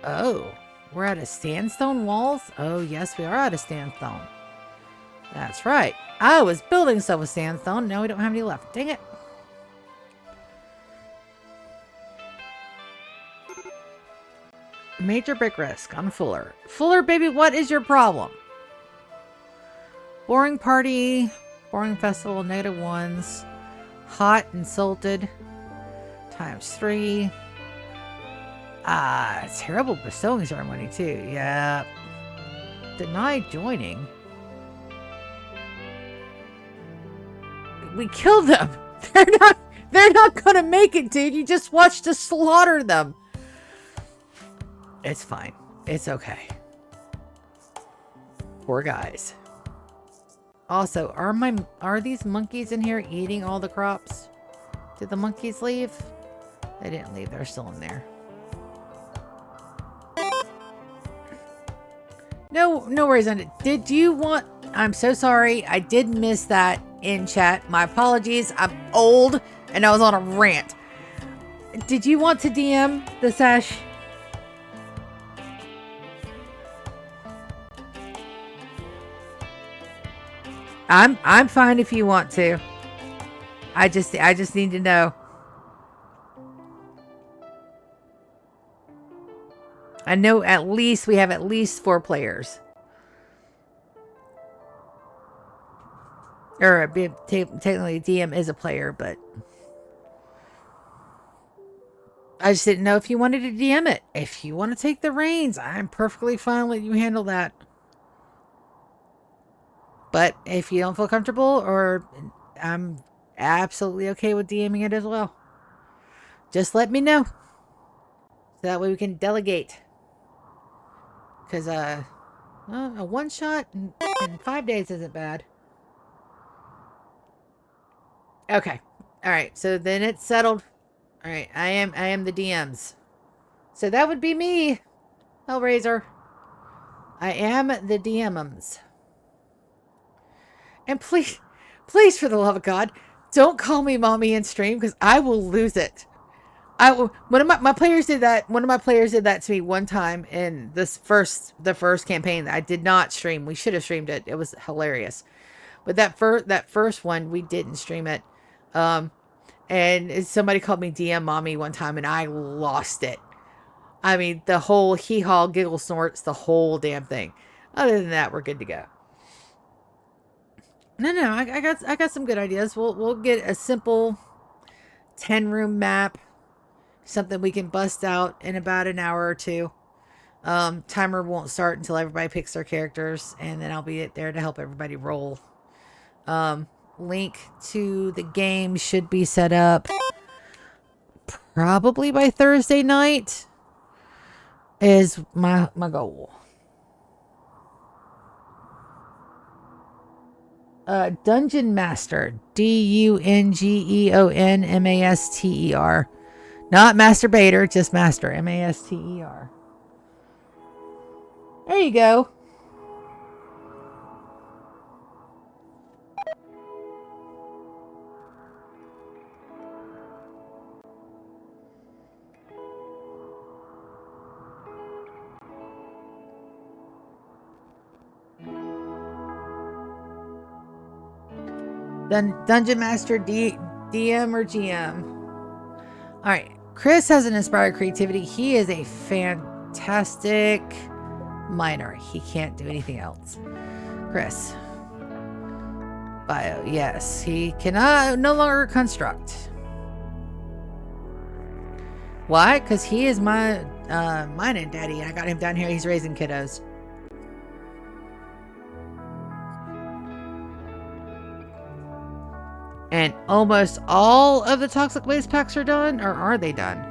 Oh, we're out of sandstone walls? Oh, yes, we are out of sandstone. That's right. I was building stuff with sandstone. Now we don't have any left. Dang it. Major brick risk on Fuller. Fuller, baby, what is your problem? Boring party. Boring festival. -1s. Hot and salted. ×3. Terrible bestowing ceremony too. Yeah. Deny joining. We killed them. They're not gonna make it, dude. You just watched us slaughter them. It's fine. It's okay. Poor guys. Also, are these monkeys in here eating all the crops? Did the monkeys leave? They didn't leave. They're still in there. No worries on it. Did you want... I'm so sorry. I did miss that in chat. My apologies. I'm old and I was on a rant. Did you want to DM the Sash? I'm fine if you want to. I just need to know. I know at least we have at least 4 players. Or technically DM is a player, but I just didn't know if you wanted to DM it. If you want to take the reins, I'm perfectly fine letting you handle that. But if you don't feel comfortable, or I'm absolutely okay with DMing it as well. Just let me know. So that way we can delegate. Because a one shot in 5 days isn't bad. Okay. All right. So then it's settled. All right. I am the DMs. So that would be me, Hellraiser. I am the DMs. And please, for the love of God, don't call me mommy in stream because I will lose it. One of my players did that. One of my players did that to me one time in the first campaign. I did not stream. We should have streamed it. It was hilarious. But that first one, we didn't stream it. And somebody called me DM mommy one time, and I lost it. I mean, the whole hee-haw, giggle, snorts, the whole damn thing. Other than that, we're good to go. No, I got some good ideas. We'll get a simple 10-room map, something we can bust out in about an hour or two. Timer won't start until everybody picks their characters, and then I'll be there to help everybody roll. Link to the game should be set up probably by Thursday night is my goal. Dungeon Master, DungeonMaster. Not masturbator, just master, Master. There you go. Dungeon Master, DM or GM. All right. Chris has an inspired creativity. He is a fantastic miner. He can't do anything else. Chris. Bio. Yes. He cannot no longer construct. Why? Because he is my mining daddy. I got him down here. He's raising kiddos. And almost all of the toxic waste packs are done, or are they done?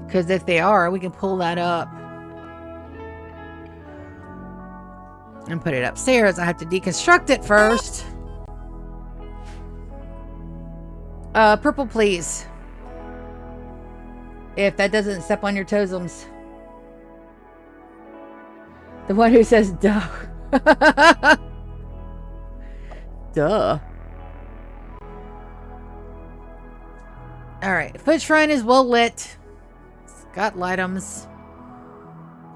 Because if they are, we can pull that up and put it upstairs. I have to deconstruct it first. Purple, please. If that doesn't step on your totems. The one who says duh. Duh. Alright, foot shrine is well lit. It's got lightums.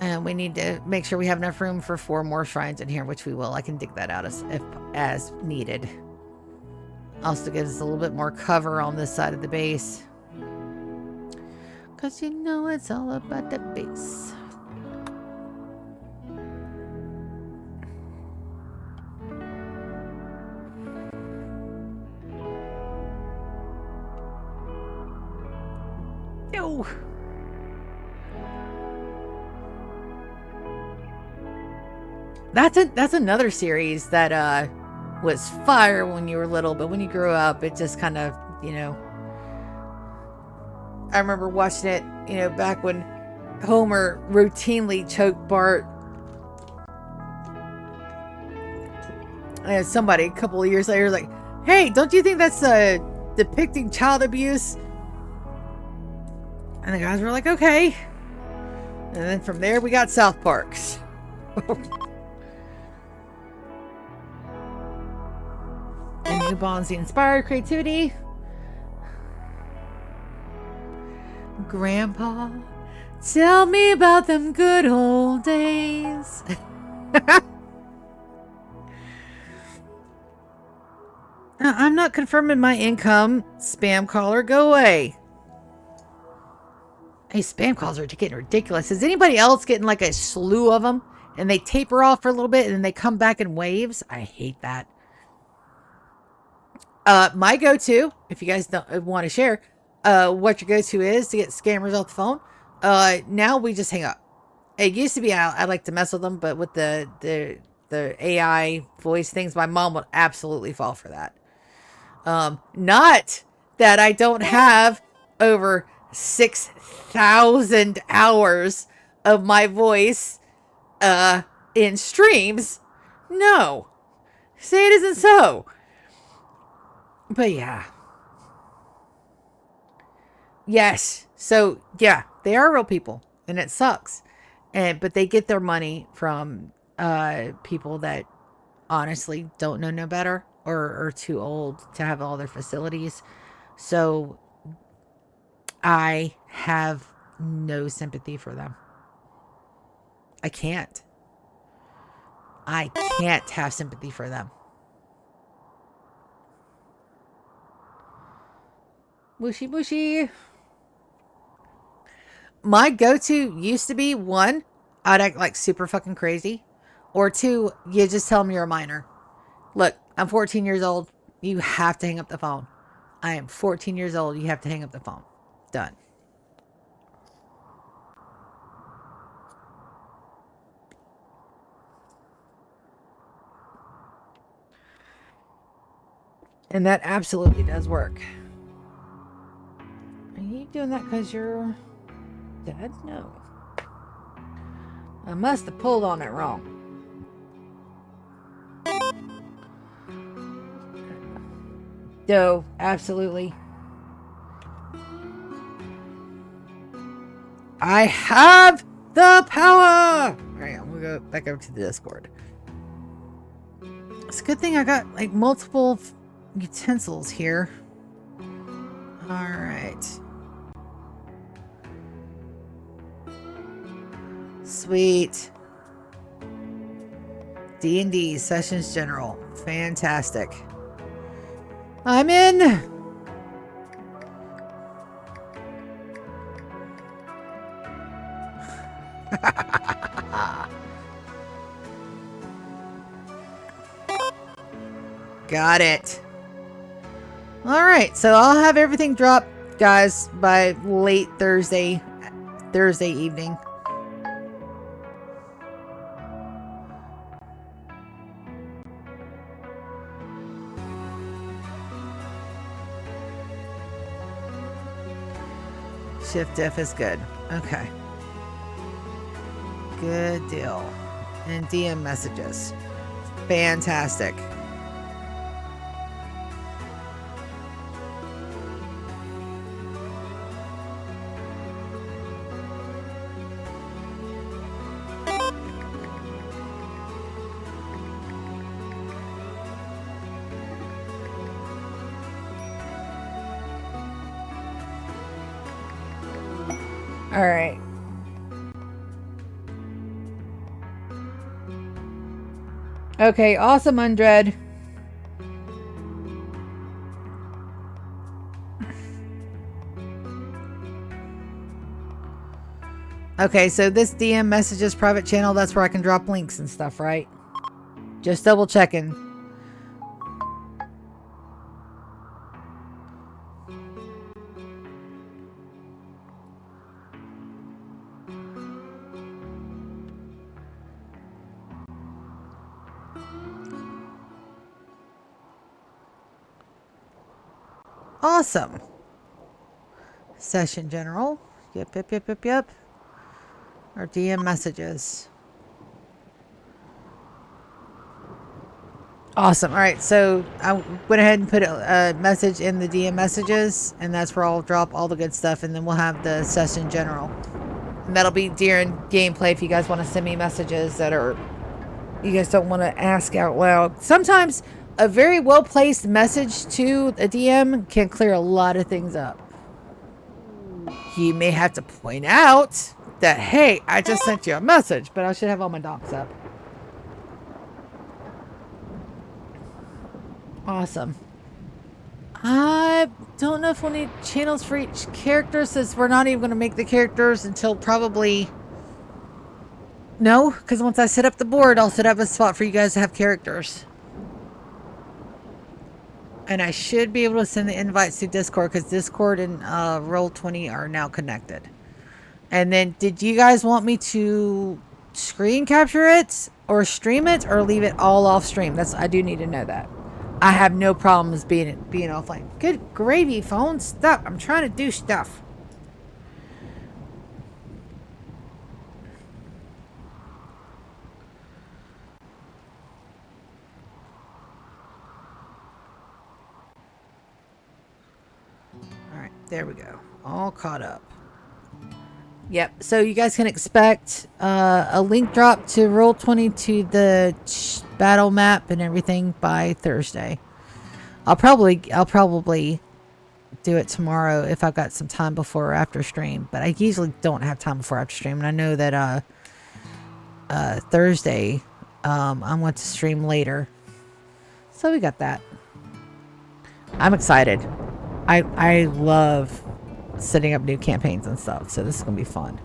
And we need to make sure we have enough room for 4 more shrines in here, which we will. I can dig that out as needed. Also gives us a little bit more cover on this side of the base. Because you know it's all about the base. No. That's another series that was fire when you were little, but when you grew up, it just kind of, you know. I remember watching it, you know, back when Homer routinely choked Bart. And somebody a couple of years later was like, "Hey, don't you think that's depicting child abuse?" And the guys were like, "Okay." And then from there, we got South Park. And new bonds the inspired creativity. Grandpa, tell me about them good old days. I'm not confirming my income. Spam caller, go away. Hey, spam calls are getting ridiculous. Is anybody else getting like a slew of them and they taper off for a little bit and then they come back in waves? I hate that. My go-to, if you guys don't want to share, what your go-to is to get scammers off the phone. Now we just hang up. It used to be I like to mess with them, but with the AI voice things, my mom would absolutely fall for that. Not that I don't have over 6,000 hours of my voice in streams. No. Say it isn't so. But yeah. Yes. So yeah, they are real people and it sucks. But they get their money from people that honestly don't know no better or are too old to have all their facilities. So I have no sympathy for them. I can't have sympathy for them. Mushy mushy. My go-to used to be, one, I'd act like super fucking crazy. Or two, you just tell them you're a minor. Look, I'm 14 years old. You have to hang up the phone. I am 14 years old. You have to hang up the phone. Done. And that absolutely does work. Are you doing that because you're dead? No. I must have pulled on it wrong. No, absolutely. I have the power! Alright, I'm gonna go back over to the Discord. It's a good thing I got like multiple utensils here. Alright. Sweet. D&D Sessions General. Fantastic. I'm in! Got it. Alright, so I'll have everything dropped, guys, by late Thursday evening. Shift diff is good. Okay. Good deal. And DM messages. Fantastic. All right. Okay, awesome, Undread. Okay, so this DM messages private channel, that's where I can drop links and stuff, right? Just double checking. Awesome. Session general. Yep. Or DM messages. Awesome. All right. So I went ahead and put a message in the DM messages, and that's where I'll drop all the good stuff, and then we'll have the session general. And that'll be during gameplay if you guys want to send me messages that are you guys don't want to ask out loud. Sometimes a very well-placed message to a DM can clear a lot of things up. You may have to point out that, hey, I just sent you a message, but I should have all my docs up. Awesome. I don't know if we'll need channels for each character, since we're not even going to make the characters until probably... No, because once I set up the board, I'll set up a spot for you guys to have characters. And I should be able to send the invites to Discord, because Discord and Roll20 are now connected. And then, did you guys want me to screen capture it or stream it or leave it all off stream? I do need to know that. I have no problems being offline. Good gravy, phone. Stop. I'm trying to do stuff. All right, there we go. All caught up. Yep, so you guys can expect a link drop to Roll20 to the battle map and everything by Thursday. I'll probably do it tomorrow if I've got some time before or after stream, but I usually don't have time before or after stream, and I know that Thursday I want to stream later. So we got that. I'm excited. I love setting up new campaigns and stuff, so this is gonna be fun.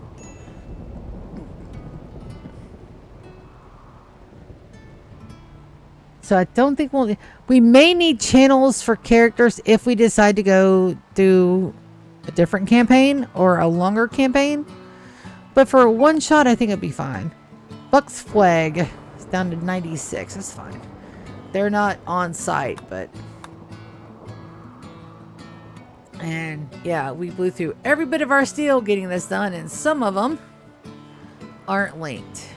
So I don't think we may need channels for characters if we decide to go do a different campaign or a longer campaign, but for a one shot I think it'd be fine. Buck's flag is down to 96. That's fine. They're not on site, but... And yeah, we blew through every bit of our steel getting this done, and some of them aren't linked.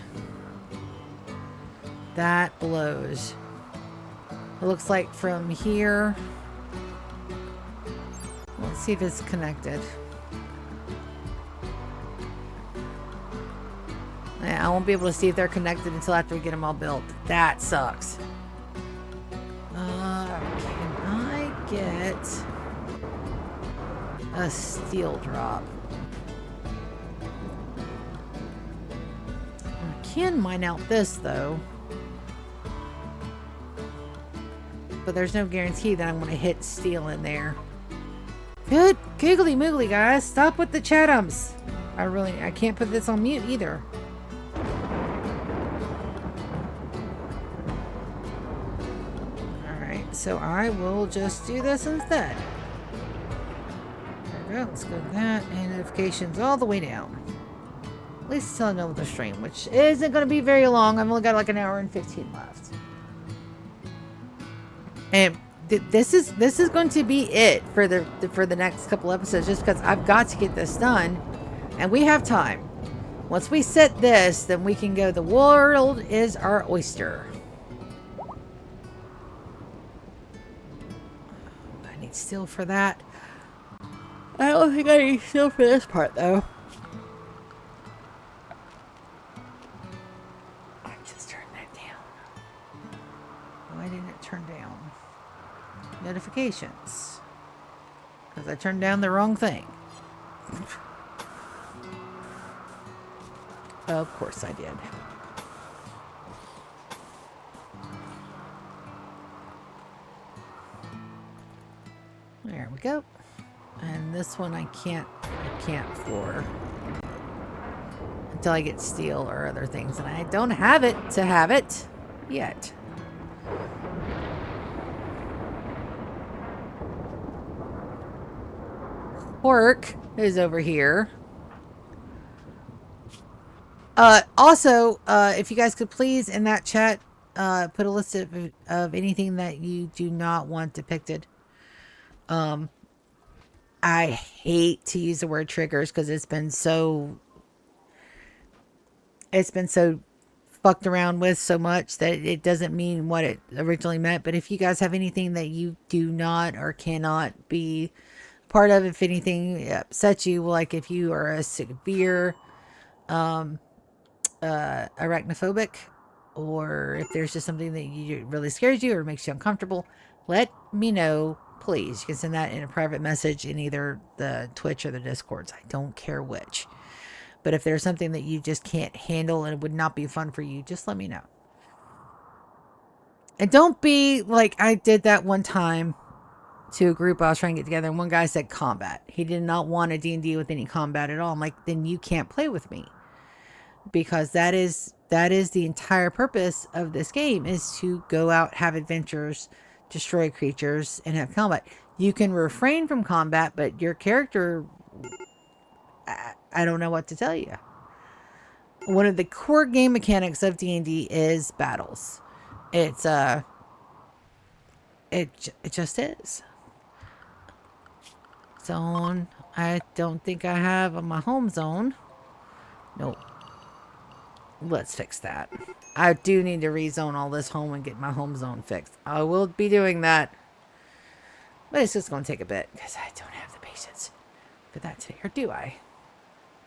That blows. It looks like from here... Let's see if it's connected. Yeah, I won't be able to see if they're connected until after we get them all built. That sucks. Can I get a steel drop? I can mine out this though, but there's no guarantee that I'm going to hit steel in there. Good googly moogly, guys. Stop with the chatums. I can't put this on mute either. Alright, so I will just do this instead. There we go. Let's go to that. And notifications all the way down. At least until I know the stream, which isn't going to be very long. I've only got like an hour and 15 left. And this is going to be it for the next couple episodes, just because I've got to get this done, and we have time. Once we set this, then we can go. The world is our oyster. I need steel for that. I don't think I need steel for this part though. I just turned that down. Why didn't it turn down? Notifications, because I turned down the wrong thing. Of course I did. There we go. And this one I can't for until I get steel or other things, and I don't have it to have it yet. Pork is over here. Also, if you guys could please in that chat put a list of anything that you do not want depicted. I hate to use the word triggers because it's been so fucked around with so much that it doesn't mean what it originally meant. But if you guys have anything that you do not or cannot be part of, if anything upsets you, like if you are a severe arachnophobic, or if there's just something that really scares you or makes you uncomfortable, let me know, please. You can send that in a private message in either the Twitch or the Discords. I don't care which. But if there's something that you just can't handle and it would not be fun for you, just let me know. And don't be like I did that one time to a group I was trying to get together, and one guy said combat. He did not want a D&D with any combat at all. I'm like, then you can't play with me, because that is the entire purpose of this game, is to go out, have adventures, destroy creatures, and have combat. You can refrain from combat, but your character, I don't know what to tell you. One of the core game mechanics of D&D is battles. It's it just is. Zone. I don't think I have on my home zone. Nope. Let's fix that. I do need to rezone all this home and get my home zone fixed. I will be doing that. But it's just going to take a bit, because I don't have the patience for that today. Or do I?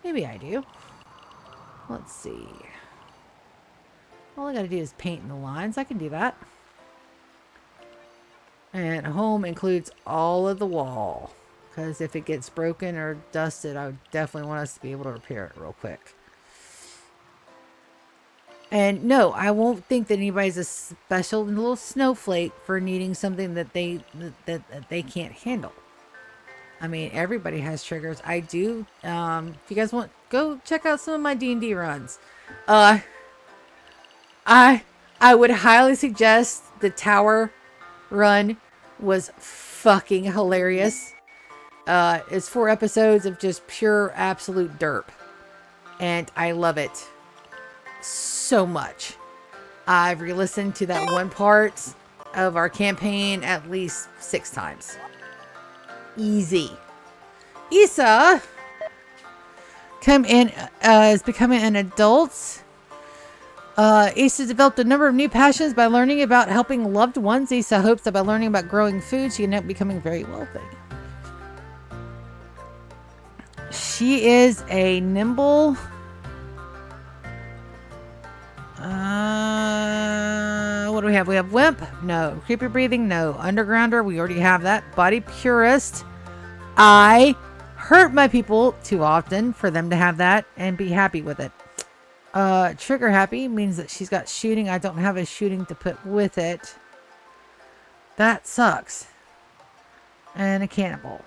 Maybe I do. Let's see. All I got to do is paint in the lines. I can do that. And home includes all of the wall, because if it gets broken or dusted, I would definitely want us to be able to repair it real quick. And no, I won't think that anybody's a special little snowflake for needing something that they can't handle. I mean, everybody has triggers. I do. If you guys want, go check out some of my D&D runs. I would highly suggest the tower run. Was fucking hilarious. It's 4 episodes of just pure absolute derp, and I love it so much. I've re-listened to that one part of our campaign at least 6 times. Easy. Issa is becoming an adult. Issa developed a number of new passions by learning about helping loved ones. Issa hopes that by learning about growing food, she can end up becoming very wealthy. She is a nimble... what do we have? We have Wimp. No. Creepy breathing. No. Undergrounder. We already have that. Body purist. I hurt my people too often for them to have that and be happy with it. Trigger happy means that she's got shooting. I don't have a shooting to put with it. That sucks. And a cannibal.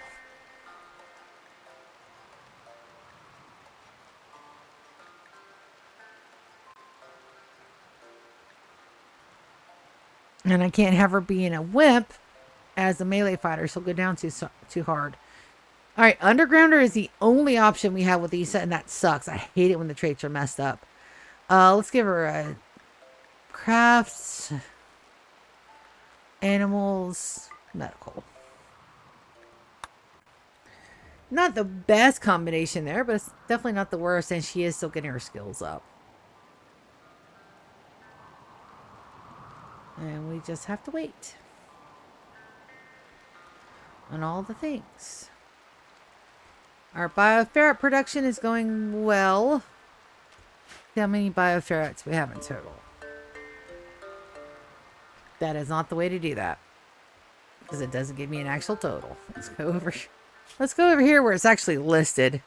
And I can't have her being a wimp as a melee fighter. She'll go down too hard. All right, Undergrounder is the only option we have with Issa, and that sucks. I hate it when the traits are messed up. Let's give her a crafts, animals, medical. Not the best combination there, but it's definitely not the worst, and she is still getting her skills up. And we just have to wait on all the things. Our bioferret production is going well. See how many bioferrets we have in total. That is not the way to do that, because it doesn't give me an actual total. Let's go over here where it's actually listed.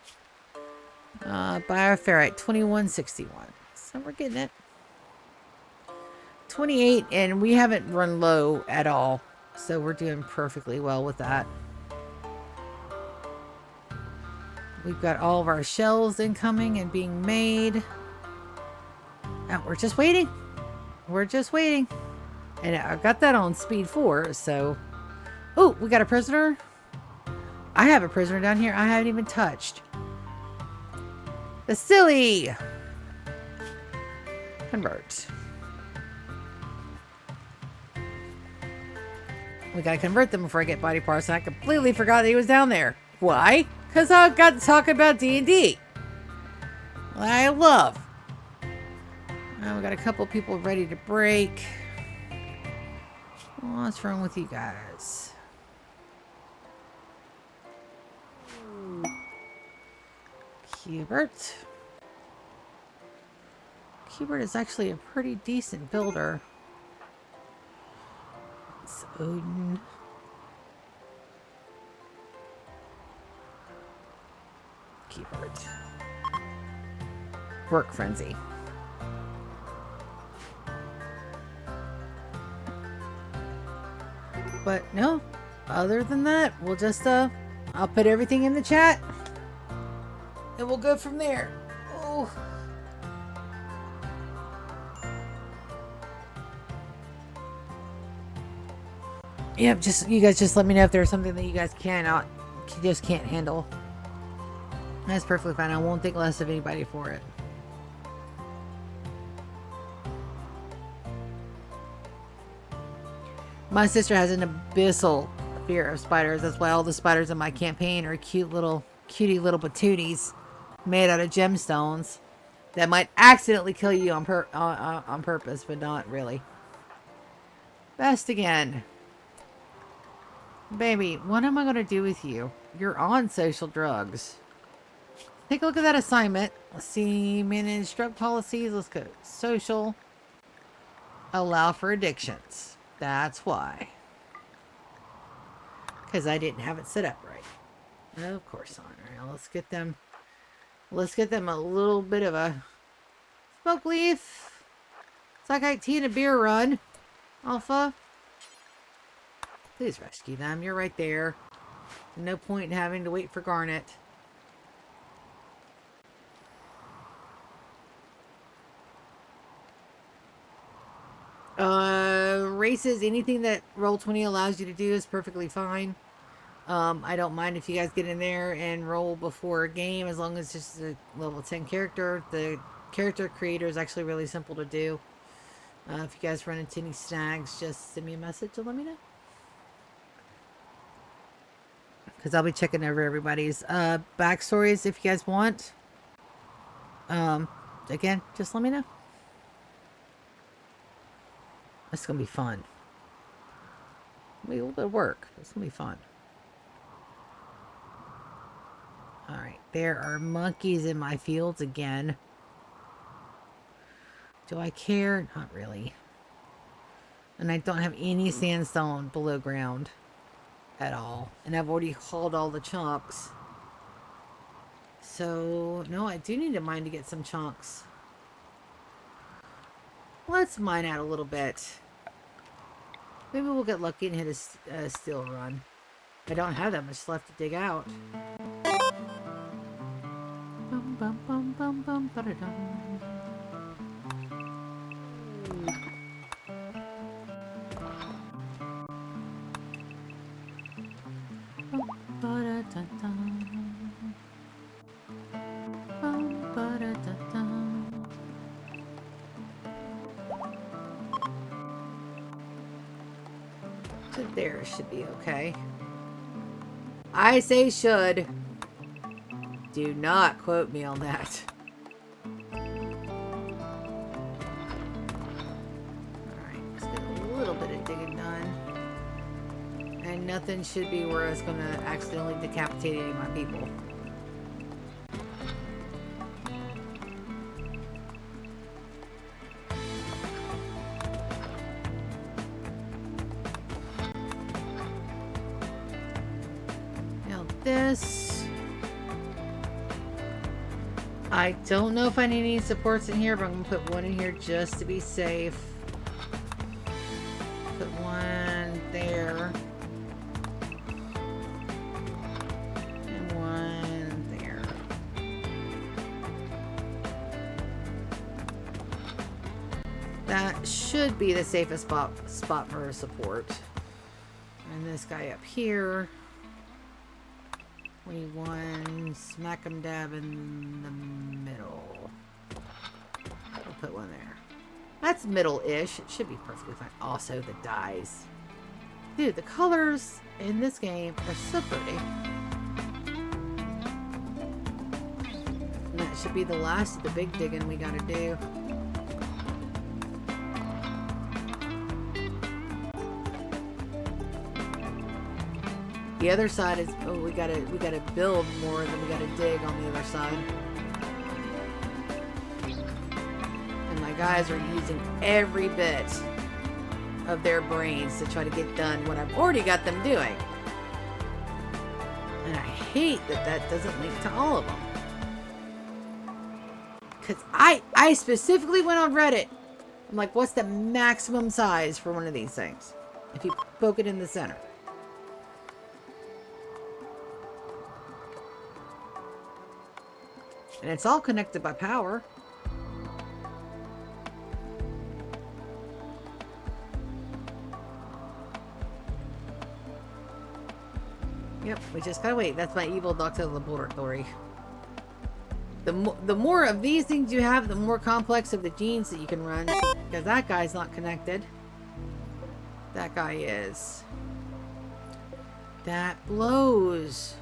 Bioferrite 2161. So we're getting it. 28, and we haven't run low at all, so we're doing perfectly well with that. We've got all of our shells incoming and being made. And we're just waiting. We're just waiting. And I've got that on speed 4, so... Oh, we got a prisoner. I have a prisoner down here I haven't even touched. The silly! Convert. We gotta convert them before I get body parts, and I completely forgot that he was down there. Why? Because I got to talk about D&D. I love. Now we got a couple people ready to break. What's wrong with you guys? Hubert. Hubert is actually a pretty decent builder. It's Odin. Hubert. Work frenzy. But no, other than that, we'll just, I'll put everything in the chat and we'll go from there. Oh. Yep, you guys just let me know if there's something that you guys just can't handle. That's perfectly fine. I won't think less of anybody for it. My sister has an abyssal fear of spiders. That's why all the spiders in my campaign are cutie little patooties made out of gemstones that might accidentally kill you on purpose, but not really. Best again. Baby, what am I going to do with you? You're on social drugs. Take a look at that assignment. Let's see. Manage drug policies. Let's go. Social. Allow for addictions. That's why. Because I didn't have it set up right. Of course not. All right, let's get them a little bit of a smoke leaf. Psychite tea and a beer run. Alpha. Please rescue them. You're right there. No point in having to wait for Garnet. Races, anything that Roll20 allows you to do is perfectly fine. I don't mind if you guys get in there and roll before a game, as long as it's just a level 10 character. The character creator is actually really simple to do. If you guys run into any snags, just send me a message to let me know. Because I'll be checking over everybody's backstories if you guys want. Again, just let me know. It's going to be fun. It'll be a little bit of work. It's going to be fun. Alright, there are monkeys in my fields again. Do I care? Not really. And I don't have any sandstone below ground at all. And I've already hauled all the chunks. So, no, I do need to mine to get some chunks. Let's mine out a little bit. Maybe we'll get lucky and hit a steel run. I don't have that much left to dig out. Bum, bum, bum, bum, bum, ba-da-dum. So there should be okay. I say should. Do not quote me on that. Alright, let's get a little bit of digging done. And nothing should be where it's going to accidentally decapitate any of my people. This. I don't know if I need any supports in here, but I'm going to put one in here just to be safe. Put one there. And one there. That should be the safest spot for a support. And this guy up here. 21, smack him dab in the middle. I'll put one there. That's middle-ish. It should be perfectly fine. Also, the dyes. Dude, the colors in this game are so pretty. And that should be the last of the big digging we gotta do. The other side is, oh, we gotta build more than we gotta dig on the other side. And my guys are using every bit of their brains to try to get done what I've already got them doing. And I hate that doesn't link to all of them. Because I specifically went on Reddit. I'm like, what's the maximum size for one of these things? If you poke it in the center. And it's all connected by power. Yep, we just gotta wait. That's my evil Doctor Laboratory. The more of these things you have, the more complex of the genes that you can run. Because that guy's not connected. That guy is. That blows.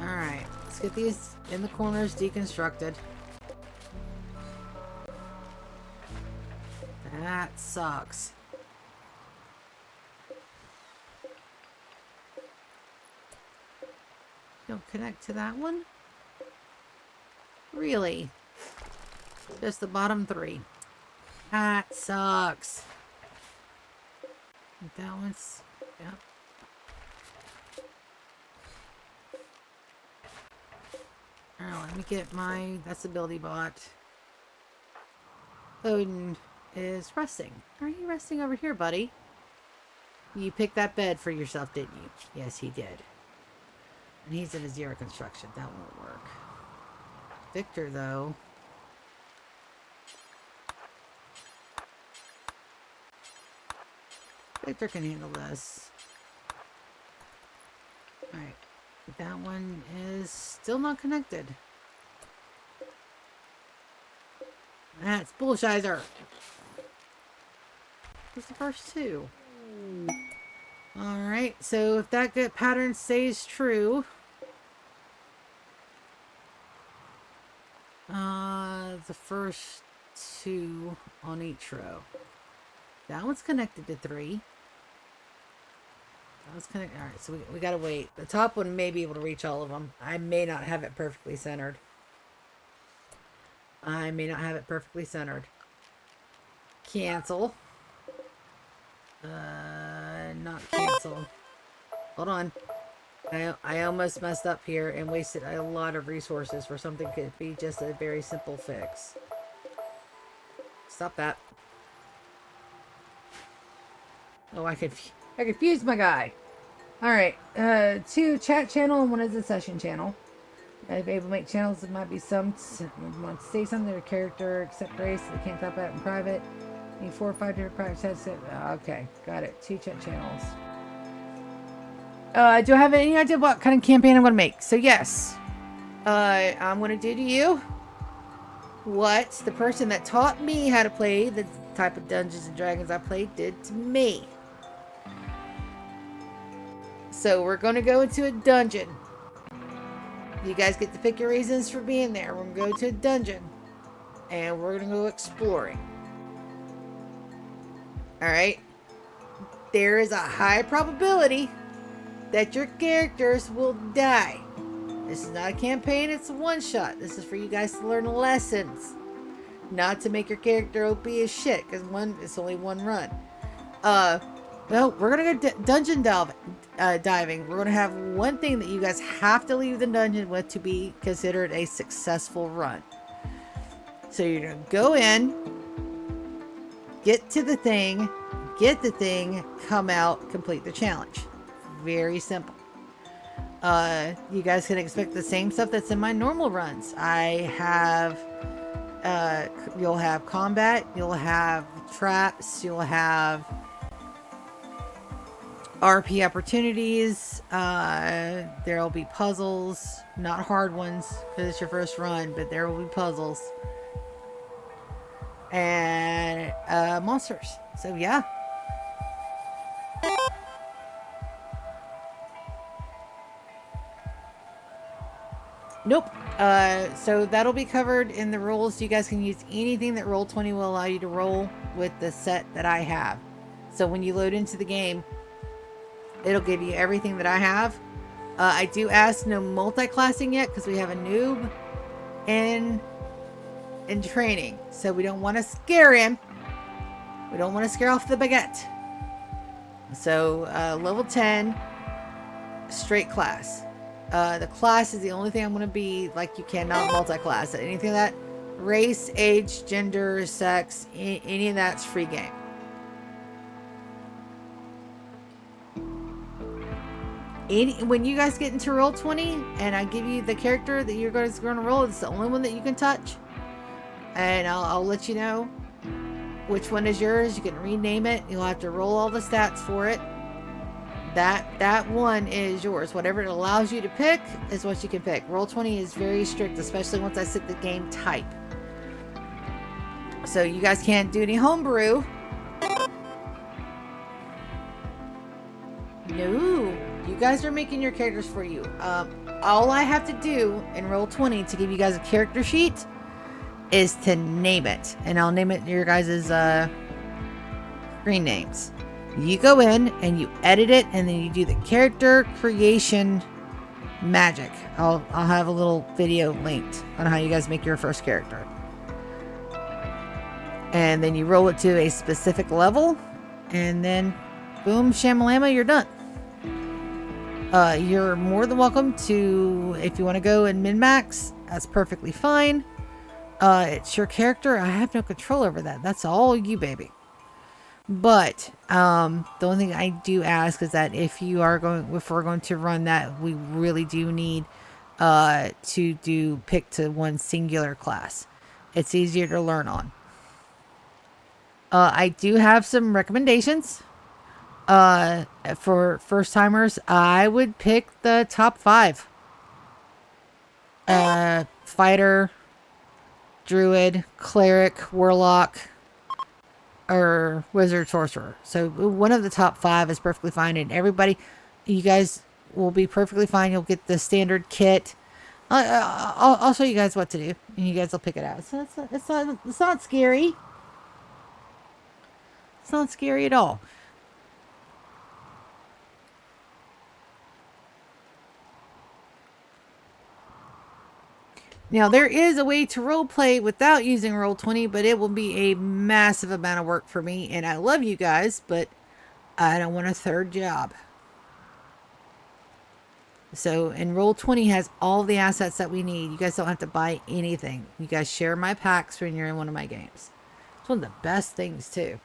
Alright, let's get these in the corners deconstructed. That sucks. Don't connect to that one? Really? Just the bottom three. That sucks. That one's... Yep. Alright, let me get my... That's ability bot. Odin is resting. Are you resting over here, buddy? You picked that bed for yourself, didn't you? Yes, he did. And he's in a zero construction. That won't work. Victor, though. Victor can handle this. Alright. That one is still not connected. That's bullshizer. What's the first two? Alright, so if that good pattern stays true, the first two on each row. That one's connected to three. That one's connected. Alright, so we gotta wait. The top one may be able to reach all of them. I may not have it perfectly centered. Cancel. Not cancel. Hold on. I almost messed up here and wasted a lot of resources for something that could be just a very simple fix. Stop that. Oh, I confused my guy. Alright, 2 chat channel and 1 is a session channel. If able to make channels, it might be some want to say something to their character, except race, so they can't talk about it in private. Need 4 or 5 different private chats. Okay, got it. 2 chat channels. Do I have any idea what kind of campaign I'm going to make? So yes, I'm going to do to you what the person that taught me how to play the type of Dungeons and Dragons I played did to me. So we're going to go into a dungeon. You guys get to pick your reasons for being there. We're going to go to a dungeon. And we're going to go exploring. Alright? There is a high probability that your characters will die. This is not a campaign, it's a one-shot. This is for you guys to learn lessons. Not to make your character OP as shit, because it's only one run. Well, we're going to go dungeon diving. We're going to have one thing that you guys have to leave the dungeon with to be considered a successful run. So you're going to go in, get to the thing, come out, complete the challenge. Very simple. You guys can expect the same stuff that's in my normal runs. I have, you'll have combat, you'll have traps, you'll have RP opportunities, there'll be puzzles, not hard ones because it's your first run, but there will be puzzles. And monsters. So yeah. Nope. So that'll be covered in the rules. You guys can use anything that Roll20 will allow you to roll with the set that I have. So when you load into the game, it'll give you everything that I have. I do ask no multi-classing yet because we have a noob in training. So we don't want to scare him. We don't want to scare off the baguette. So level 10, straight class. The class is the only thing I'm going to be like, you cannot multi-class. Anything that race, age, gender, sex, any of that's free game. when you guys get into Roll20 and I give you the character that you're going to roll, it's the only one that you can touch. And I'll let you know which one is yours. You can rename it. You'll have to roll all the stats for it. That one is yours. Whatever it allows you to pick is what you can pick. Roll20 is very strict, especially once I set the game type. So you guys can't do any homebrew. No, you guys are making your characters for you. All I have to do in Roll20 to give you guys a character sheet is to name it, and I'll name it your guys' screen names. You go in and you edit it, and then you do the character creation magic. I'll have a little video linked on how you guys make your first character, and then you roll it to a specific level, and then boom, shamalama, you're done. You're more than welcome to, if you want to go and min-max, that's perfectly fine. It's your character. I have no control over that. That's all you, baby. But the only thing I do ask is that if we're going to run that, we really do need to pick to one singular class. It's easier to learn on. I do have some recommendations. For first timers, I would pick the top 5. Fighter, druid, cleric, warlock, or wizard, sorcerer. So one of the top 5 is perfectly fine, and everybody, you guys will be perfectly fine. You'll get the standard kit. I'll show you guys what to do, and you guys will pick it out. So it's not scary. It's not scary at all. Now, there is a way to roleplay without using Roll20, but it will be a massive amount of work for me. And I love you guys, but I don't want a third job. So, and Roll20 has all the assets that we need. You guys don't have to buy anything. You guys share my packs when you're in one of my games. It's one of the best things, too.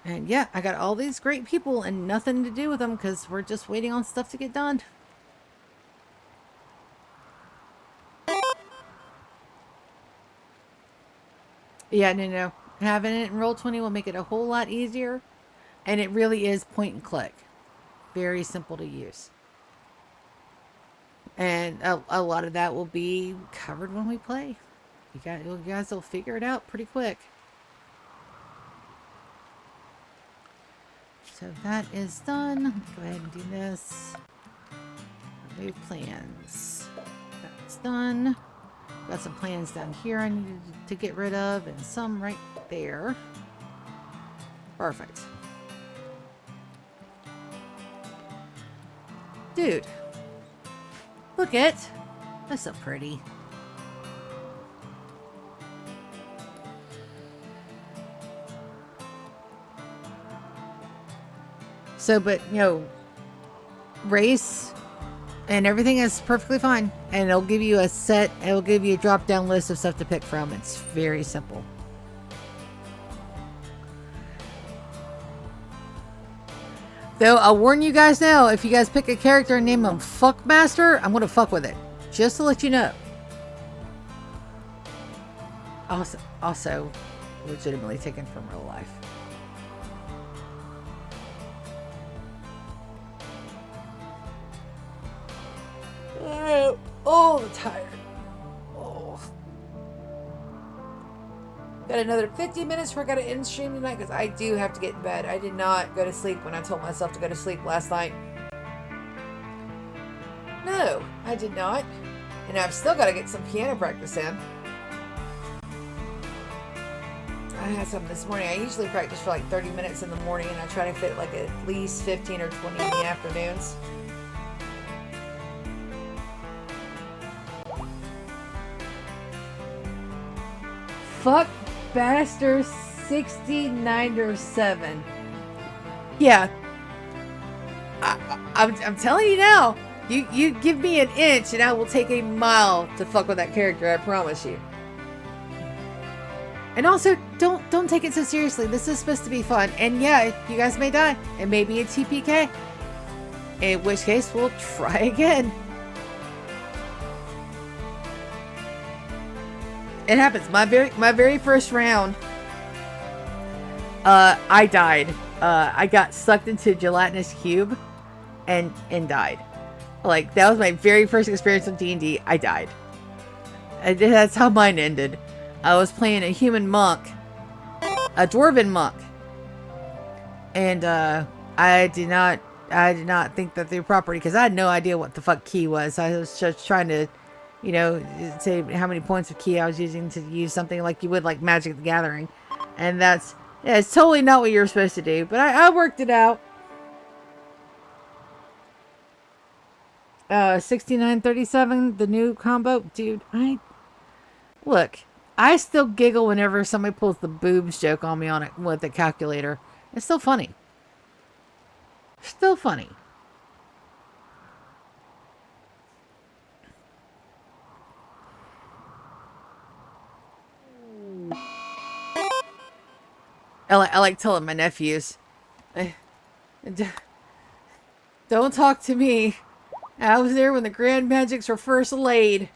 And yeah, I got all these great people and nothing to do with them because we're just waiting on stuff to get done. Yeah, no. Having it in Roll20 will make it a whole lot easier. And it really is point and click. Very simple to use. And a lot of that will be covered when we play. You guys will figure it out pretty quick. So that is done. Go ahead and do this. Remove plans. That's done. Got some plans down here I needed to get rid of, and some right there. Perfect. Dude. Look it. That's so pretty. So, but, you know, race and everything is perfectly fine. And it'll give you it'll give you a drop-down list of stuff to pick from. It's very simple. Though, I'll warn you guys now, if you guys pick a character and name them Fuckmaster, I'm going to fuck with it. Just to let you know. Also legitimately taken from real life. Oh, I'm tired. Oh. Got another 50 minutes before I got to end stream tonight because I do have to get in bed. I did not go to sleep when I told myself to go to sleep last night. No, I did not. And I've still got to get some piano practice in. I had some this morning. I usually practice for like 30 minutes in the morning, and I try to fit like at least 15 or 20 in the afternoons. Fuck Baster 69er7. Yeah. I'm telling you now. You give me an inch and I will take a mile to fuck with that character, I promise you. And also, don't take it so seriously. This is supposed to be fun. And yeah, you guys may die. It may be a TPK. In which case, we'll try again. It happens. My very first round, I died. I got sucked into a gelatinous cube and died. Like, that was my very first experience with D&D. I died. That's how mine ended. I was playing a human monk, a dwarven monk, and I did not think that they were property because I had no idea what the fuck key was. I was just trying to, you know, say how many points of key I was using to use something like you would like Magic the Gathering, and that's, yeah, it's totally not what you're supposed to do. But I worked it out. 6937, the new combo, dude. Look. I still giggle whenever somebody pulls the boobs joke on me on it with the calculator. It's still funny. Still funny. I like telling my nephews, don't talk to me. I was there when the Grand Magics were first laid.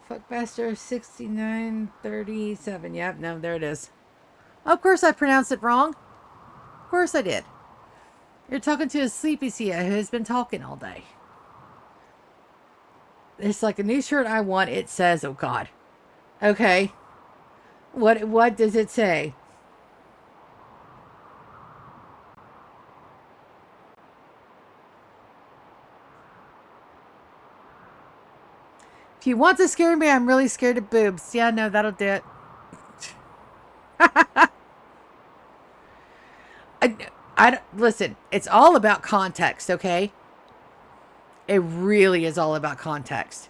Fuckmaster 6937. Yep, no, there it is. Of course I pronounced it wrong. Of course I did. You're talking to a sleepy Sia who has been talking all day. It's like a new shirt I want. It says, oh God. Okay. What does it say? If you want to scare me, I'm really scared of boobs. Yeah, no, that'll do it. Listen, it's all about context, okay? It really is all about context.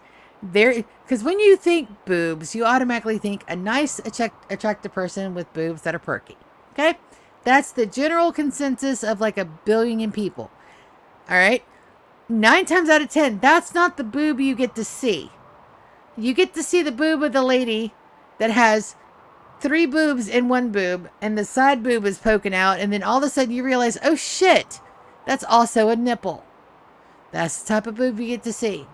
Because when you think boobs, you automatically think a nice, attractive person with boobs that are perky. Okay? That's the general consensus of like 1 billion people. All right? 9 times out of 10, that's not the boob you get to see. You get to see the boob of the lady that has 3 boobs in one boob, and the side boob is poking out, and then all of a sudden you realize, oh shit, that's also a nipple. That's the type of boob you get to see.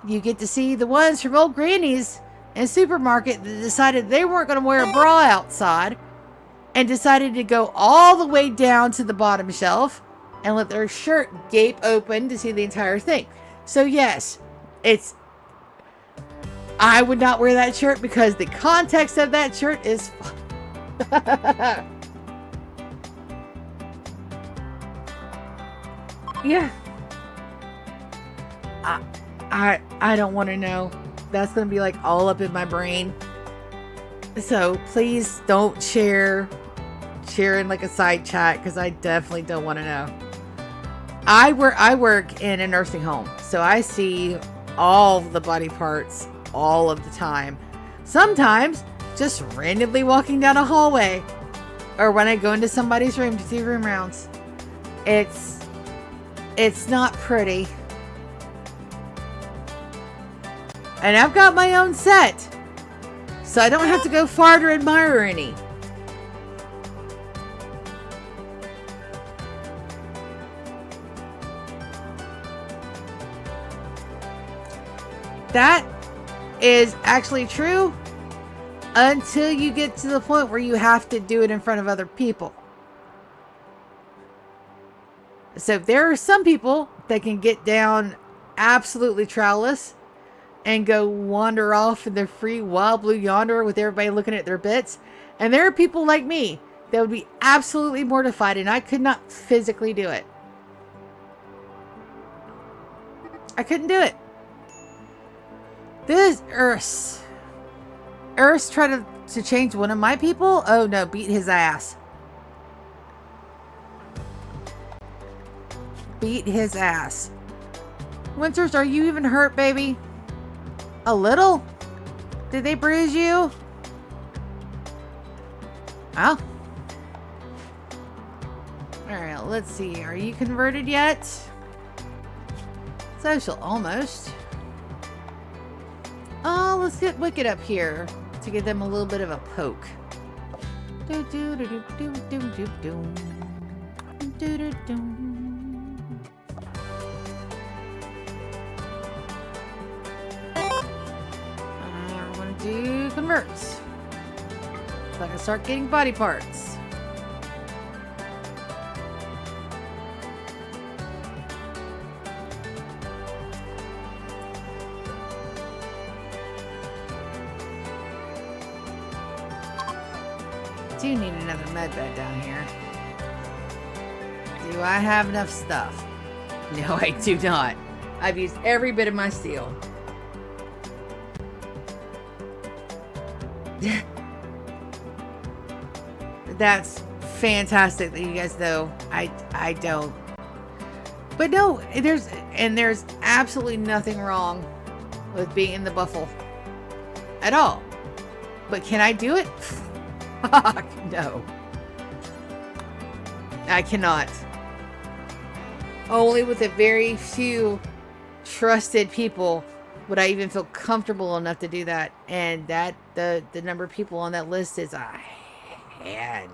You get to see the ones from old grannies in a supermarket that decided they weren't going to wear a bra outside and decided to go all the way down to the bottom shelf and let their shirt gape open to see the entire thing. So yes, I would not wear that shirt because the context of that shirt is yeah. I don't want to know. That's going to be like all up in my brain. So please don't share in like a side chat because I definitely don't want to know. I work in a nursing home, so I see all the body parts all of the time. Sometimes just randomly walking down a hallway or when I go into somebody's room to do room rounds. It's not pretty. And I've got my own set, so I don't have to go far to admire any. That is actually true until you get to the point where you have to do it in front of other people. So there are some people that can get down absolutely trowelless and go wander off in the free wild blue yonder with everybody looking at their bits. And there are people like me that would be absolutely mortified, and I could not physically do it. I couldn't do it. This Earth's tried to change one of my people? Oh no, beat his ass. Beat his ass. Winters, are you even hurt, baby? A little? Did they bruise you? Oh. Alright, let's see. Are you converted yet? Social, almost. let's get Wicked up here to give them a little bit of a poke. Do do do do do do do do do do do. We're gonna do converts. So I can start getting body parts. Do need another med bed down here. Do I have enough stuff? No, I do not. I've used every bit of my steel. That's fantastic that you guys know. I don't. But no, there's absolutely nothing wrong with being in the buffle at all. But can I do it? Fuck no. I cannot. Only with a very few trusted people would I even feel comfortable enough to do that. And that the number of people on that list is a hand.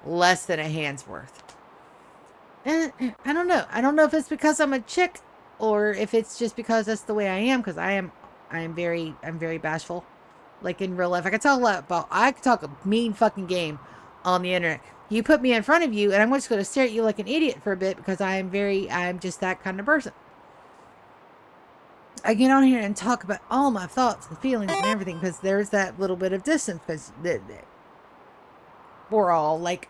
Less than a hand's worth. And I don't know. I don't know if it's because I'm a chick or if it's just because that's the way I am, because I'm very bashful. Like in real life, I can talk a mean fucking game on the internet. You put me in front of you and I'm just going to stare at you like an idiot for a bit because I'm just that kind of person. I get on here and talk about all my thoughts and feelings and everything because there's that little bit of distance because we're all like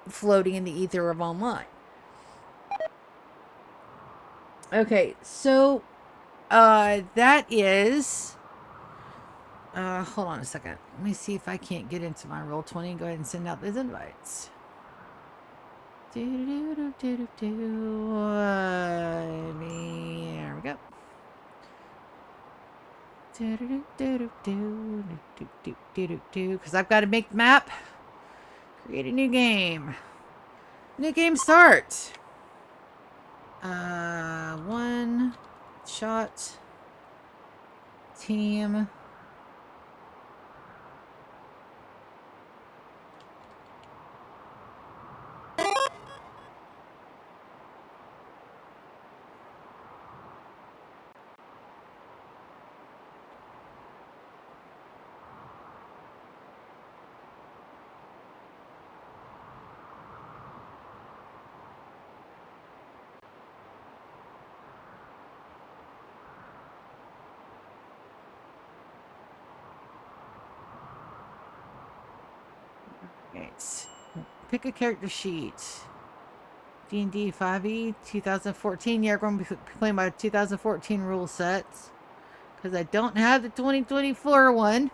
floating in the ether of online. Okay, so that is... hold on a second. Let me see if I can't get into my Roll20 and go ahead and send out those invites. There we go. Because I've got to make the map. Create a new game. New game start. One shot. Team. Right. Pick a character sheet. D&D 5e 2014. Yeah, we're going to be playing my 2014 rule sets. Because I don't have the 2024 one.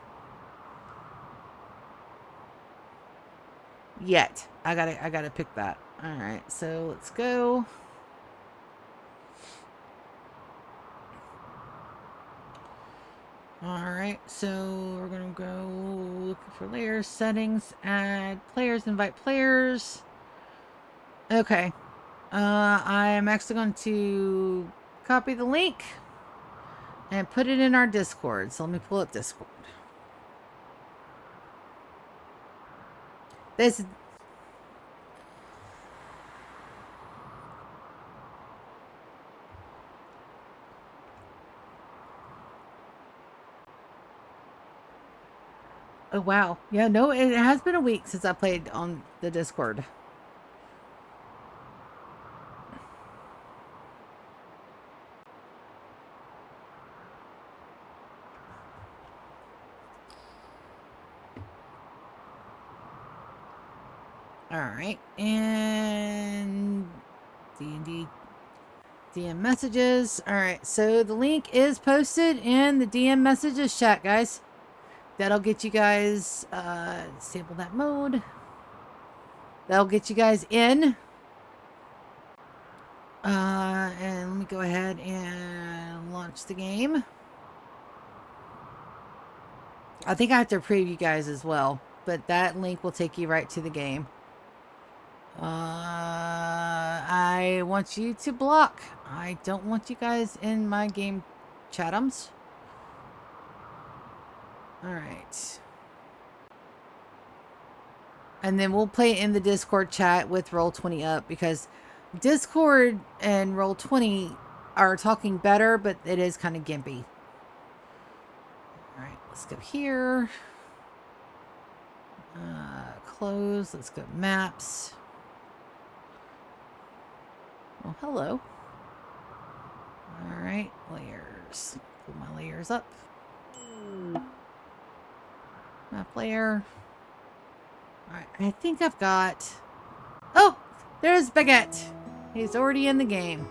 Yet. I gotta pick that. Alright, so let's go. Alright, so we're gonna go looking for layers, settings, add players, invite players. Okay. I am actually going to copy the link and put it in our Discord. So let me pull up Discord. This... Oh, wow. Yeah, no, it has been a week since I played on the Discord. Alright, and D&D DM messages. Alright, so the link is posted in the DM messages chat, guys. That'll get you guys, disable that mode. That'll get you guys in. And let me go ahead and launch the game. I think I have to preview you guys as well, but that link will take you right to the game. I want you to block. I don't want you guys in my game chatums. All right. And then we'll play it in the Discord chat with Roll20 up, because Discord and Roll20 are talking better, but it is kind of gimpy. All right, let's go here. Close. Let's go maps. Oh, hello. All right, layers. Put my layers up. Map layer. All right, I think I've got... Oh, there's Baguette. He's already in the game.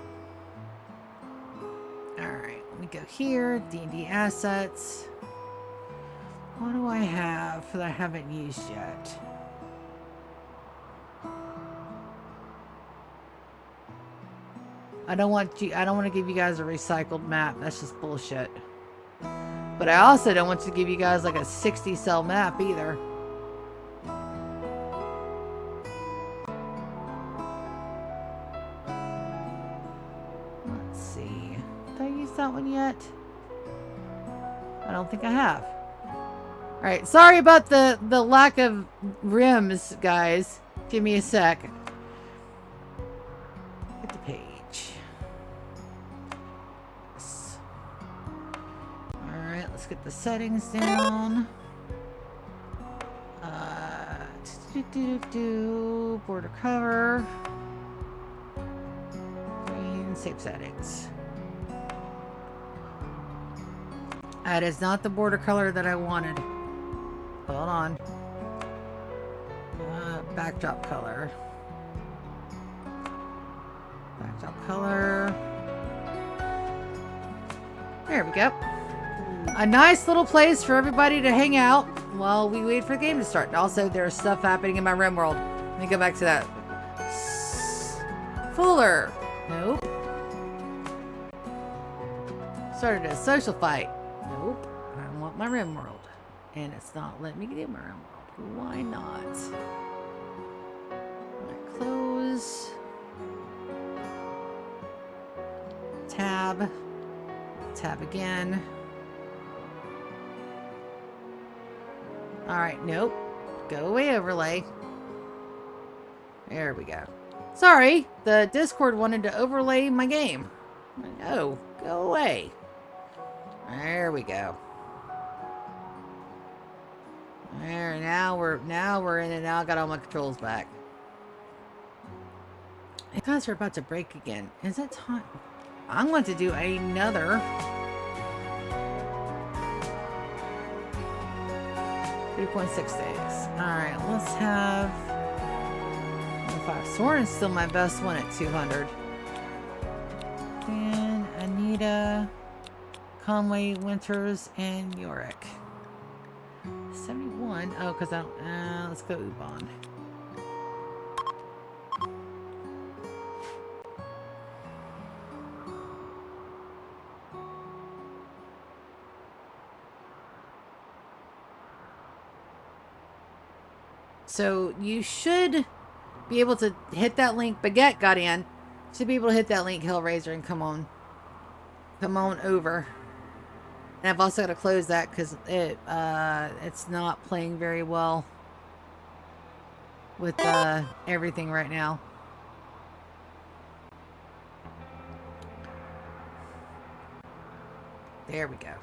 All right, let me go here. D&D assets. What do I have that I haven't used yet? I don't want to give you guys a recycled map. That's just bullshit. But I also don't want to give you guys like a 60 cell map either. Let's see. Did I use that one yet? I don't think I have. All right, sorry about the lack of rims, guys. Give me a sec. Get the page. All right, let's get the settings down. Border cover. Green, save settings. That is not the border color that I wanted. Hold on. Backdrop color. Backdrop color. There we go. A nice little place for everybody to hang out while we wait for the game to start. Also, there's stuff happening in my Rimworld. Let me go back to that. Fuller. Nope. Started a social fight. Nope. I want my Rimworld. And it's not letting me get in my Rimworld. Why not? Right, close. Tab. Tab again. Alright, nope. Go away, overlay. There we go. Sorry, the Discord wanted to overlay my game. No, go away. There we go. There, now we're in it. Now I got all my controls back. You guys are about to break again. Is it time? I'm going to do another 3.6 days. Alright, let's have 5. Soren is still my best one at 200. And Anita, Conway, Winters, and Yorick. 71. Oh, because I don't. Let's go Ubon. So you should be able to hit that link. Baguette got in. Should be able to hit that link, Hellraiser, and come on over. And I've also got to close that because it's not playing very well with everything right now. There we go.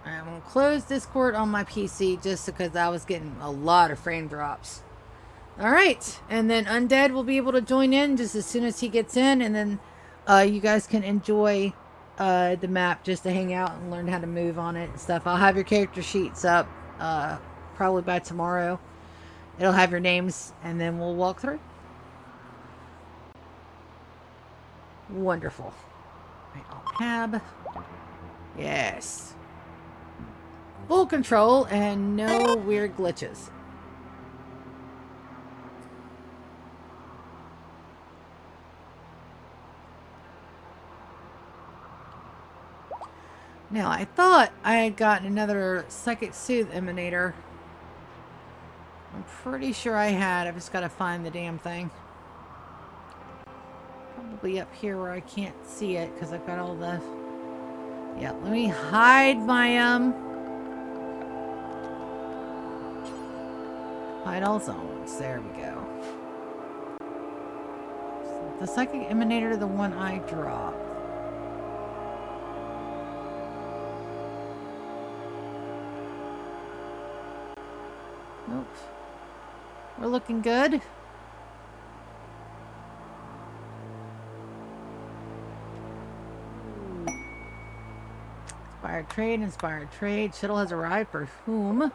I'm going to close Discord on my PC just because I was getting a lot of frame drops. Alright, and then Undead will be able to join in just as soon as he gets in, and then you guys can enjoy the map just to hang out and learn how to move on it and stuff. I'll have your character sheets up probably by tomorrow. It'll have your names, and then we'll walk through. Wonderful. Right, Alt Tab. Yes. Full control and no weird glitches. Now, I thought I had gotten another Psychic Soothe Emanator. I'm pretty sure I had. I've just got to find the damn thing. Probably up here where I can't see it because I've got all the... Yeah, let me hide my Hide all zones. There we go. The psychic emanator, the one I dropped. Nope. We're looking good. Inspired trade. Shuttle has arrived for whom?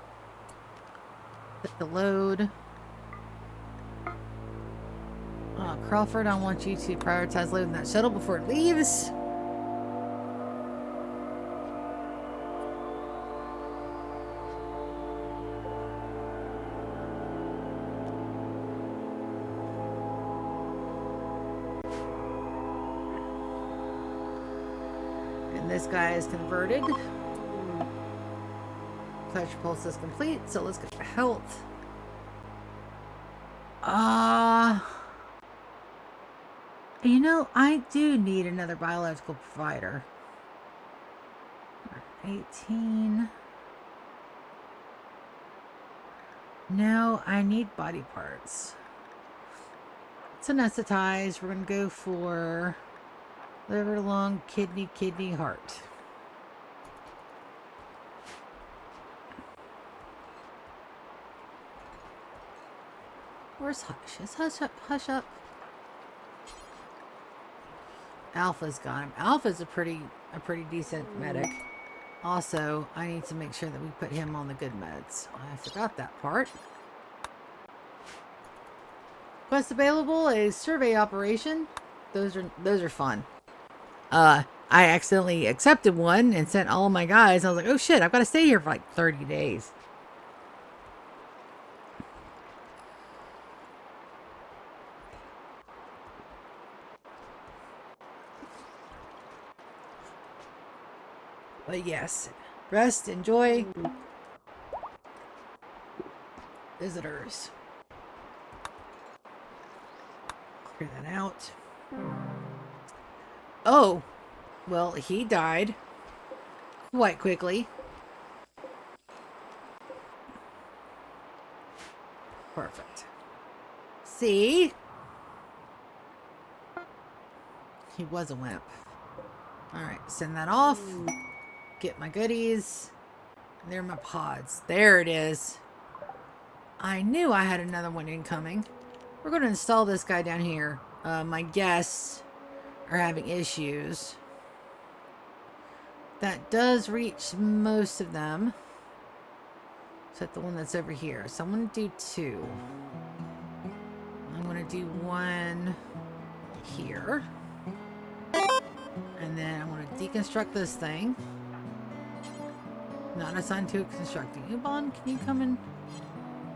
Hit the load. Crawford, I want you to prioritize loading that shuttle before it leaves. And this guy is converted. Pleasure pulse is complete, so let's get health. You know, I do need another biological provider. 18. No, I need body parts. It's anesthetized. We're going to go for liver, lung, kidney, heart. Where's Hush? Is Hush up? Hush up. Alpha's got him. Alpha's a pretty decent medic. Also, I need to make sure that we put him on the good meds. I forgot that part. Quest available, a survey operation. Those are fun. I accidentally accepted one and sent all of my guys. I was like, oh shit, I've got to stay here for like 30 days. But yes, rest, enjoy. Visitors. Clear that out. Oh, well, he died quite quickly. Perfect. See? He was a wimp. Alright, send that off. Get my goodies. There are my pods. There it is. I knew I had another one incoming. We're going to install this guy down here. My guests are having issues. That does reach most of them. Except the one that's over here. So I'm going to do 2. I'm going to do 1 here. And then I'm going to deconstruct this thing. Not assigned to constructing. Ubon, can you come in?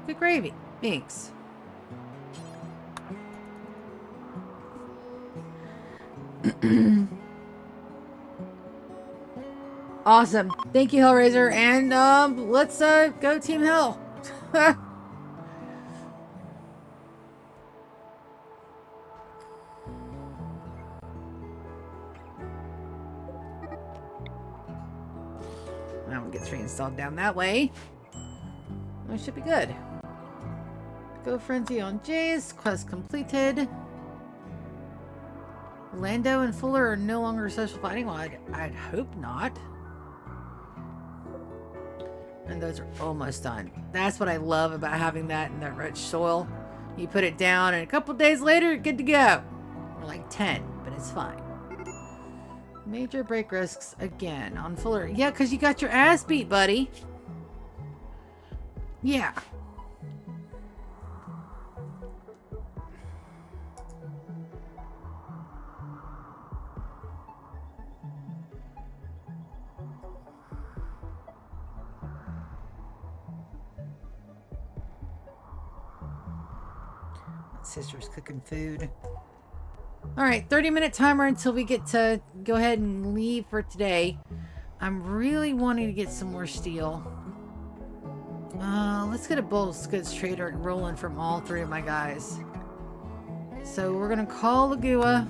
Good gravy. Thanks. Awesome. Thank you, Hellraiser. And let's go Team Hell. That one gets reinstalled down that way. That should be good. Go Frenzy on Jace. Quest completed. Lando and Fuller are no longer social fighting. Well, I'd hope not. And those are almost done. That's what I love about having that in that rich soil. You put it down and a couple days later, you're good to go. Or like 10, but it's fine. Major break risks again on Fuller. Yeah, because you got your ass beat, buddy. Yeah. Sister's cooking food. Alright, 30-minute timer until we get to go ahead and leave for today. I'm really wanting to get some more steel. Let's get a bulk goods trader rolling from all 3 of my guys. So we're going to call Lagua.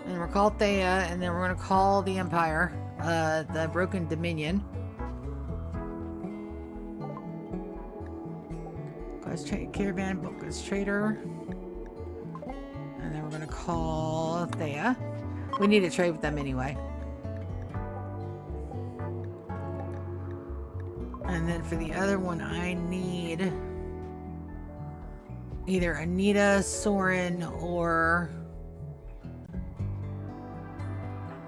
And we'll call Thea. And then we're going to call the Empire. The Broken Dominion. Let's trade Caravan, book goods trader. And then we're gonna call Thea. We need to trade with them anyway. And then for the other one, I need either Anita, Soren, or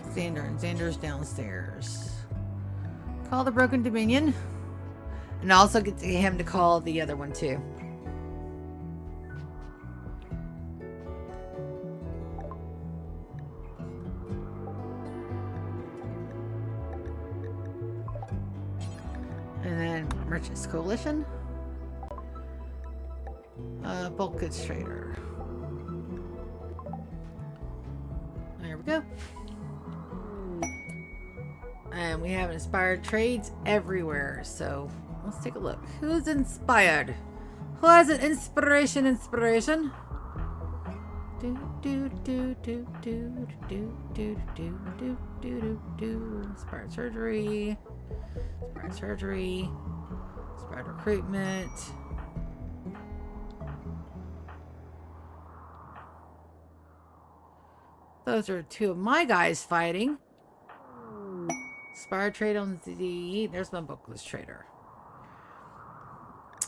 Xander. And Xander's downstairs. Call the Broken Dominion. And also get him to call the other one too. And then Merchants Coalition. Bulk goods trader. There we go. And we have inspired trades everywhere. So let's take a look. Who's inspired? Who has an inspiration? Inspiration. Do do do do do do do do do do do. Inspired surgery. Inspired surgery. Inspired recruitment. Those are two of my guys fighting. Inspired trade on the... There's my bookless trader.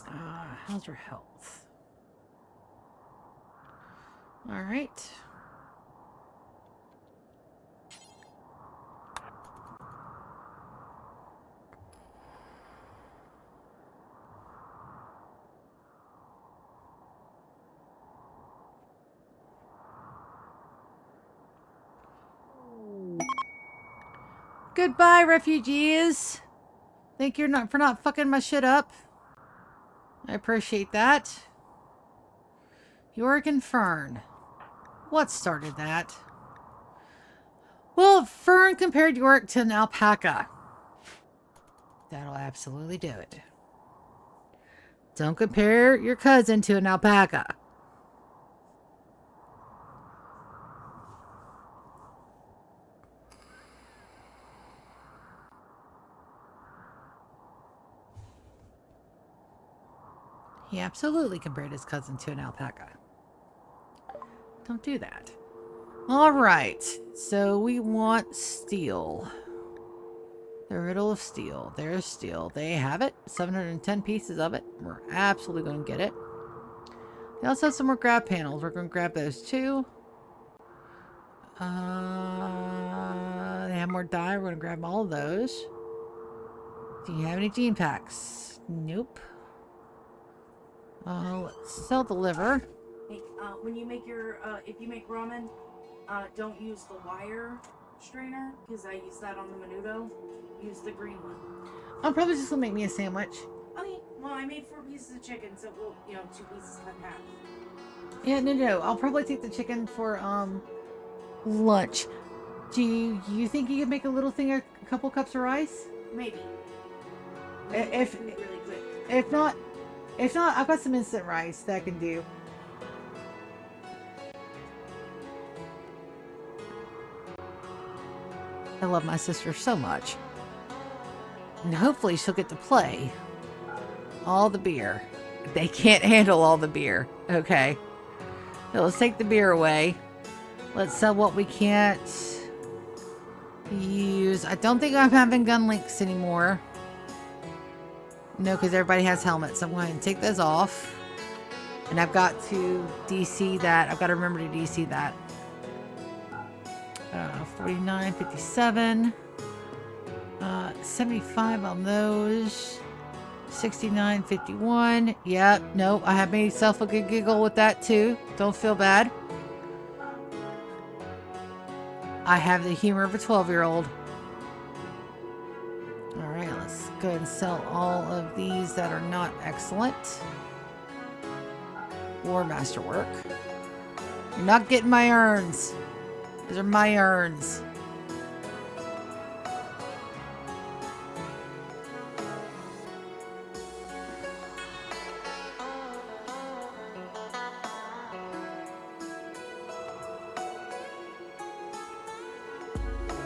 How's your health? All right. Goodbye, refugees. Thank you for not fucking my shit up. I appreciate that. Yorick and Fern. What started that? Well, Fern compared Yorick to an alpaca. That'll absolutely do it. Don't compare your cousin to an alpaca. He absolutely compared his cousin to an alpaca. Don't do that. All right. So we want steel. The riddle of steel. There's steel. They have it. 710 pieces of it. We're absolutely going to get it. They also have some more grab panels. We're going to grab those too. They have more dye. We're going to grab all of those. Do you have any gene packs? Nope. Let's sell the liver. Hey, when you make your, if you make ramen, don't use the wire strainer, because I use that on the menudo. Use the green one. I'm probably just gonna make me a sandwich. Okay, well, I made 4 pieces of chicken, so we'll, 2 pieces cut in half. Yeah, no. I'll probably take the chicken for, lunch. Do you think you could make a little thing, a couple cups of rice? Maybe. If really quick. If not, I've got some instant rice that I can do. I love my sister so much. And hopefully she'll get to play all the beer. They can't handle all the beer. Okay. So let's take the beer away. Let's sell what we can't use. I don't think I'm having gun links anymore. No, because everybody has helmets. I'm going to take those off. And I've got to DC that. I've got to remember to DC that. 49, 57. 75 on those. 69, 51. Yep. Nope. I have made myself a good giggle with that too. Don't feel bad. I have the humor of a 12-year-old. Alright, let's go ahead and sell all of these that are not excellent. War Masterwork. You're not getting my urns. Those are my urns.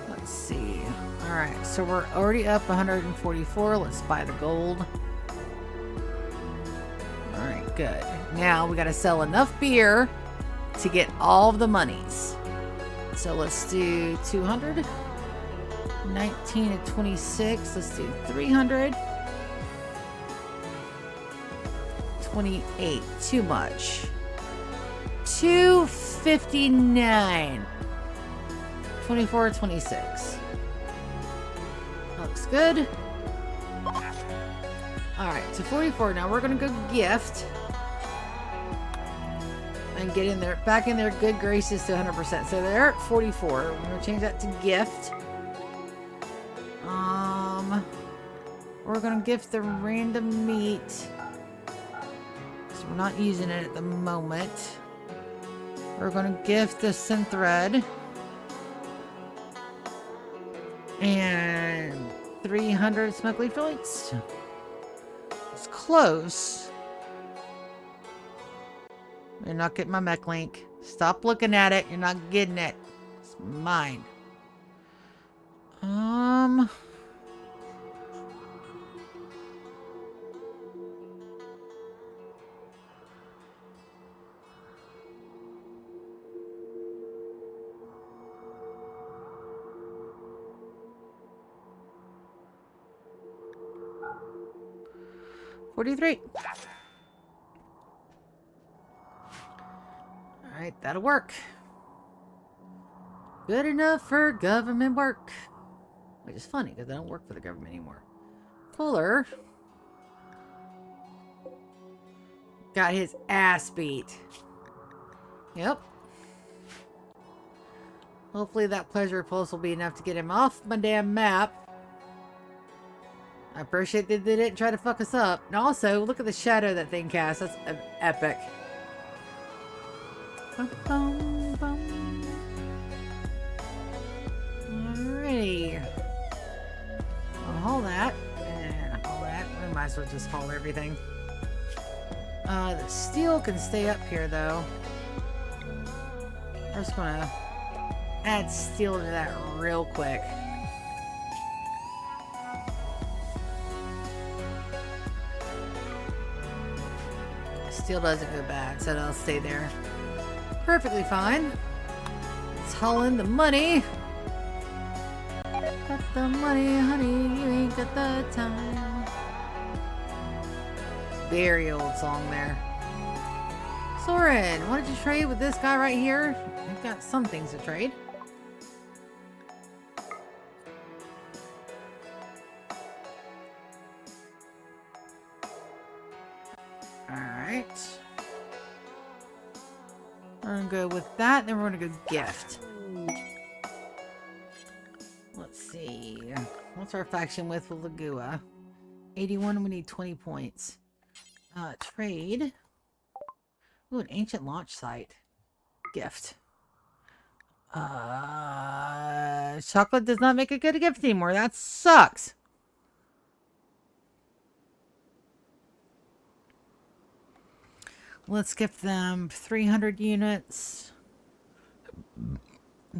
Let's see. Alright, so we're already up 144. Let's buy the gold. Alright. Good. Now we got to sell enough beer to get all of the monies. So let's do 200. 19 to 26. Let's do 300. 28. Too much. 259. 24, 26. Looks good. Alright, so 44. Now we're going to go gift. And get in there, back in their good graces to 100%. So they're at 44. We're going to change that to gift. We're going to gift the random meat. So we're not using it at the moment. We're going to gift the synthread. And 300 smoke leaf joints. It's close. You're not getting my mech link. Stop looking at it. You're not getting it. It's mine. 43. Alright, that'll work. Good enough for government work. Which is funny, because I don't work for the government anymore. Fuller got his ass beat. Yep. Hopefully that pleasure pulse will be enough to get him off my damn map. I appreciate that they didn't try to fuck us up. And also, look at the shadow that thing casts. That's epic. Alrighty. I'll haul that. And haul that. We might as well just haul everything. The steel can stay up here, though. We're just gonna add steel to that real quick. Steel doesn't go bad, so it'll stay there. Perfectly fine. Let's haul in the money. Got the money, honey, you ain't got the time. Very old song there. Soren, why don't you trade with this guy right here? I've got some things to trade. Alright. We're gonna go with that, then we're gonna go gift. Let's see. What's our faction with Lagua? 81, we need 20 points. Trade. Ooh, an ancient launch site. Gift. Chocolate does not make a good gift anymore. That sucks. Let's gift them 300 units.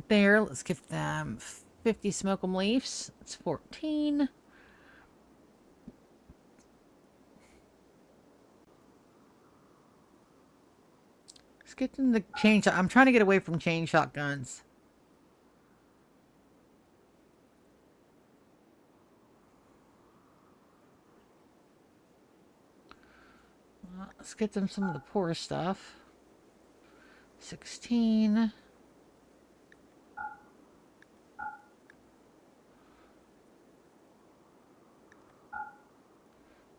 There, let's gift them 50 smoke'em leaves. That's 14. Let's get them the chain shot. I'm trying to get away from chain shotguns. Let's get them some of the poor stuff. 16.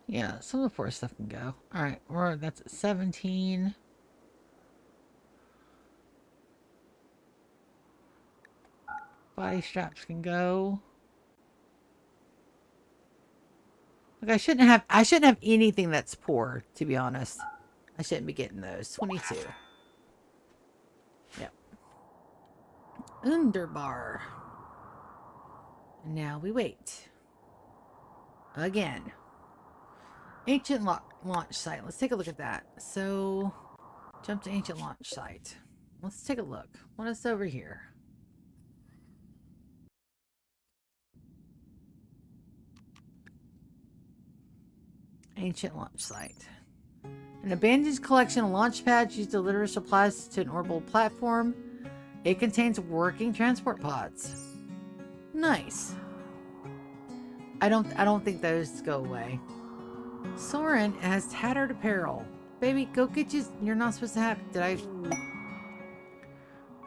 Yeah, some of the poor stuff can go. Alright, that's at 17. Body straps can go. Like I shouldn't have anything that's poor, to be honest. I shouldn't be getting those. 22. Yep. Underbar. And now we wait. Again. Ancient launch site. Let's take a look at that. So, jump to ancient launch site. Let's take a look. What is over here? Ancient launch site. An abandoned collection of launch pads used to deliver supplies to an orbital platform. It contains working transport pods. Nice. I don't think those go away. Soren has tattered apparel. Baby, go get you. You're not supposed to have. Did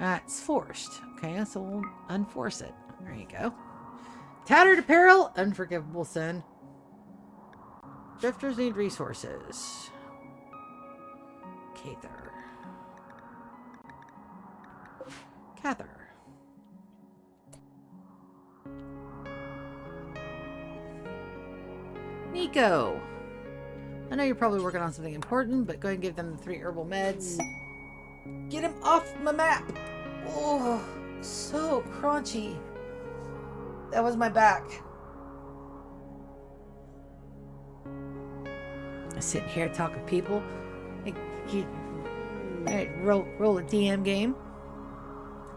I? It's forced. Okay, so we'll unforce it. There you go. Tattered apparel, unforgivable sin. Drifters need resources. Cather. Nico. I know you're probably working on something important, but go ahead and give them the 3 herbal meds. Get him off my map. Oh, so crunchy. That was my back. I'm sitting here talking to people. Roll a DM game.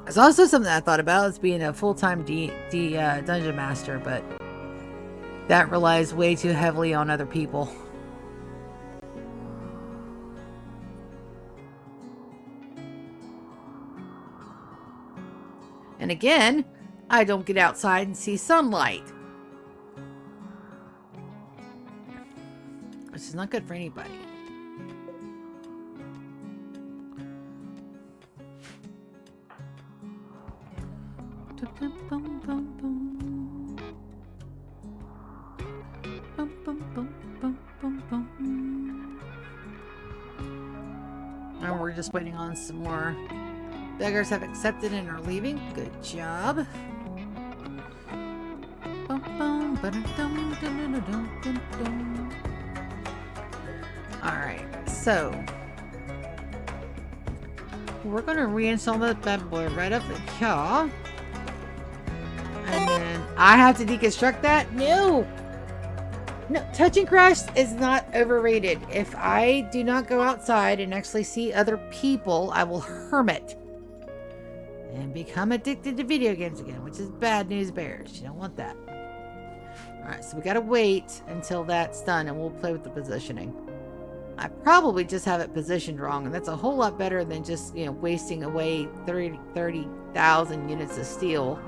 It's also something I thought about, is being a full-time dungeon master, but that relies way too heavily on other people. And again, I don't get outside and see sunlight, which is not good for anybody. And we're just waiting on some more. Beggars have accepted and are leaving. Good job. Alright, so we're going to reinstall that bad boy right up here. And then I have to deconstruct that? No! No, touching crash is not overrated. If I do not go outside and actually see other people, I will hermit and become addicted to video games again, which is bad news bears. You don't want that. Alright, so we gotta wait until that's done and we'll play with the positioning. I probably just have it positioned wrong, and that's a whole lot better than just, you know, wasting away 30,000 units of steel.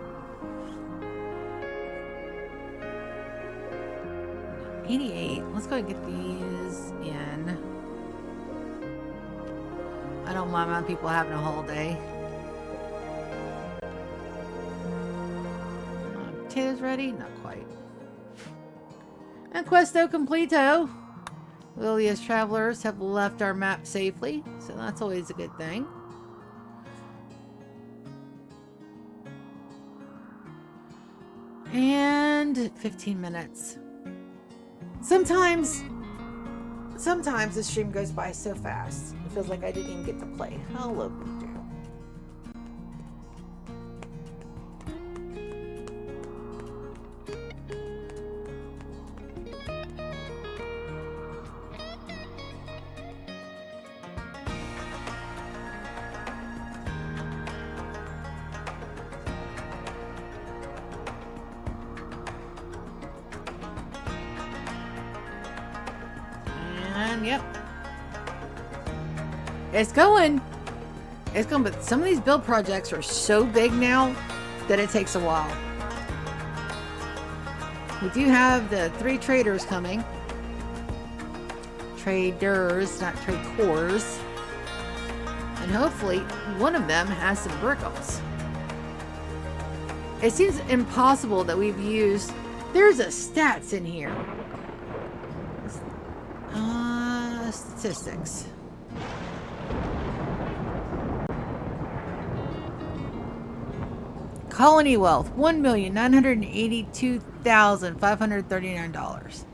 88. Let's go and get these in. I don't mind my people having a holiday. Potatoes ready? Not quite. And questo completo. Lilia's travelers have left our map safely, so that's always a good thing. And 15 minutes. Sometimes the stream goes by so fast. It feels like I didn't even get to play. Hello, Peter. Yep. It's going, but some of these build projects are so big now that it takes a while. We do have the 3 traders coming. Traders, not trade cores. And hopefully one of them has some Virgos. It seems impossible that we've used... There's a stats in here. Statistics. Colony wealth, $1,982,539.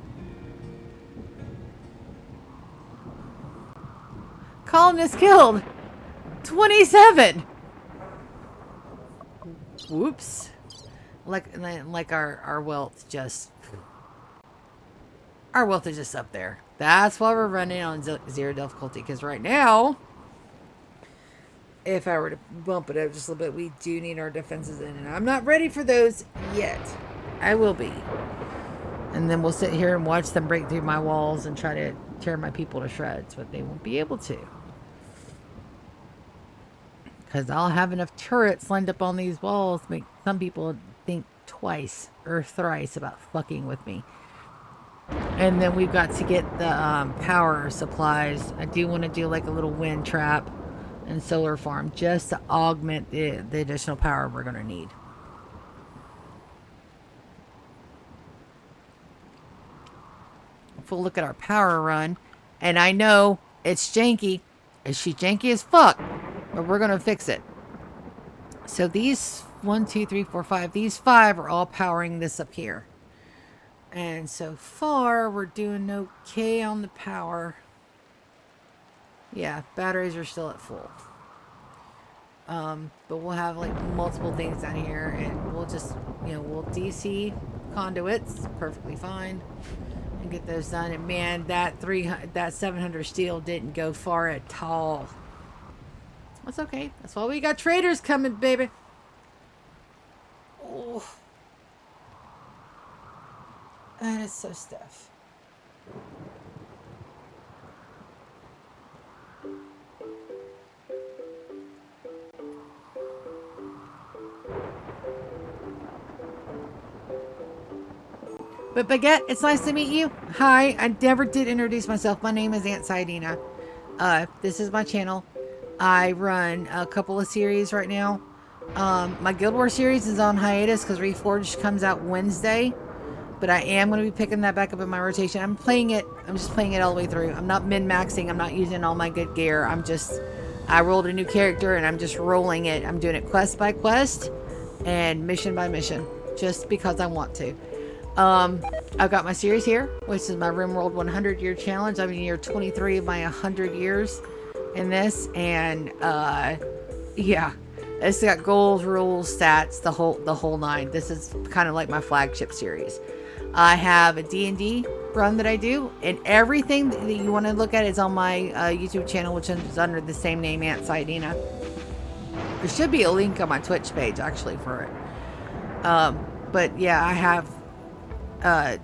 Colonists killed, 27. Whoops. Like our wealth just... Our wealth is just up there. That's why we're running on 0 difficulty. Because right now, if I were to bump it up just a little bit, we do need our defenses in. And I'm not ready for those yet. I will be. And then we'll sit here and watch them break through my walls and try to tear my people to shreds, but they won't be able to. Because I'll have enough turrets lined up on these walls to make some people think twice or thrice about fucking with me. And then we've got to get the power supplies. I do want to do like a little wind trap and solar farm just to augment the additional power we're going to need. If we'll look at our power run, and I know it's janky. She's janky as fuck, but we're going to fix it. So these 1, 2, 3, 4, 5, these 5 are all powering this up here. And so far, we're doing okay on the power. Yeah, batteries are still at full. But we'll have like multiple things down here, and we'll just, we'll DC conduits, perfectly fine, and get those done. And man, that 700 steel didn't go far at all. That's okay. That's why we got traders coming, baby. Oh. That is so stiff. But Baguette, it's nice to meet you. Hi, I never did introduce myself. My name is Aunt Saidina. This is my channel. I run a couple of series right now. My Guild Wars series is on hiatus because Reforged comes out Wednesday. But I am going to be picking that back up in my rotation. I'm just playing it all the way through. I'm not min-maxing. I'm not using all my good gear. I rolled a new character and I'm just rolling it. I'm doing it quest by quest and mission by mission. Just because I want to. I've got my series here, which is my Rimworld 100 year challenge. I'm in year 23 of my 100 years in this. And, yeah. It's got goals, rules, stats, the whole 9. This is kind of like my flagship series. I have a D&D run that I do, and everything that you want to look at is on my YouTube channel, which is under the same name, Aunt Saidina. There should be a link on my Twitch page, actually, for it. But yeah, I have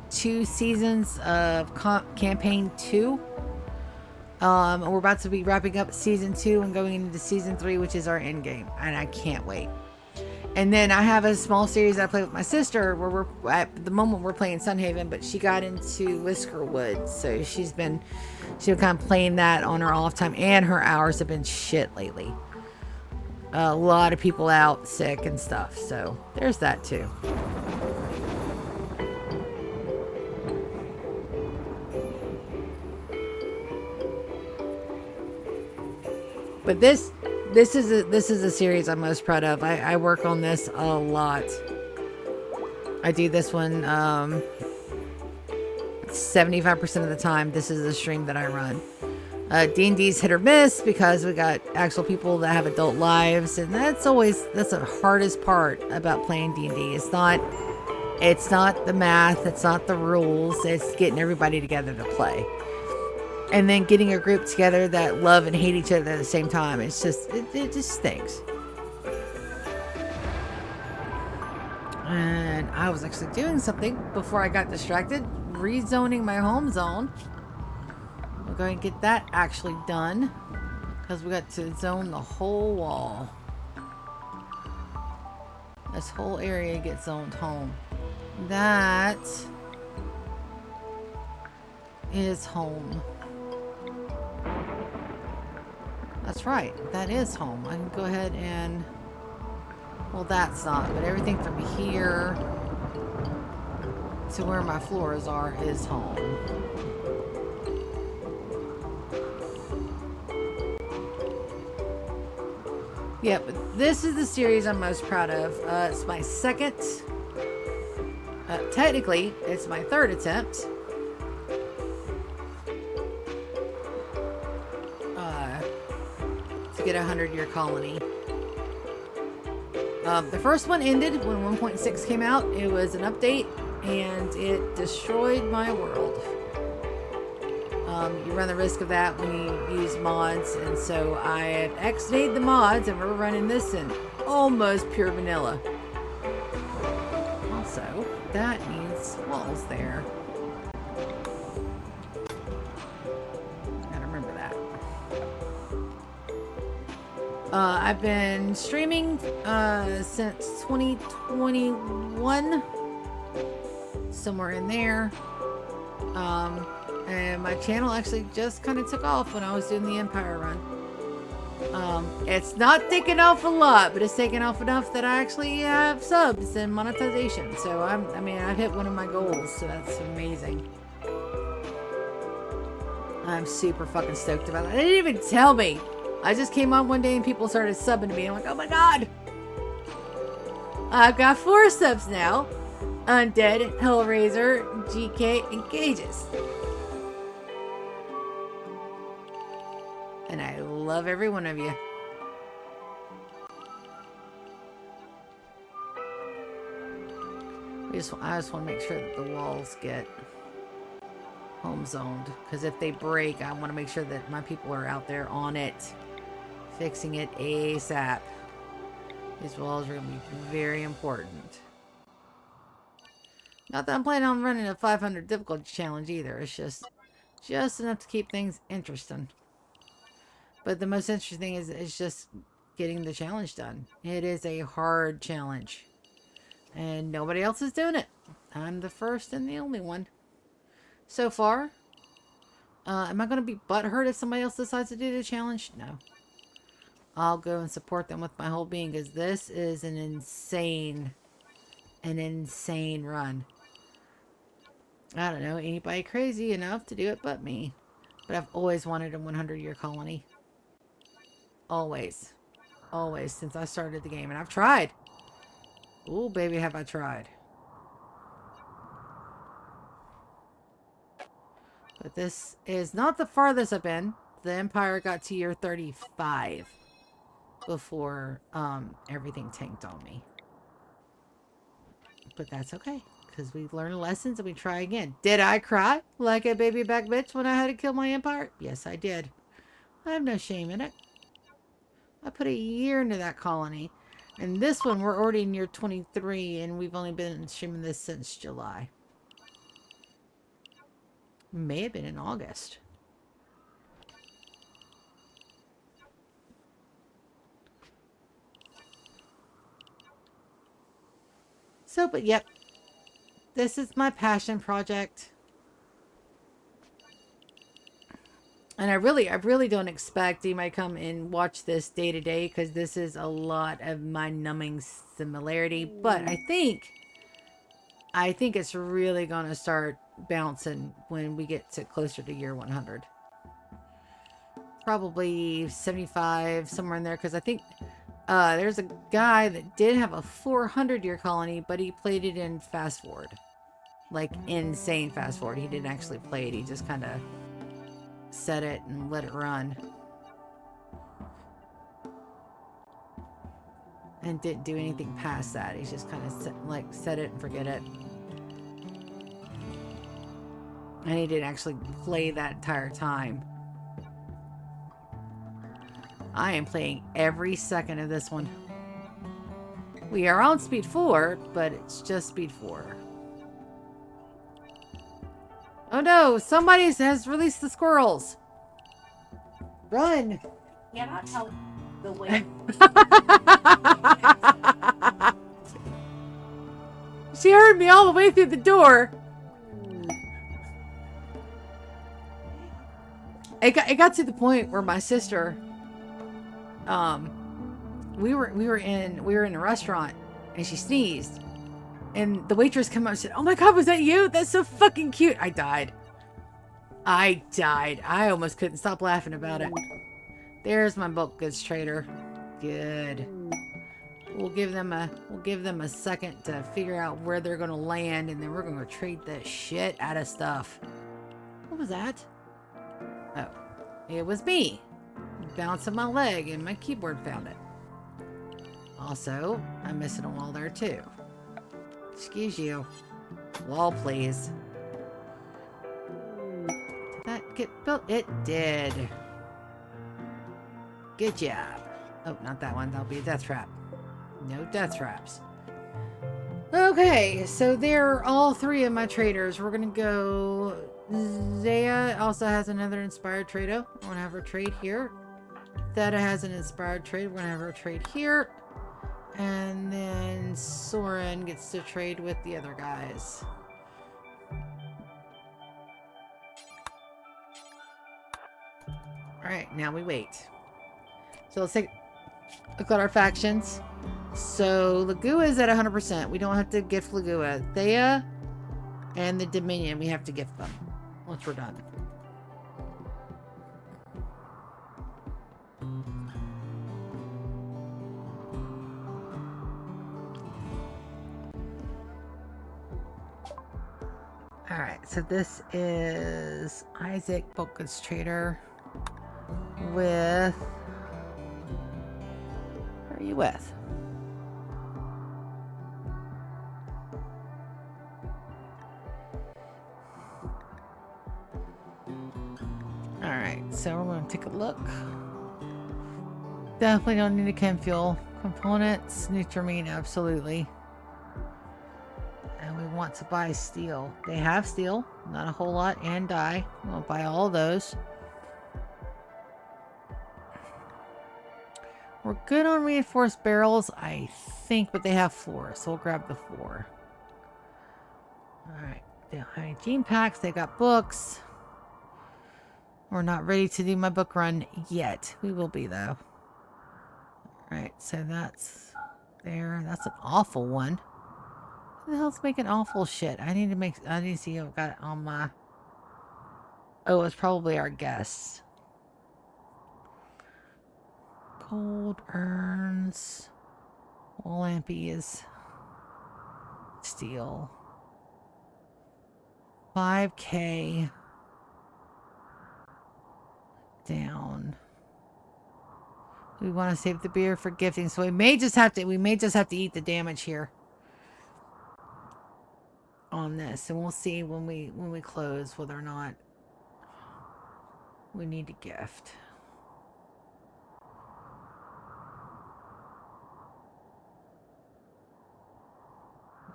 2 seasons of campaign 2. We're about to be wrapping up season 2 and going into season 3, which is our end game, and I can't wait. And then I have a small series I play with my sister where at the moment we're playing Sunhaven, but she got into Whiskerwood, so she's been kind of playing that on her off time, and her hours have been shit lately. A lot of people out sick and stuff, so there's that too. But this is a series I'm most proud of. I work on this a lot. I do this one 75% of the time. This is the stream that I run. D&D's hit or miss because we got actual people that have adult lives, and that's the hardest part about playing D&D. It's not the math, it's not the rules, it's getting everybody together to play. And then getting a group together that love and hate each other at the same time. It just stinks. And I was actually doing something before I got distracted. Rezoning my home zone. We're going to get that actually done. Because we got to zone the whole wall. This whole area gets zoned home. That is home. That's right, that is home. I can go ahead and, well, that's not, but everything from here to where my floors are is home. Yeah, but this is the series I'm most proud of. It's my second, technically, it's my 3rd attempt. Get a 100-year colony. The first one ended when 1.6 came out. It was an update and it destroyed my world. You run the risk of that when you use mods, and so I have exited the mods and we're running this in almost pure vanilla. Also, that needs walls there. I've been streaming since 2021, somewhere in there. And my channel actually just kind of took off when I was doing the Empire run. It's not taking off a lot, but it's taking off enough that I actually have subs and monetization. So I mean, I've hit one of my goals, so that's amazing. I'm super fucking stoked about it. They didn't even tell me. I just came on one day and people started subbing to me. I'm like, oh my god! I've got 4 subs now. Undead, Hellraiser, GK, and Gages. And I love every one of you. I just want to make sure that the walls get home zoned. Because if they break, I want to make sure that my people are out there on it. Fixing it ASAP. These walls are going to be very important. Not that I'm planning on running a 500 difficulty challenge either. It's just enough to keep things interesting. But the most interesting thing is just getting the challenge done. It is a hard challenge. And nobody else is doing it. I'm the first and the only one. So far. Am I going to be butthurt if somebody else decides to do the challenge? No. I'll go and support them with my whole being, because this is an insane run. I don't know anybody crazy enough to do it but me. But I've always wanted a 100-year colony. Always. Always, since I started the game. And I've tried. Ooh, baby, have I tried. But this is not the farthest I've been. The Empire got to year 35 before everything tanked on me. But that's okay, because we learn lessons and we try again. Did I cry like a baby back bitch when I had to kill my Empire? Yes, I did. I have no shame in it. I put a year into that colony. And this one, we're already in year 23, and we've only been streaming this since July. May have been in August. So, but yep. This is my passion project. And I really don't expect you might come and watch this day to day, because this is a lot of mind-numbing similarity. But I think it's really going to start bouncing when we get to closer to year 100. Probably 75, somewhere in there, because I think there's a guy that did have a 400-year colony, but he played it in fast forward. Like, insane fast forward. He didn't actually play it. He just kind of set it and let it run. And didn't do anything past that. He's just kind of set it and forget it. And he didn't actually play that entire time. I am playing every second of this one. We are on speed 4, but it's just speed 4. Oh no, somebody has released the squirrels. Run. Cannot help the way. She heard me all the way through the door. It got to the point where my sister, we were in a restaurant and she sneezed. And the waitress came up and said, "Oh my god, was that you? That's so fucking cute." I died. I almost couldn't stop laughing about it. There's my bulk goods trader. Good. We'll give them a second to figure out where they're gonna land, and then we're gonna trade the shit out of stuff. What was that? Oh, it was me bouncing my leg, and my keyboard found it. Also, I'm missing a wall there too. Excuse you. Wall, please. Did that get built? It did. Good job. Oh, not that one. That'll be a death trap. No death traps. Okay, so they're all 3 of my traders. We're gonna go... Zaya also has another inspired trado. I want to have her trade here. Theta has an inspired trade. We're gonna have her trade here. And then Soren gets to trade with the other guys. Alright, now we wait. So let's take a look at our factions. So Lagua is at 100%. We don't have to gift Lagua. Thea and the Dominion, we have to gift them once we're done. Alright, so this is Isaac, Bulk Goods Trader with... Who are you with? Alright, so we're going to take a look. Definitely don't need a chem fuel. Components, Nutramine, absolutely. And we want to buy steel. They have steel, not a whole lot, and dye. We'll buy all those. We're good on reinforced barrels, I think, but they have 4, so we'll grab the 4. Alright, they don't have any gene packs, they got books. We're not ready to do my book run yet. We will be, though. Alright, so that's there. That's an awful one. Who the hell's making awful shit? I need to see if I've got it on my... Oh, it's probably our guests. Gold urns. Lampy is steel. 5K down. We want to save the beer for gifting, so we may just have to eat the damage here on this, and we'll see when we close whether or not we need to gift.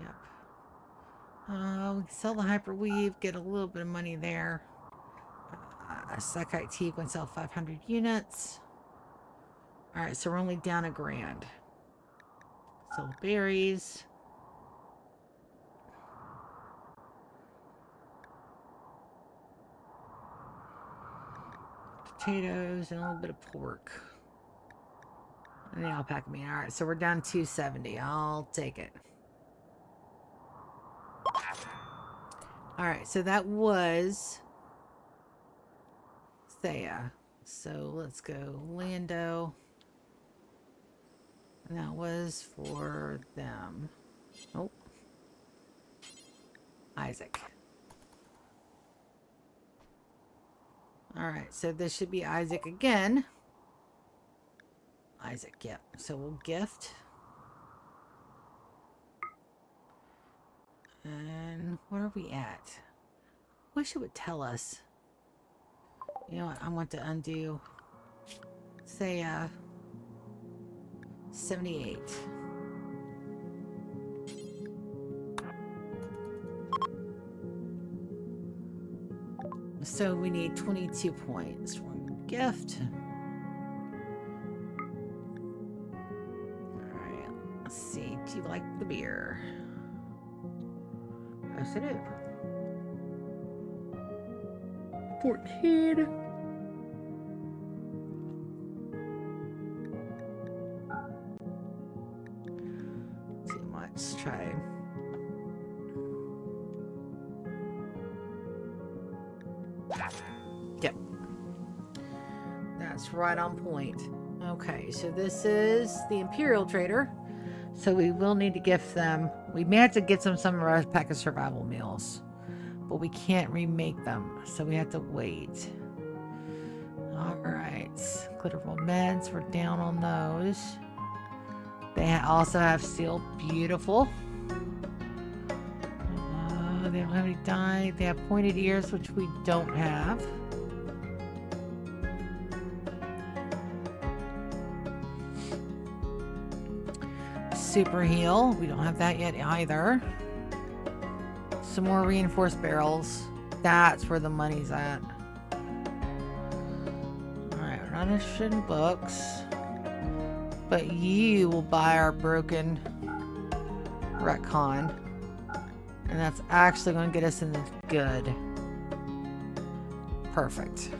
Yep. We can sell the hyperweave, get a little bit of money there. Sakite tea can sell 500 units. Alright, so we're only down $1,000. Sell berries. Potatoes and a little bit of pork. And the alpaca meat. Alright, so we're down 270. I'll take it. Alright, so that was Thea. So let's go Lando. And that was for them. Oh. Isaac. Alright, so this should be Isaac again. Isaac, yep. So we'll gift. And what are we at? I wish it would tell us. You know what? I want to undo. Say, 78. So we need 22 points for gift. Alright, let's see. Do you like the beer? Yes, I do. 14. Too much. Try. Yep. That's right on point. Okay, so this is the Imperial Trader. So we will need to gift them. We may have to get them some of our pack of survival meals, but we can't remake them, so we have to wait. All right, glitterable meds. We're down on those. They also have steel. Beautiful. They don't have any dye. They have pointed ears, which we don't have. Super heal. We don't have that yet either. Some more reinforced barrels. That's where the money's at. Alright, we're not interested in books. But you will buy our broken retcon. And that's actually going to get us in the good. Perfect.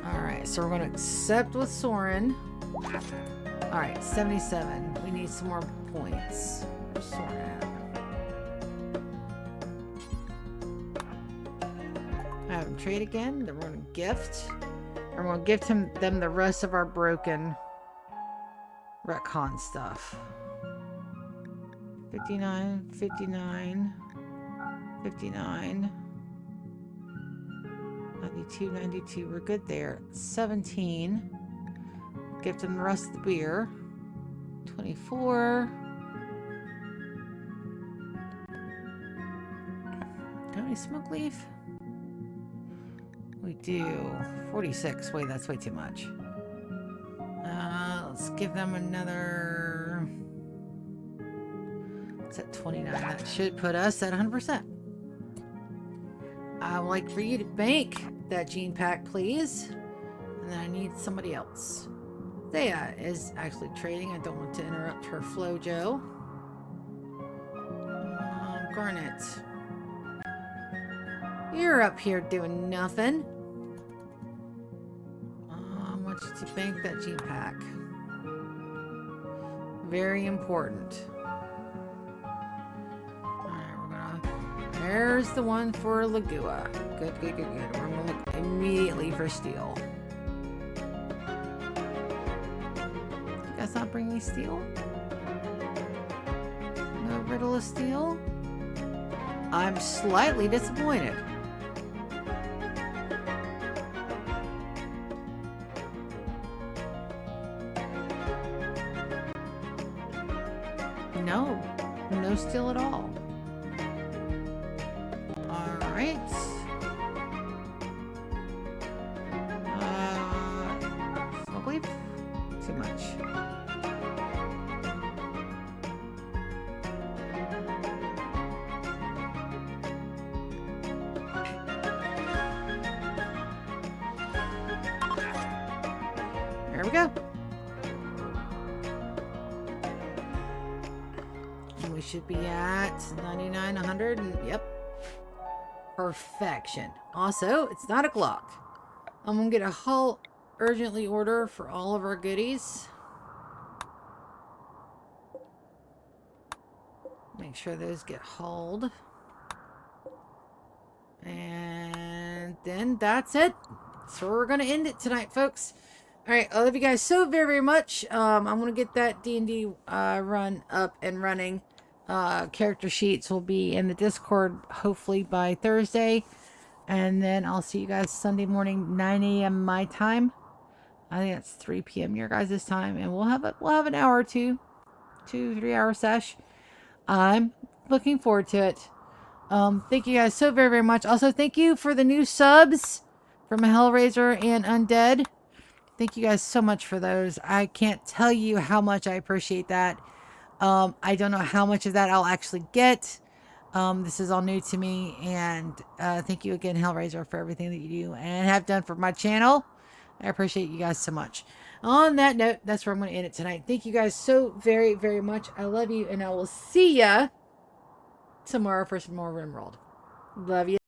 Alright, so we're going to accept with Soren. Alright, 77. We need some more points. Where's Soren at? Have him trade again. Then we're going to gift. And we're going to gift them the rest of our broken retcon stuff. 59, 59, 59, 92, 92. We're good there. 17. Gift them the rest of the beer. 24. Do we smoke leaf? We do. 46. Wait, that's way too much. Let's give them another... It's at 29. That should put us at 100%. I would like for you to bank that gene pack, please. And then I need somebody else. Thea is actually trading. I don't want to interrupt her flow, Joe. Garnet. You're up here doing nothing. I want you to bank that gene pack. Very important. Alright, we're gonna... There's the one for Lagua. Good, good, good, good. We're gonna look immediately for steel. You guys not bring me steel? No riddle of steel? I'm slightly disappointed. No, no steel at all. Alright. Smoke leaf? Too much. There we go. And we should be at 99, 100, and yep. Perfection. Also, it's 9 o'clock. I'm gonna get a hull urgently order for all of our goodies. Make sure those get hauled. And then that's it. So we're gonna end it tonight, folks. Alright, I love you guys so very, very much. I'm gonna get that D&D run up and running. Character sheets will be in the Discord hopefully by Thursday. And then I'll see you guys Sunday morning, 9 a.m. my time. I think it's 3 p.m. your guys' time. And we'll have an hour or two, 2-3 hour sesh. I'm looking forward to it. Thank you guys so very, very much. Also, thank you for the new subs from Hellraiser and Undead. Thank you guys so much for those. I can't tell you how much I appreciate that. I don't know how much of that I'll actually get. This is all new to me. And thank you again, Hellraiser, for everything that you do and have done for my channel. I appreciate you guys so much. On that note, that's where I'm going to end it tonight. Thank you guys so very, very much. I love you, and I will see ya tomorrow for some more Rimworld. Love you.